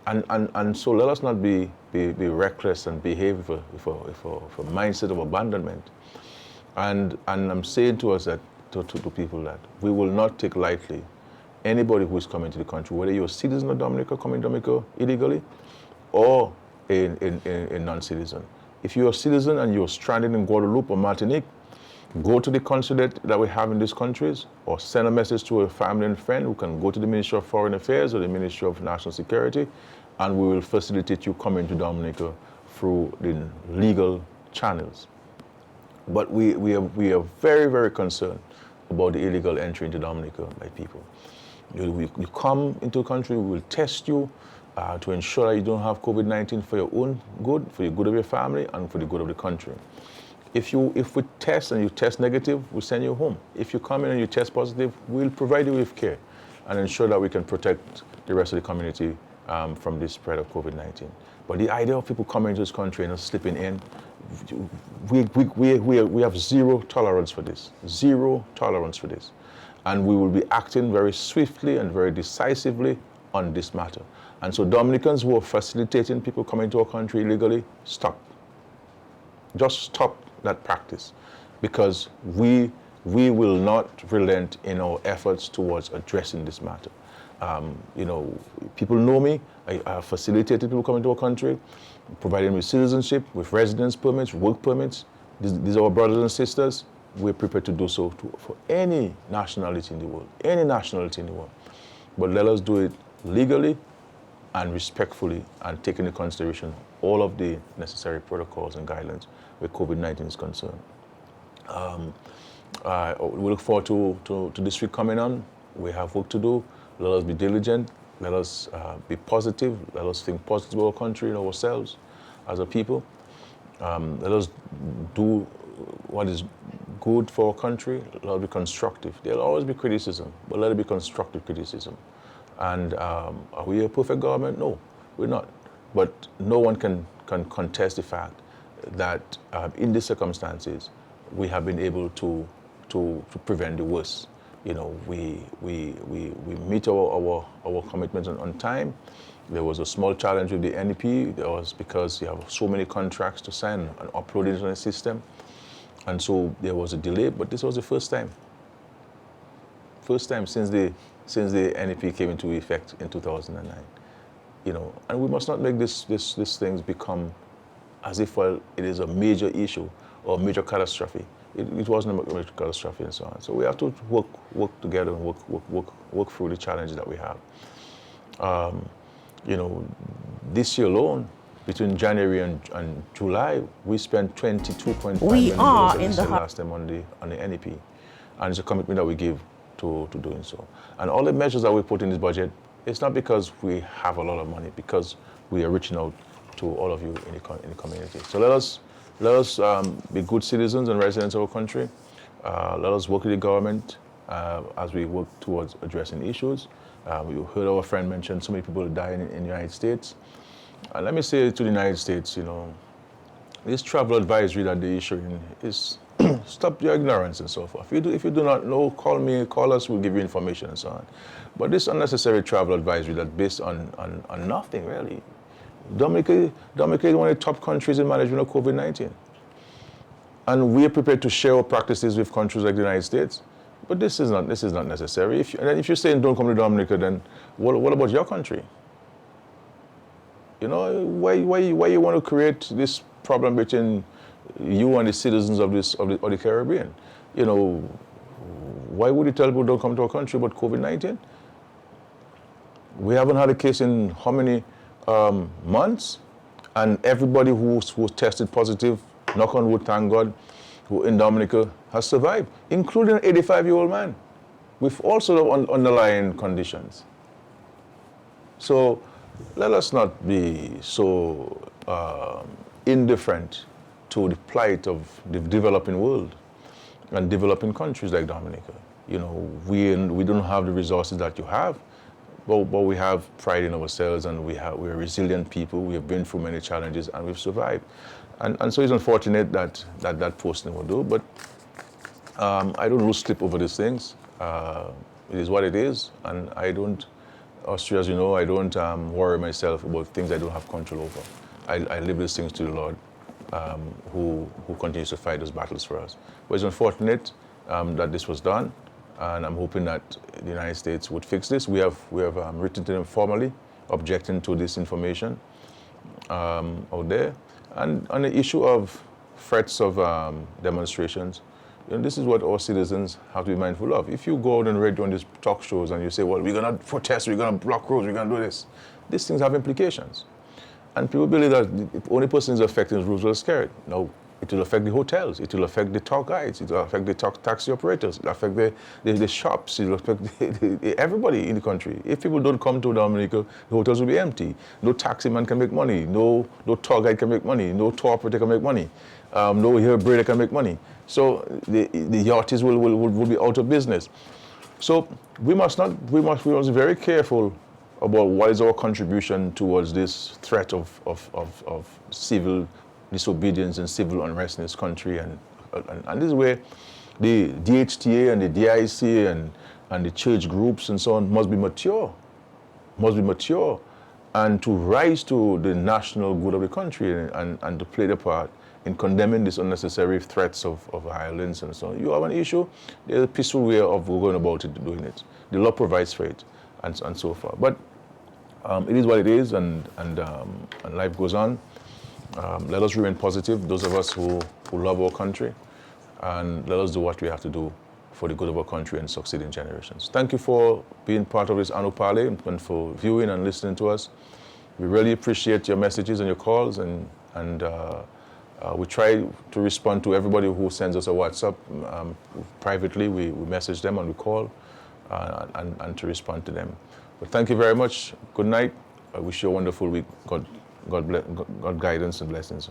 And so let us not be reckless and behave with a mindset of abandonment. And I'm saying to us that, to people that we will not take lightly anybody who is coming to the country, whether you're a citizen of Dominica, coming to Dominica illegally, or a non-citizen. If you're a citizen and you're stranded in Guadeloupe or Martinique, go to the consulate that we have in these countries, or send a message to a family and friend who can go to the Ministry of Foreign Affairs or the Ministry of National Security, and we will facilitate you coming to Dominica through the legal channels. But we are very, very concerned about the illegal entry into Dominica by people. You come into the country, we will test you to ensure that you don't have COVID-19 for your own good, for the good of your family, and for the good of the country. If we test and you test negative, we'll send you home. If you come in and you test positive, we'll provide you with care and ensure that we can protect the rest of the community from this spread of COVID-19. But the idea of people coming into this country and just slipping in, we have zero tolerance for this. Zero tolerance for this. And we will be acting very swiftly and very decisively on this matter. And so Dominicans who are facilitating people coming to our country illegally, stop. Just stop that practice, because we will not relent in our efforts towards addressing this matter. People know me. I have facilitated people coming to our country, providing them with citizenship, with residence permits, work permits. These are our brothers and sisters. We're prepared to do so for any nationality in the world, But let us do it legally and respectfully, and take into consideration all of the necessary protocols and guidelines where COVID-19 is concerned. We look forward to this week coming on. We have work to do. Let us be diligent. Let us be positive. Let us think positive about our country and ourselves as a people. Let us do what is good for our country. Let us be constructive. There'll always be criticism, but let it be constructive criticism. And are we a perfect government? No, we're not. But no one can contest the fact that in these circumstances, we have been able to prevent the worst. We meet our commitments on time. There was a small challenge with the NEP. That was because you have so many contracts to sign and upload into the system. And so there was a delay, but this was the first time. First time since the NEP came into effect in 2009. And we must not make these things become as if, well, it is a major issue or major catastrophe. It wasn't a major catastrophe and so on. So we have to work together and work through the challenges that we have. This year alone, between January and July, we spent $22.5 million last time on the NEP. And it's a commitment that we give to doing so. And all the measures that we put in this budget, it's not because we have a lot of money, because we are reaching out to all of you in the community. So let us be good citizens and residents of our country. Let us work with the government as we work towards addressing issues. We heard our friend mention so many people dying in the United States. Let me say to the United States, this travel advisory that they're issuing is stop your ignorance and so forth. If you do not know, call us, we'll give you information and so on. But this unnecessary travel advisory that's based on nothing really. Dominica is one of the top countries in management of COVID-19. And we are prepared to share our practices with countries like the United States. But this is not necessary. If you're saying don't come to Dominica, then what about your country? Why you want to create this problem between you and the citizens of the Caribbean? Why would you tell people don't come to our country about COVID-19? We haven't had a case in how many months, and everybody who was tested positive, knock on wood, thank God, who in Dominica has survived, including an 85-year-old man with all sort of underlying conditions. So let us not be so indifferent to the plight of the developing world and developing countries like Dominica. We don't have the resources that you have, but we have pride in ourselves, and we're resilient people. We have been through many challenges and we've survived. And so it's unfortunate that posting will do, but I don't lose sleep over these things. It is what it is, and I don't, Austria, as you know, I don't worry myself about things I don't have control over. I leave these things to the Lord, who continues to fight those battles for us. But it's unfortunate that this was done, and I'm hoping that the United States would fix this. We have written to them formally, objecting to this information out there. And on the issue of threats of demonstrations, this is what our citizens have to be mindful of. If you go out on radio on these talk shows and you say, well, we're going to protest, we're going to block roads, we're going to do this, these things have implications. And people believe that the only person who's affected is Roosevelt Skerrit. No, it will affect the hotels, it will affect the tour guides, it will affect the taxi operators, it will affect the shops, it will affect everybody in the country. If people don't come to Dominica, the hotels will be empty. No taxi man can make money, no tour guide can make money, no tour operator can make money, no hair braider can make money. So the yachties will be out of business. So we must be very careful about what is our contribution towards this threat of civil disobedience and civil unrest in this country. And this is where the DHTA and the DIC and the church groups and so on must be mature, and to rise to the national good of the country and to play their part in condemning these unnecessary threats of violence and so on. You have an issue, there's a peaceful way of going about it, doing it. The law provides for it, and so forth. But it is what it is, and life goes on. Let us remain positive, those of us who love our country, and let us do what we have to do for the good of our country and succeeding generations. Thank you for being part of this Annual Parley and for viewing and listening to us. We really appreciate your messages and your calls, and we try to respond to everybody who sends us a WhatsApp. Privately, we message them and we call and to respond to them. But thank you very much. Good night. I wish you a wonderful week. God guidance and blessings.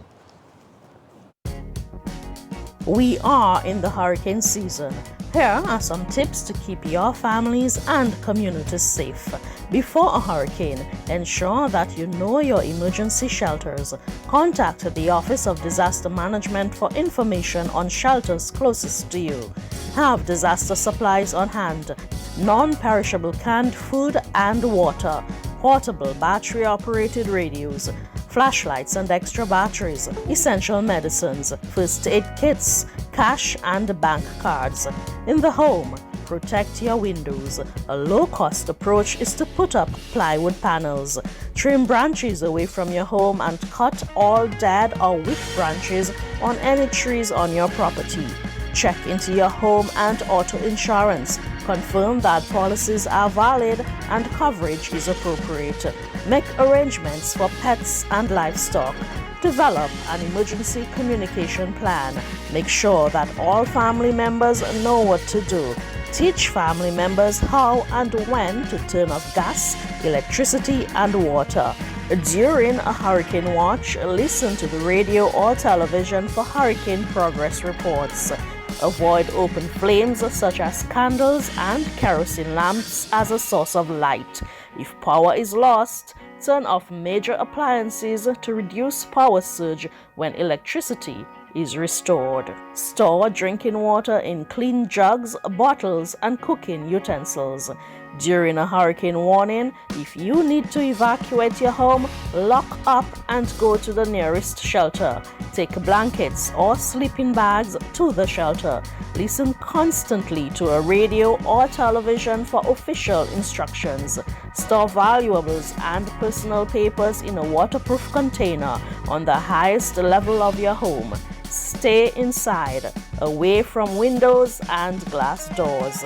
We are in the hurricane season. Here are some tips to keep your families and communities safe. Before a hurricane, ensure that you know your emergency shelters. Contact the Office of Disaster Management for information on shelters closest to you. Have disaster supplies on hand. Non-perishable canned food and water. Portable battery-operated radios. Flashlights and extra batteries, essential medicines, first aid kits, cash and bank cards. In the home, protect your windows. A low-cost approach is to put up plywood panels. Trim branches away from your home and cut all dead or weak branches on any trees on your property. Check into your home and auto insurance. Confirm that policies are valid and coverage is appropriate. Make arrangements for pets and livestock. Develop an emergency communication plan. Make sure that all family members know what to do. Teach family members how and when to turn off gas, electricity, and water. During a hurricane watch, listen to the radio or television for hurricane progress reports. Avoid open flames such as candles and kerosene lamps as a source of light. If power is lost, turn off major appliances to reduce power surge when electricity is restored. Store drinking water in clean jugs, bottles, and cooking utensils. During a hurricane warning, if you need to evacuate your home, lock up and go to the nearest shelter. Take blankets or sleeping bags to the shelter. Listen constantly to a radio or television for official instructions. Store valuables and personal papers in a waterproof container on the highest level of your home. Stay inside, away from windows and glass doors.